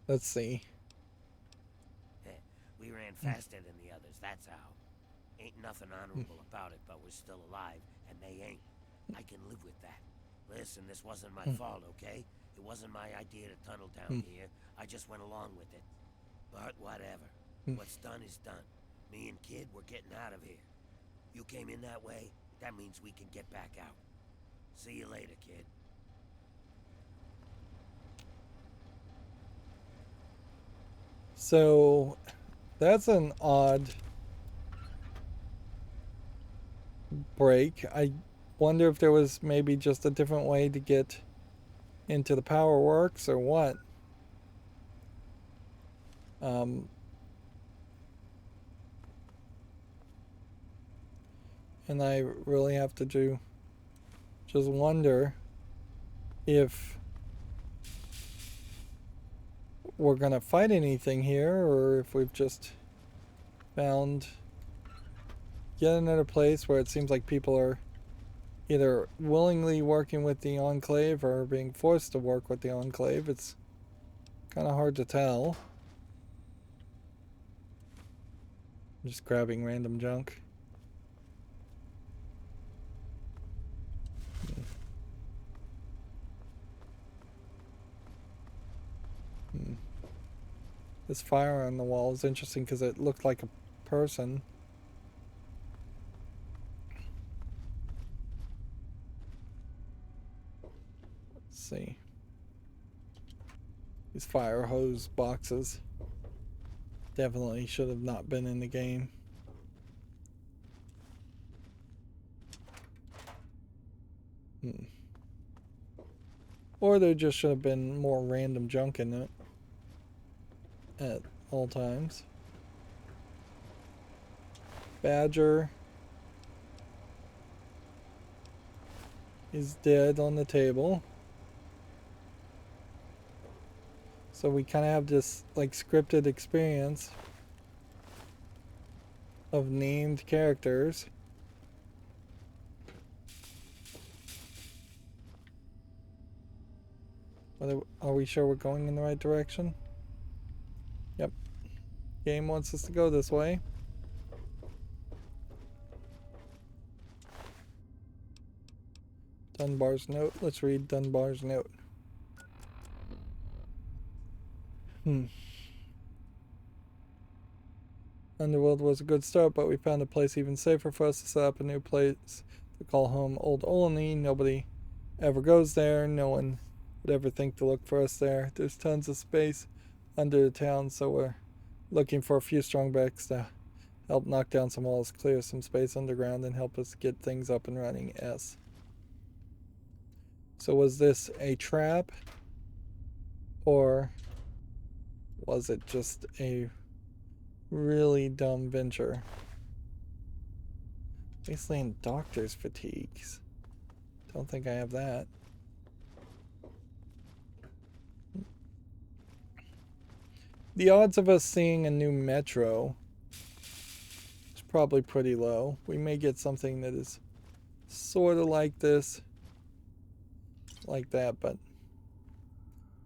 Let's see. We ran faster than the others, that's how. Ain't nothing honorable about it, but we're still alive, and they ain't. I can live with that. Listen, this wasn't my fault, okay? It wasn't my idea to tunnel down here. I just went along with it. But whatever. What's done is done. Me and Kid, we're getting out of here. You came in that way, that means we can get back out. See you later, Kid. So, that's an odd break. I wonder if there was maybe just a different way to get into the power works or what. And I really have to just wonder if we're gonna fight anything here, or if we've just found yet another place where it seems like people are either willingly working with the Enclave or being forced to work with the Enclave. It's kind of hard to tell. I'm just grabbing random junk. This fire on the wall is interesting because it looked like a person. Let's see. These fire hose boxes definitely should have not been in the game. Or there just should have been more random junk in it at all times. Badger is dead on the table. So we kind of have this like scripted experience of named characters. Are we sure we're going in the right direction? Yep. Game wants us to go this way. Dunbar's note. Let's read Dunbar's note. Underworld was a good start, but we found a place even safer for us to set up, a new place to call home. Old Olney. Nobody ever goes there. No one would ever think to look for us there. There's tons of space under the town, so we're looking for a few strong backs to help knock down some walls, clear some space underground, and help us get things up and running. S. So was this a trap? Or was it just a really dumb venture. Wasteland doctor's fatigues. Don't think I have that. The odds of us seeing a new metro is probably pretty low. We may get something that is sort of like this, like that, but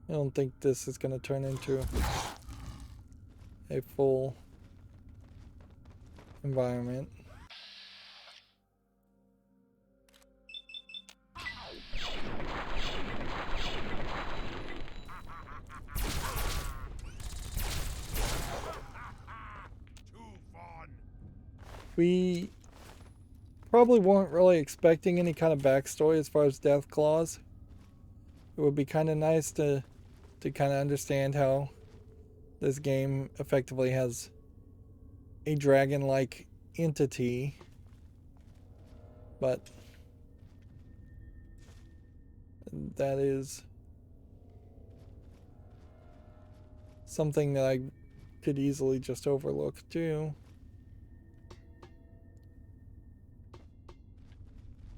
I don't think this is going to turn into a full environment. We probably weren't really expecting any kind of backstory as far as death claws. It would be kind of nice to kind of understand how this game effectively has a dragon-like entity, but that is something that I could easily just overlook too.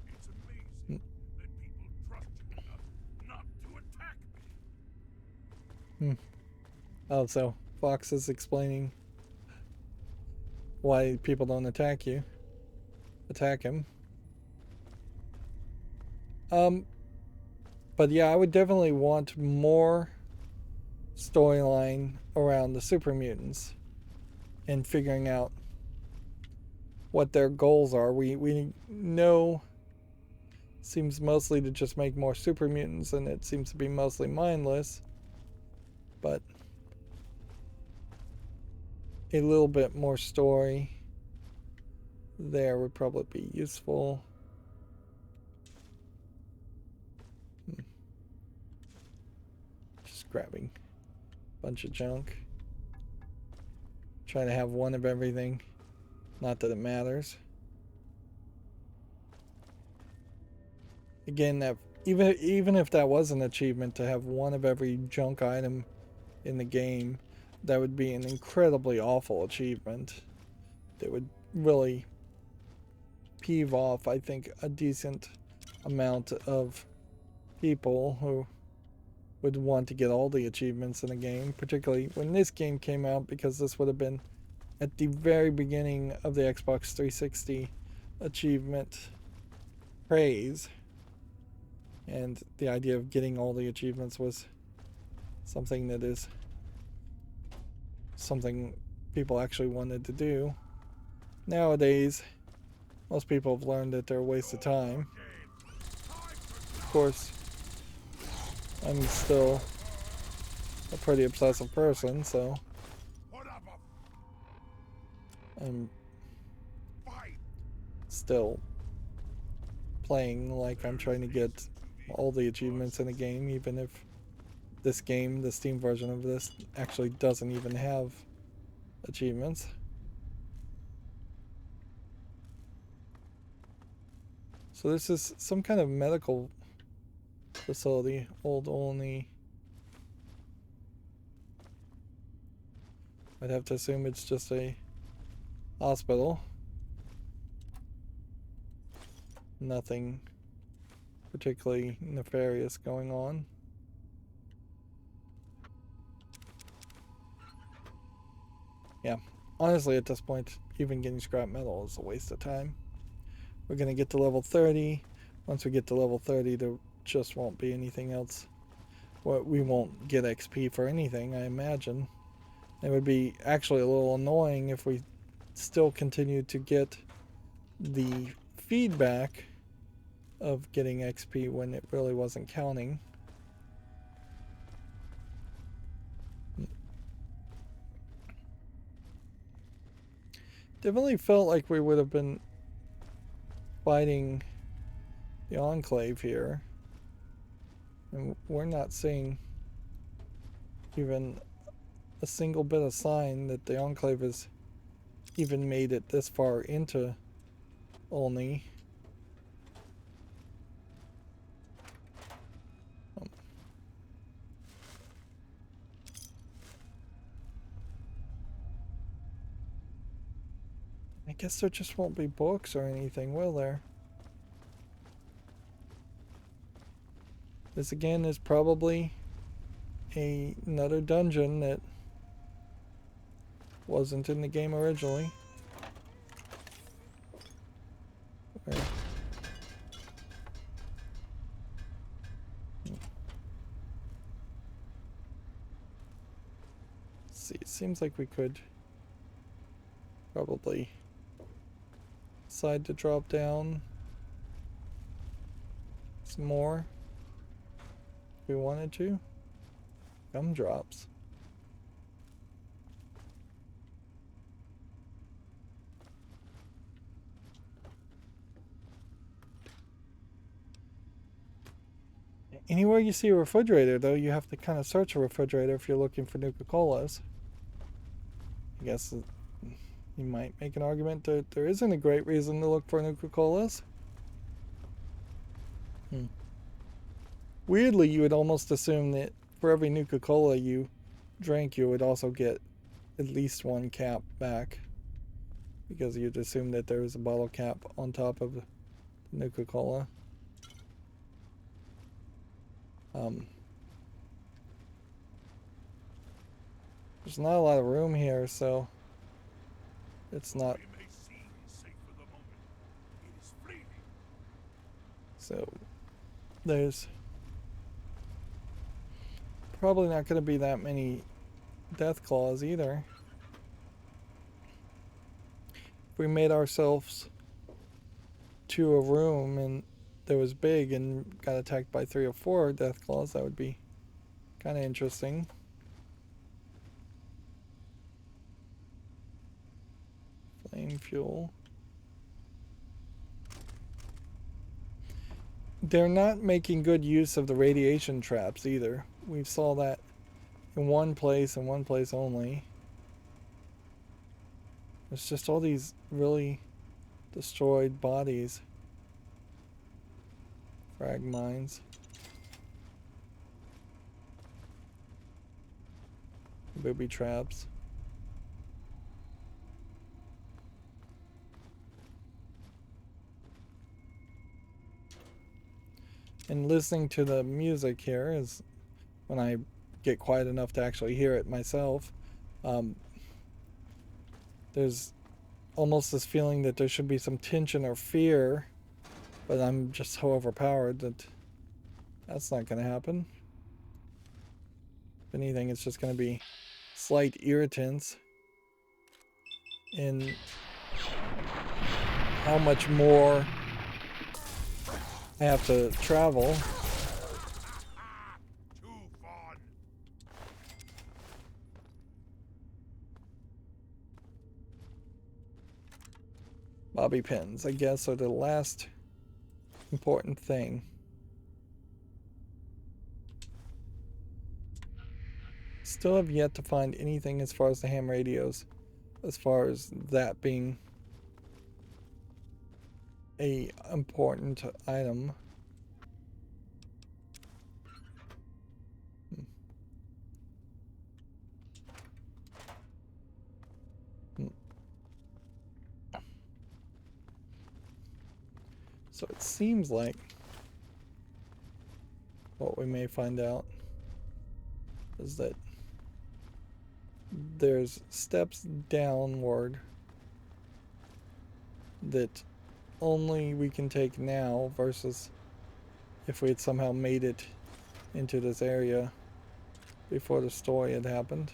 It's amazing that people trust you enough not to attack me. Oh, so Fox is explaining why people don't attack him. But yeah, I would definitely want more storyline around the super mutants and figuring out what their goals are. We know seems mostly to just make more super mutants, and it seems to be mostly mindless, but a little bit more story there would probably be useful. Just grabbing a bunch of junk. Trying to have one of everything. Not that it matters. Again, that even if that was an achievement to have one of every junk item in the game, that would be an incredibly awful achievement. That would really peeve off, I think, a decent amount of people who would want to get all the achievements in the game, particularly when this game came out, because this would have been at the very beginning of the Xbox 360 achievement craze, and the idea of getting all the achievements was something that is something people actually wanted to do. Nowadays, most people have learned that they're a waste of time. Of course, I'm still a pretty obsessive person, so I'm still playing like I'm trying to get all the achievements in the game, even if this game, the Steam version of this, actually doesn't even have achievements. So this is some kind of medical facility, old only. I'd have to assume it's just a hospital. Nothing particularly nefarious going on. Yeah, honestly at this point, even getting scrap metal is a waste of time. We're going to get to level 30. Once we get to level 30, there just won't be anything else. Well, we won't get XP for anything, I imagine. It would be actually a little annoying if we still continued to get the feedback of getting XP when it really wasn't counting. Definitely felt like we would have been fighting the Enclave here, and we're not seeing even a single bit of sign that the Enclave has even made it this far into Olney. guess there just won't be books or anything, will there? This again is probably another dungeon that wasn't in the game originally. Where? Let's see, it seems like we could probably decide to drop down some more if we wanted to. Gumdrops. Anywhere you see a refrigerator, though, you have to kind of search a refrigerator if you're looking for Nuka-Colas. I guess you might make an argument that there isn't a great reason to look for Nuka-Colas. Weirdly, you would almost assume that for every Nuka-Cola you drink, you would also get at least one cap back. Because you'd assume that there is a bottle cap on top of the Nuka-Cola. There's not a lot of room here, so it's not. So there's probably not going to be that many death claws either. If we made ourselves to a room and that was big and got attacked by 3 or 4 death claws, that would be kind of interesting. Flame fuel. They're not making good use of the radiation traps either. We saw that in one place and one place only. There's just all these really destroyed bodies. Frag mines. Booby traps. And listening to the music here is when I get quiet enough to actually hear it myself. There's almost this feeling that there should be some tension or fear, but I'm just so overpowered that that's not going to happen. If anything, it's just going to be slight irritants in how much more I have to travel. Bobby pins, I guess, are the last important thing. Still have yet to find anything as far as the ham radios, as far as that being a important item. So it seems like what we may find out is that there's steps downward that only we can take now versus if we had somehow made it into this area before the story had happened.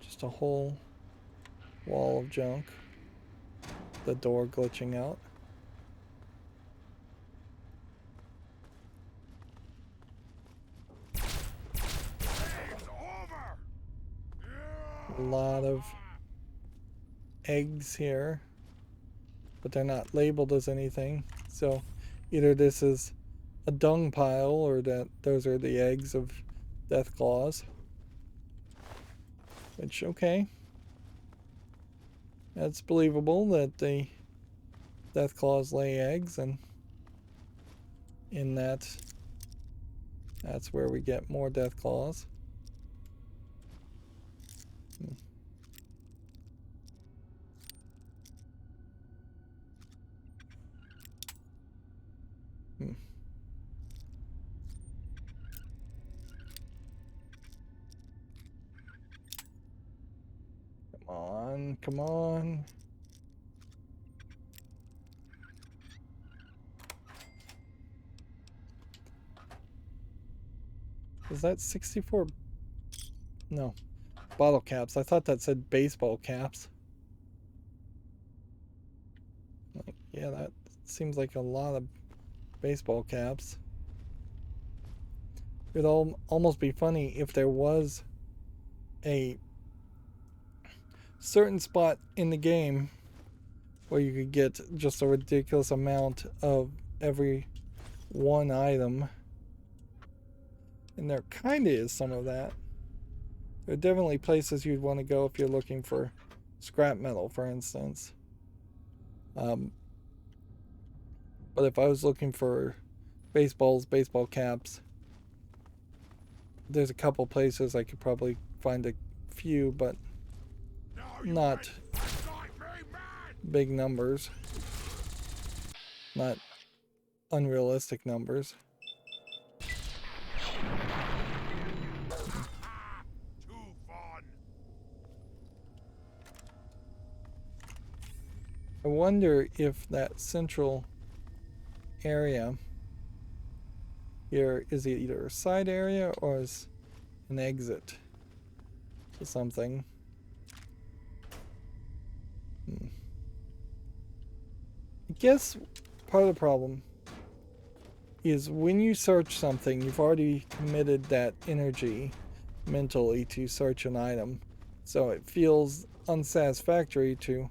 Just a whole wall of junk. The door glitching out. A lot of eggs here, but they're not labeled as anything. So either this is a dung pile or that those are the eggs of death claws. Which, okay. That's believable that the death claws lay eggs, and in that's where we get more death claws. Come on. Is that 64? No. Bottle caps. I thought that said baseball caps. Like, yeah, that seems like a lot of baseball caps. It'd almost be funny if there was a certain spot in the game where you could get just a ridiculous amount of every one item. And there kind of is some of that. There are definitely places you'd want to go if you're looking for scrap metal, for instance. But if I was looking for baseball caps, there's a couple places I could probably find a few, but not big numbers. Not unrealistic numbers. I wonder if that central area here is either a side area or is an exit to something. I guess part of the problem is when you search something, you've already committed that energy mentally to search an item. So it feels unsatisfactory to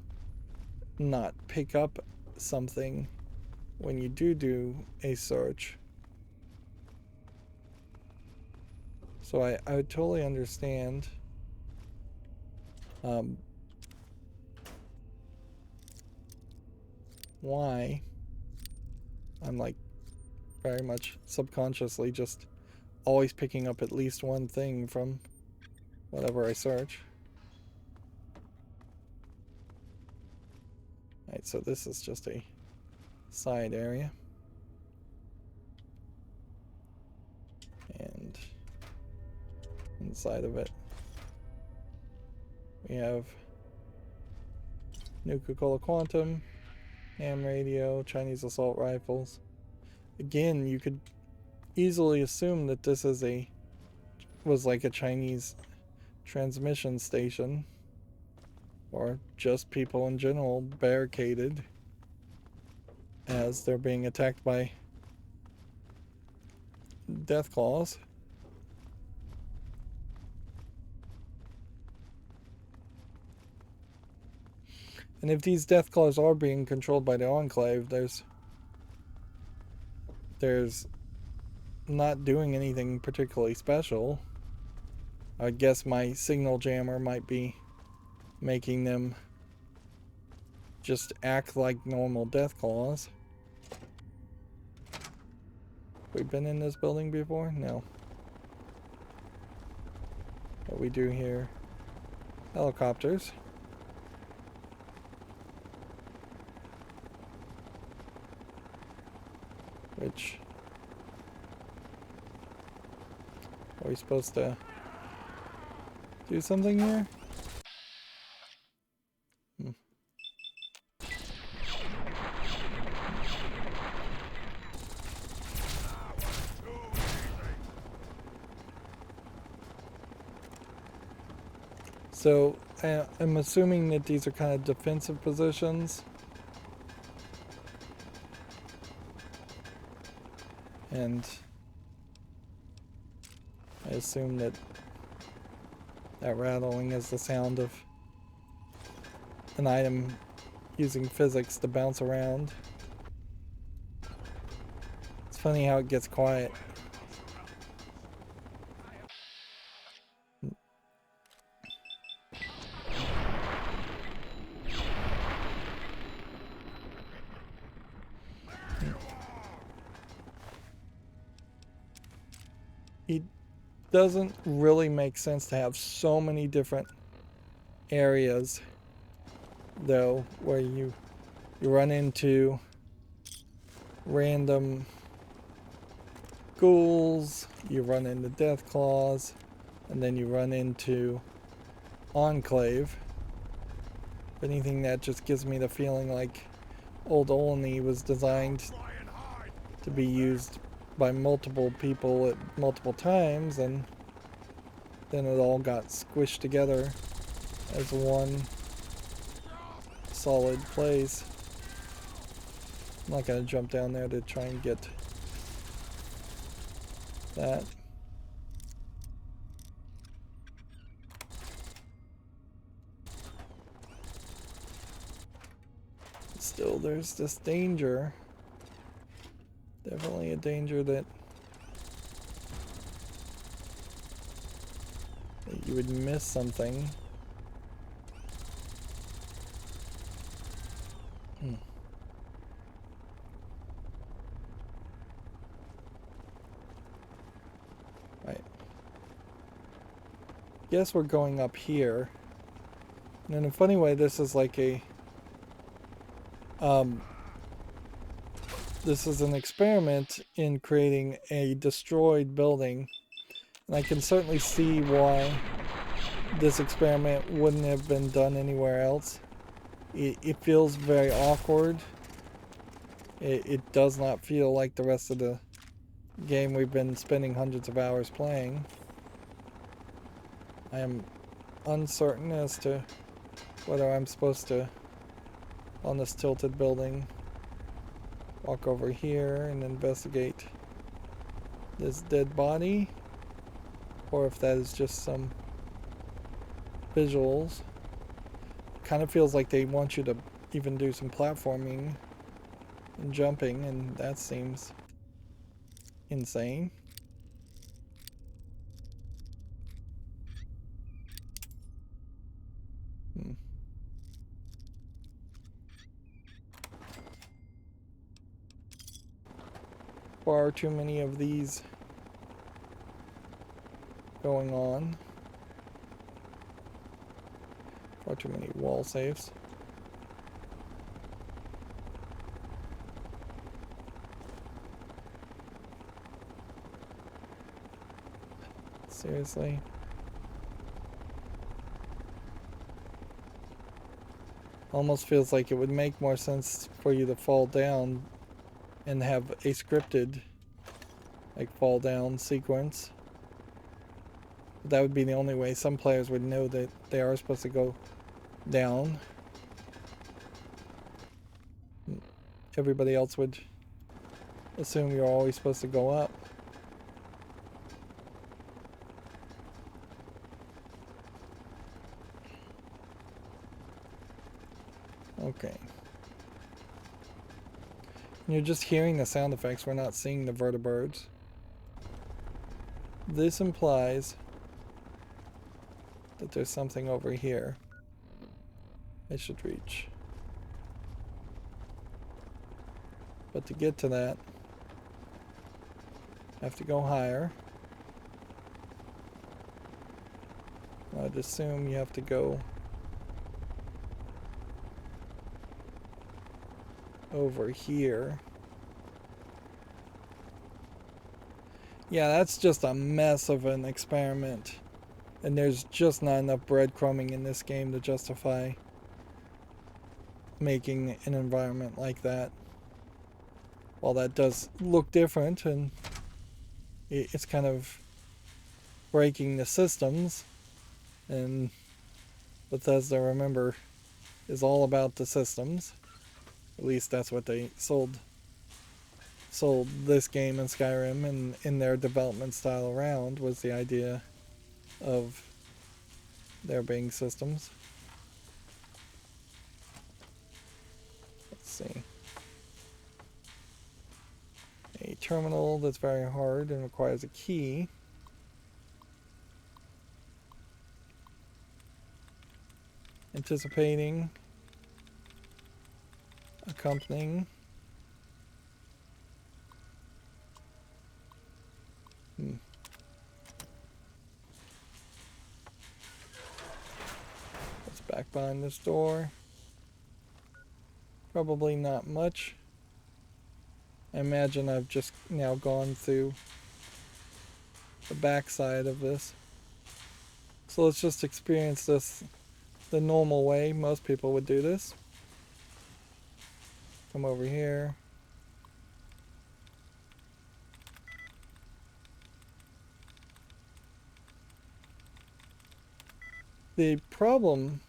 not pick up something when you do a search. So I would totally understand why I'm like very much subconsciously just always picking up at least one thing from whatever I search. Alright, so this is just a side area. And inside of it, we have Nuka-Cola Quantum, ham radio, Chinese assault rifles. Again, you could easily assume that this is was like a Chinese transmission station, or just people in general barricaded as they're being attacked by death claws. And if these death claws are being controlled by the Enclave, there's not doing anything particularly special. I guess my signal jammer might be making them just act like normal death claws. We've been in this building before? No. But we do hear helicopters. Which, are we supposed to do something here? So I'm assuming that these are kind of defensive positions. And I assume that rattling is the sound of an item using physics to bounce around. It's funny how it gets quiet. It doesn't really make sense to have so many different areas, though, where you run into random ghouls, you run into death claws, and then you run into Enclave. If anything, that just gives me the feeling like Old Olney was designed to be used by multiple people at multiple times, and then it all got squished together as one solid place. I'm not going to jump down there to try and get that. Still, there's this danger. Definitely a danger that you would miss something. Right. Guess we're going up here. And in a funny way, this is like a this is an experiment in creating a destroyed building. And I can certainly see why this experiment wouldn't have been done anywhere else. It feels very awkward. It does not feel like the rest of the game we've been spending hundreds of hours playing. I am uncertain as to whether I'm supposed to, on this tilted building, walk over here and investigate this dead body, or if that is just some visuals. Kind of feels like they want you to even do some platforming and jumping, and that seems insane. Far too many of these going on. Far too many wall safes. Seriously? Almost feels like it would make more sense for you to fall down and have a scripted like fall down sequence. But that would be the only way some players would know that they are supposed to go down. Everybody else would assume you're always supposed to go up. Okay. You're just hearing the sound effects, we're not seeing the vertibirds. This implies that there's something over here I should reach. But to get to that, I have to go higher. I'd assume you have to go over here. Yeah, that's just a mess of an experiment. And there's just not enough breadcrumbing in this game to justify making an environment like that. While that does look different and it's kind of breaking the systems, and Bethesda, remember, is all about the systems. At least that's what they sold this game and Skyrim and in their development style around, was the idea of there being systems. Let's see. A terminal that's very hard and requires a key. Anticipating. Accompanying. What's back behind this door? Probably not much. I imagine I've just now gone through the back side of this. So let's just experience this the normal way most people would do this. Come over here. The problem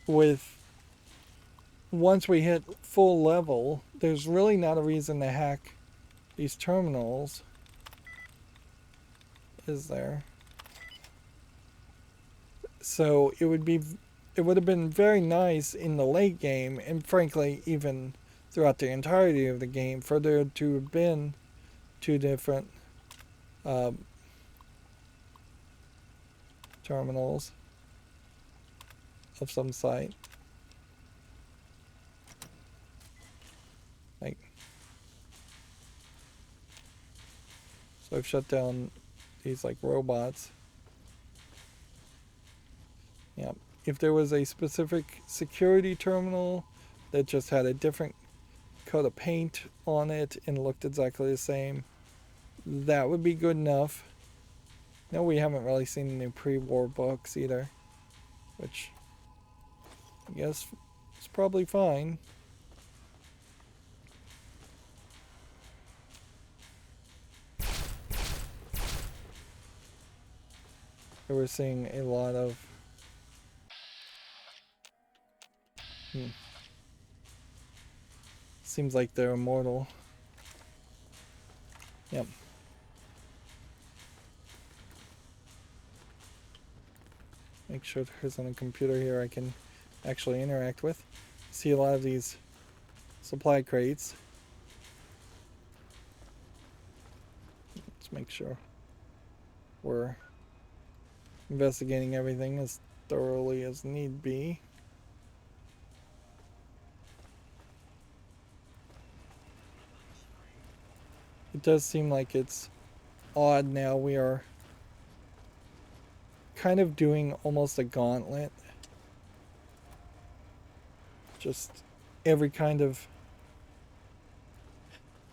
with once we hit full level, there's really not a reason to hack these terminals, is there? So it would have been very nice in the late game, and frankly even throughout the entirety of the game, for there to have been two different terminals of some site. Like, so I've shut down these like robots. Yeah, if there was a specific security terminal that just had a different coat of paint on it and looked exactly the same, that would be good enough. No, we haven't really seen any pre-war books either, which I guess is probably fine. We're seeing a lot of seems like they're immortal. Yep. Make sure there's on a computer here I can actually interact with. See a lot of these supply crates. Let's make sure we're investigating everything as thoroughly as need be. It does seem like it's odd now. We are kind of doing almost a gauntlet. Just every kind of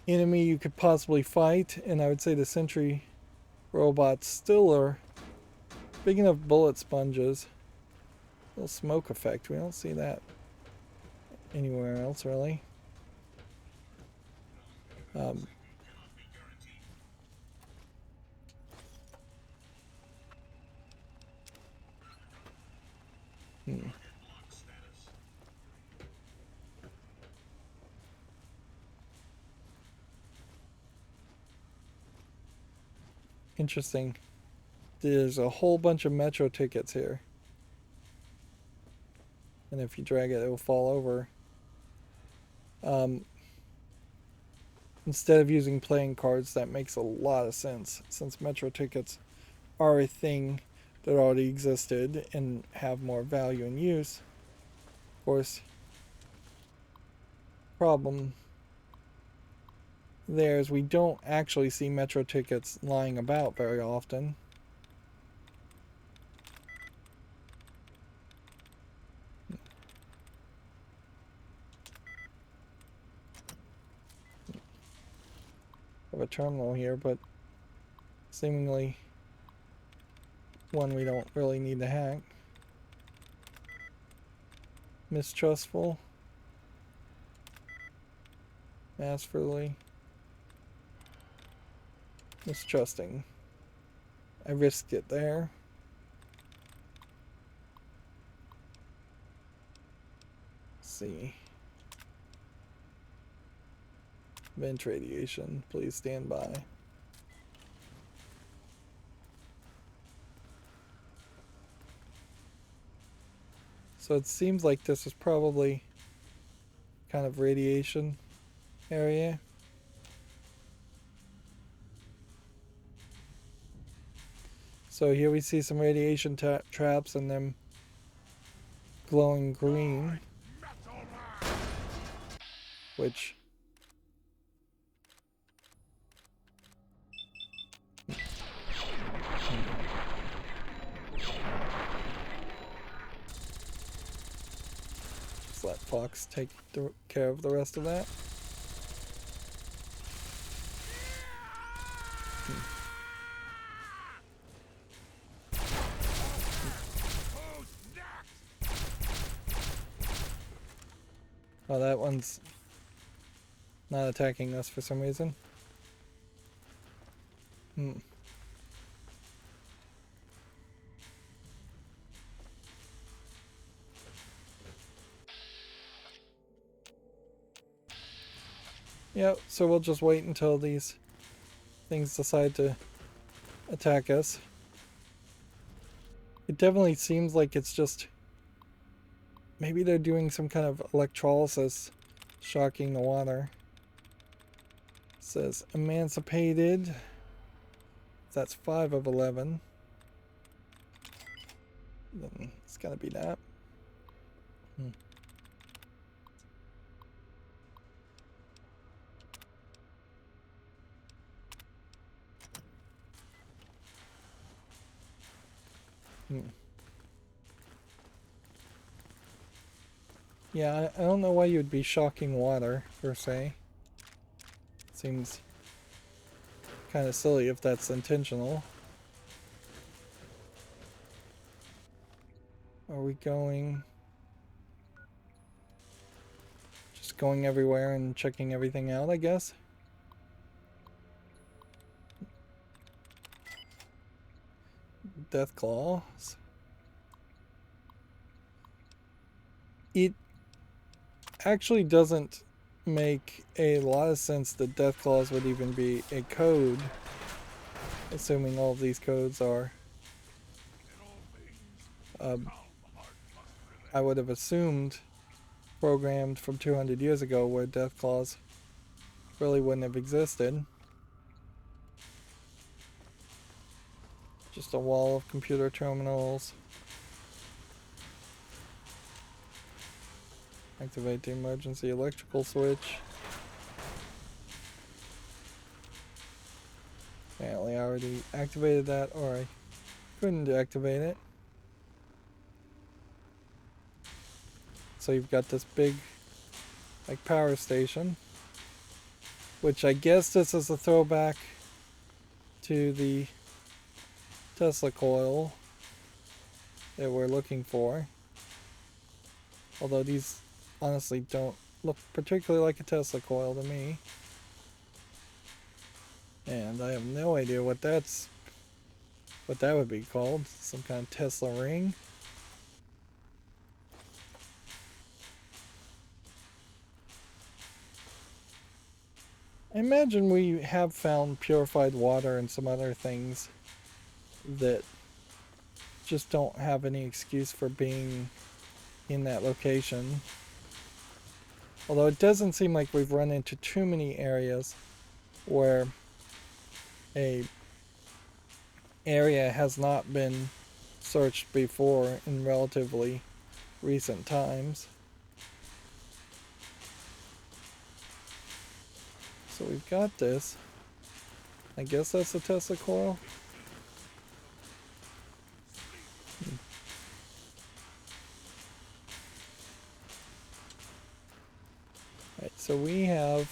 enemy you could possibly fight, and I would say the sentry robots still are big enough bullet sponges. Little smoke effect. We don't see that anywhere else really. Interesting. There's a whole bunch of metro tickets here. And if you drag it, it will fall over. Instead of using playing cards, that makes a lot of sense, since metro tickets are a thing that already existed and have more value and use. Of course, problem there is we don't actually see metro tickets lying about very often. Have a terminal here, but seemingly one we don't really need to hack. Mistrustful. Masterfully. Mistrusting. I risked it there. Let's see. Vent radiation, please stand by. So it seems like this is probably kind of radiation area. So here we see some radiation traps and them glowing green, which just let Fox take care of the rest of that. Oh, that one's not attacking us for some reason. Yep, so we'll just wait until these things decide to attack us. It definitely seems like it's just... maybe they're doing some kind of electrolysis, shocking the water. It says emancipated. That's 5 of 11. Then it's gotta be that. Yeah, I don't know why you would be shocking water, per se. Seems kind of silly if that's intentional. Are we going... just going everywhere and checking everything out, I guess? Death claws. It actually doesn't make a lot of sense that death claws would even be a code, assuming all of these codes are I would have assumed programmed from 200 years ago, where death claws really wouldn't have existed. Just a wall of computer terminals. Activate the emergency electrical switch. Apparently I already activated that, or I couldn't activate it. So you've got this big, like, power station, which I guess this is a throwback to the Tesla coil that we're looking for. Although these honestly don't look particularly like a Tesla coil to me. And I have no idea what that would be called. Some kind of Tesla ring. I imagine we have found purified water and some other things that just don't have any excuse for being in that location. Although it doesn't seem like we've run into too many areas where a area has not been searched before in relatively recent times. So we've got this. I guess that's the Tesla coil. Right, so we have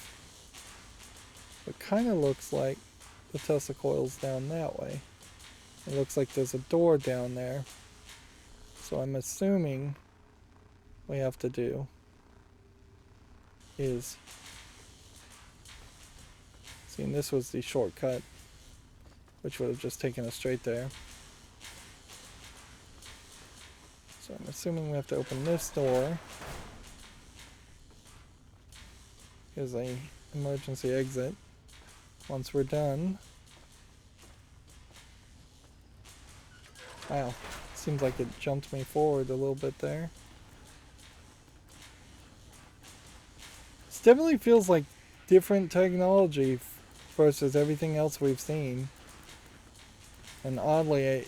what kind of looks like the Tesla coils down that way. It looks like there's a door down there. So I'm assuming what we have to do is... see, and this was the shortcut, which would have just taken us straight there. So I'm assuming we have to open this door. Here's a emergency exit. Once we're done. Wow, seems like it jumped me forward a little bit there. This definitely feels like different technology versus everything else we've seen. And oddly,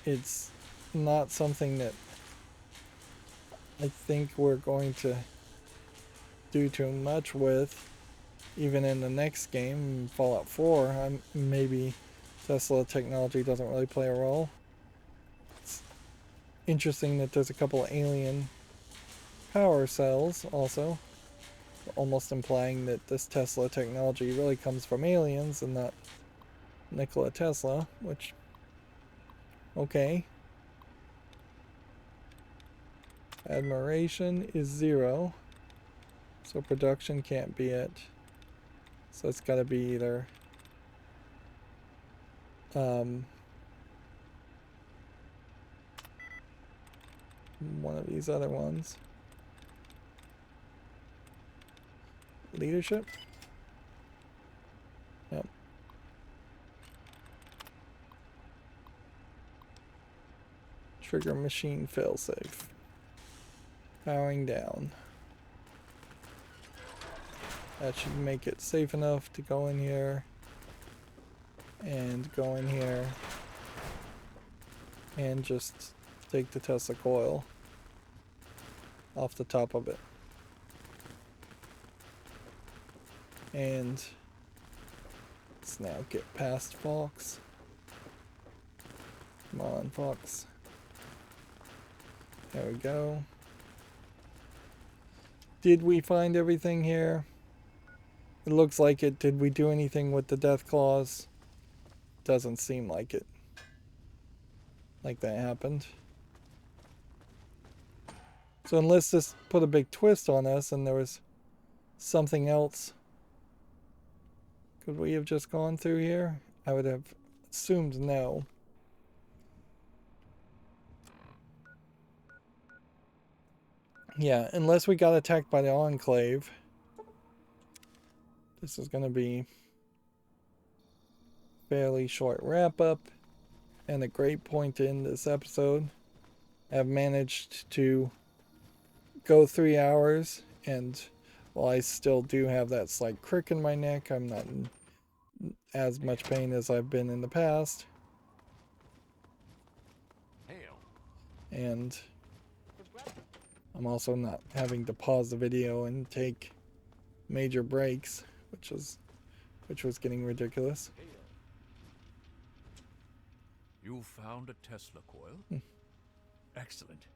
it's not something that I think we're going to do too much with, even in the next game, Fallout 4. Maybe Tesla technology doesn't really play a role. It's interesting that there's a couple of alien power cells also, almost implying that this Tesla technology really comes from aliens and not Nikola Tesla, which, okay. Admiration is 0. So production can't be it. So it's got to be either one of these other ones. Leadership? Yep. Trigger machine failsafe. Powering down. That should make it safe enough to go in here. And go in here. And just take the Tesla coil off the top of it. And let's now get past Fox. Come on, Fox. There we go. Did we find everything here? It looks like it. Did we do anything with the death clause? Doesn't seem like it. Like that happened. So unless this put a big twist on us and there was something else, could we have just gone through here? I would have assumed no. Yeah, unless we got attacked by the Enclave. This is going to be fairly short wrap up and a great point to end this episode. I've managed to go 3 hours, and while I still do have that slight crick in my neck, I'm not in as much pain as I've been in the past. And I'm also not having to pause the video and take major breaks, which was getting ridiculous. You found a Tesla coil? Excellent.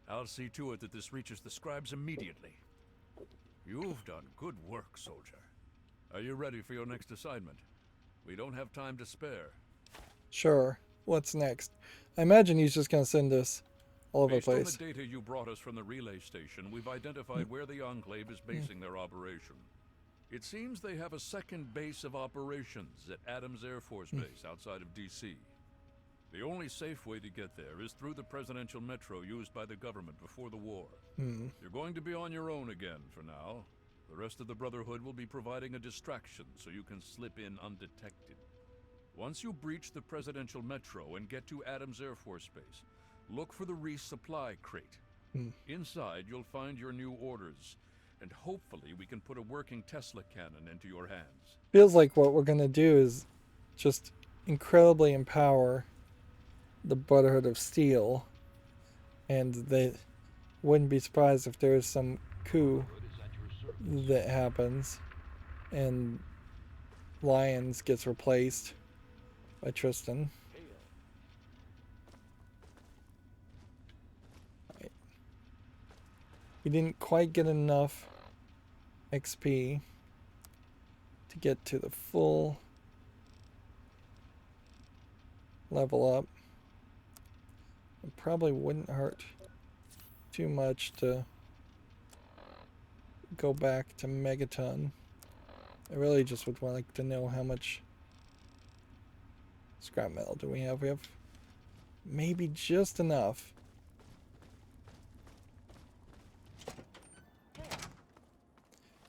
I'll see to it that this reaches the scribes immediately. You've done good work, soldier. Are you ready for your next assignment? We don't have time to spare. Sure. What's next? I imagine he's just going to send us all over the place. Based on the data you brought us from the relay station, we've identified where the Enclave is basing their operation. It seems they have a second base of operations at Adams Air Force Base outside of D.C. The only safe way to get there is through the presidential metro used by the government before the war. You're going to be on your own again for now. The rest of the Brotherhood will be providing a distraction so you can slip in undetected. Once you breach the presidential metro and get to Adams Air Force Base, look for the resupply crate. Inside, you'll find your new orders, and hopefully we can put a working Tesla cannon into your hands. Feels like what we're going to do is just incredibly empower the Brotherhood of Steel, and they wouldn't be surprised if there is some coup that happens and Lyons gets replaced by Tristan. Right. We didn't quite get enough XP to get to the full level up. It probably wouldn't hurt too much to go back to Megaton. I really just would like to know how much scrap metal do we have. We have maybe just enough.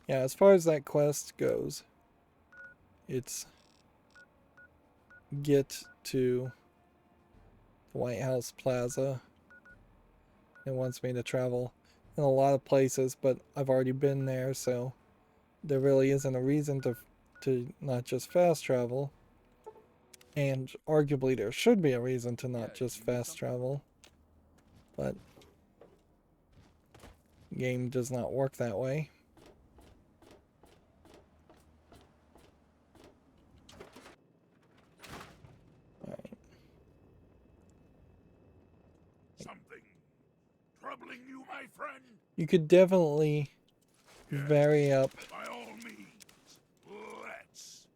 Yeah, as far as that quest goes, it's get to the White House Plaza. It wants me to travel in a lot of places, but I've already been there, so there really isn't a reason to not just fast travel. And arguably there should be a reason to not just fast travel, but the game does not work that way. Alright. Something troubling you, my friend? You could definitely vary up. By all means, let's.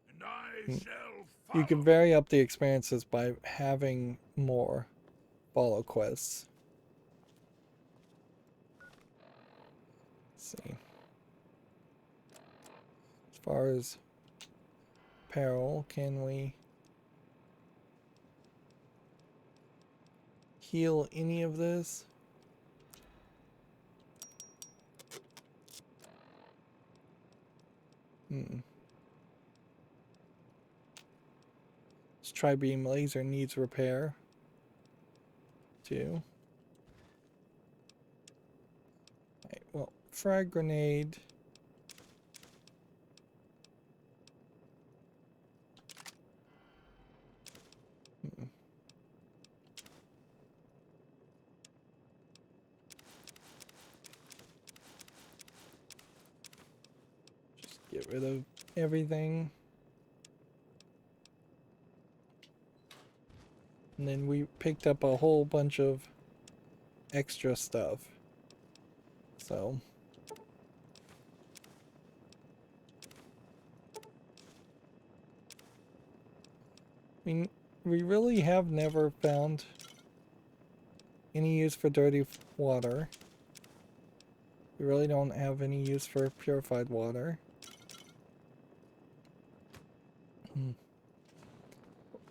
And I shall follow. You can vary up the experiences by having more follow quests. far as peril, can we heal any of this? This tri-beam laser needs repair too. Right, well, frag grenade. Just get rid of everything. And then we picked up a whole bunch of extra stuff. So I mean, we really have never found any use for dirty water. We really don't have any use for purified water.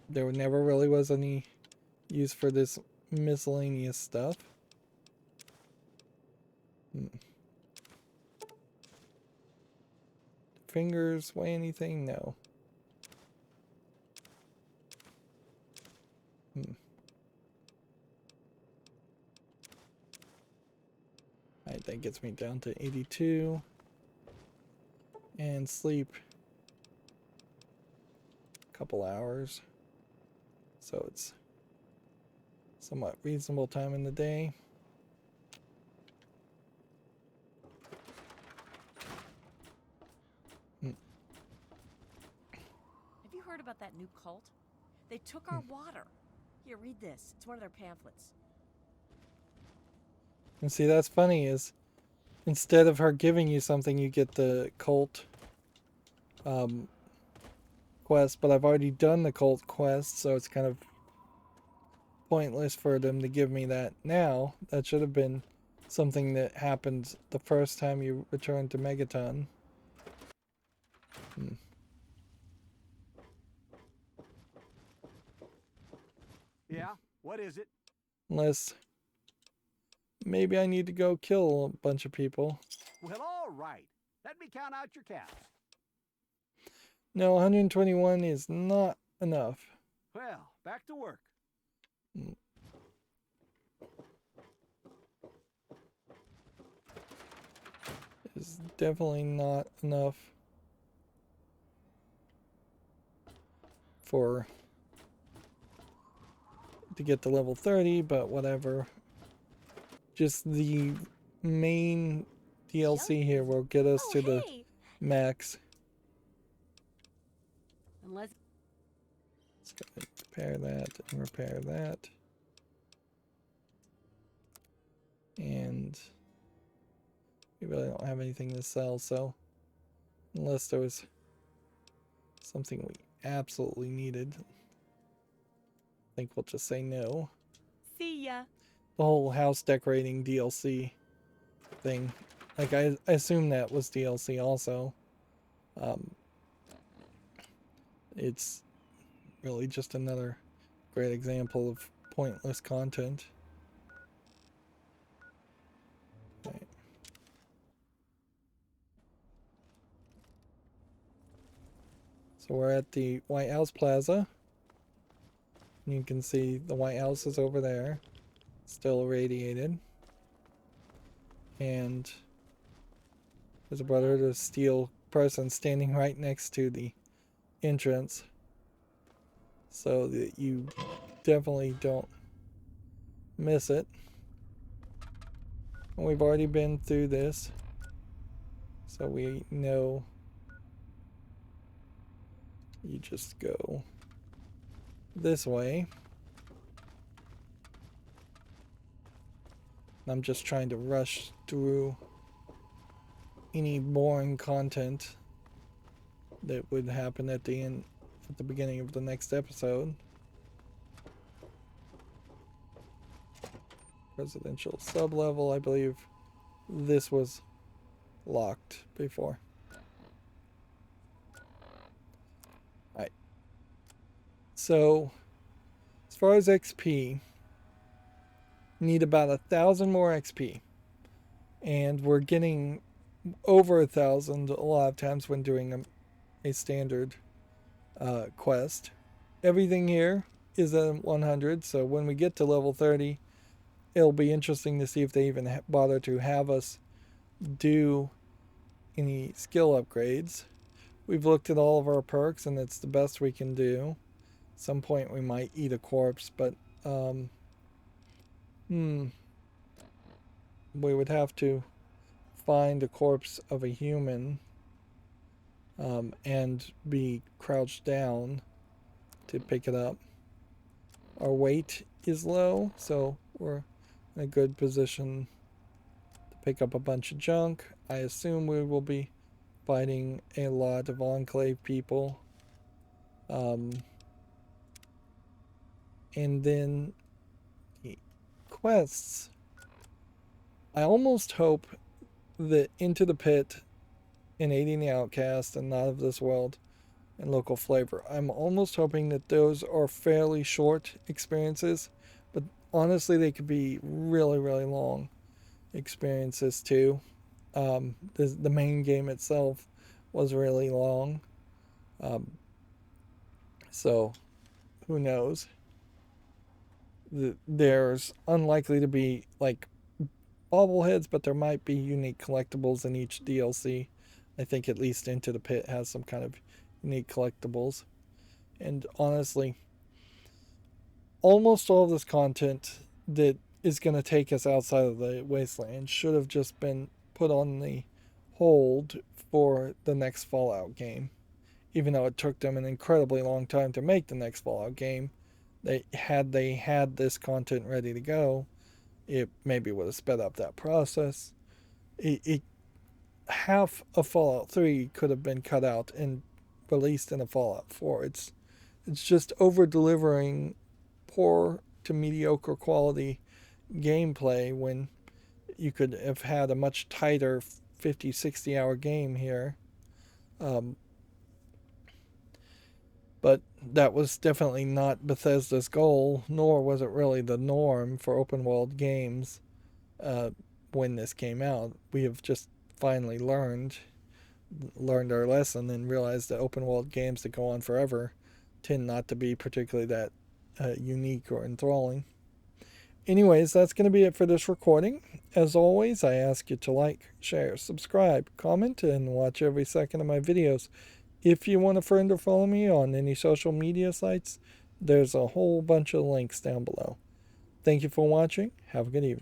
There never really was any use for this miscellaneous stuff. Fingers weigh anything? No. Alright, that gets me down to 82. And sleep a couple hours. So it's somewhat reasonable time in the day. Have you heard about that new cult? They took our water. Here, read this. It's one of their pamphlets. And see, that's funny, is instead of her giving you something, you get the cult quest, but I've already done the cult quest, so it's kind of pointless for them to give me that now. That should have been something that happened the first time you returned to Megaton. Yeah, what is it? Unless maybe I need to go kill a bunch of people. Well, all right. Let me count out your cows. No, 121 is not enough. Well, back to work. It's definitely not enough to get to level 30, but whatever. Just the main DLC here will get us to the max. Unless Let's go ahead and repair that and repair that. And we really don't have anything to sell, so unless there was something we absolutely needed, I think we'll just say no. See ya. The whole house decorating DLC thing, like I assume that was DLC also. It's really just another great example of pointless content. Okay. So we're at the White House Plaza. You can see the White House is over there, still irradiated. And there's a Brotherhood of Steel person standing right next to the entrance, so that you definitely don't miss it. And we've already been through this, so we know you just go this way. I'm just trying to rush through any boring content that would happen at the end, at the beginning of the next episode. Residential sub-level, I believe this was locked before. So, as far as XP, need about 1,000 more XP. And we're getting over 1,000 a lot of times when doing a standard quest. Everything here is at 100, so when we get to level 30, it'll be interesting to see if they even bother to have us do any skill upgrades. We've looked at all of our perks, and it's the best we can do. At some point we might eat a corpse, but we would have to find a corpse of a human and be crouched down to pick it up. Our weight is low, so we're in a good position to pick up a bunch of junk. I assume we will be fighting a lot of Enclave people. And then the quests. I almost hope that Into the Pit and Aiding the Outcast and Not of This World and Local Flavor, I'm almost hoping that those are fairly short experiences, but honestly they could be really, really long experiences too. The main game itself was really long, so who knows. There's unlikely to be like bobbleheads, but there might be unique collectibles in each DLC. I think at least Into the Pit has some kind of unique collectibles. And honestly, almost all of this content that is going to take us outside of the wasteland should have just been put on the hold for the next Fallout game. Even though it took them an incredibly long time to make the next Fallout game, they had this content ready to go, it maybe would have sped up that process. Half of Fallout 3 could have been cut out and released in a Fallout 4. It's just over-delivering poor to mediocre quality gameplay when you could have had a much tighter 50, 60-hour game here. But that was definitely not Bethesda's goal, nor was it really the norm for open-world games when this came out. We have just finally learned our lesson and realized that open-world games that go on forever tend not to be particularly that unique or enthralling. Anyways, that's going to be it for this recording. As always, I ask you to like, share, subscribe, comment, and watch every second of my videos. If you want to friend or follow me on any social media sites, there's a whole bunch of links down below. Thank you for watching. Have a good evening.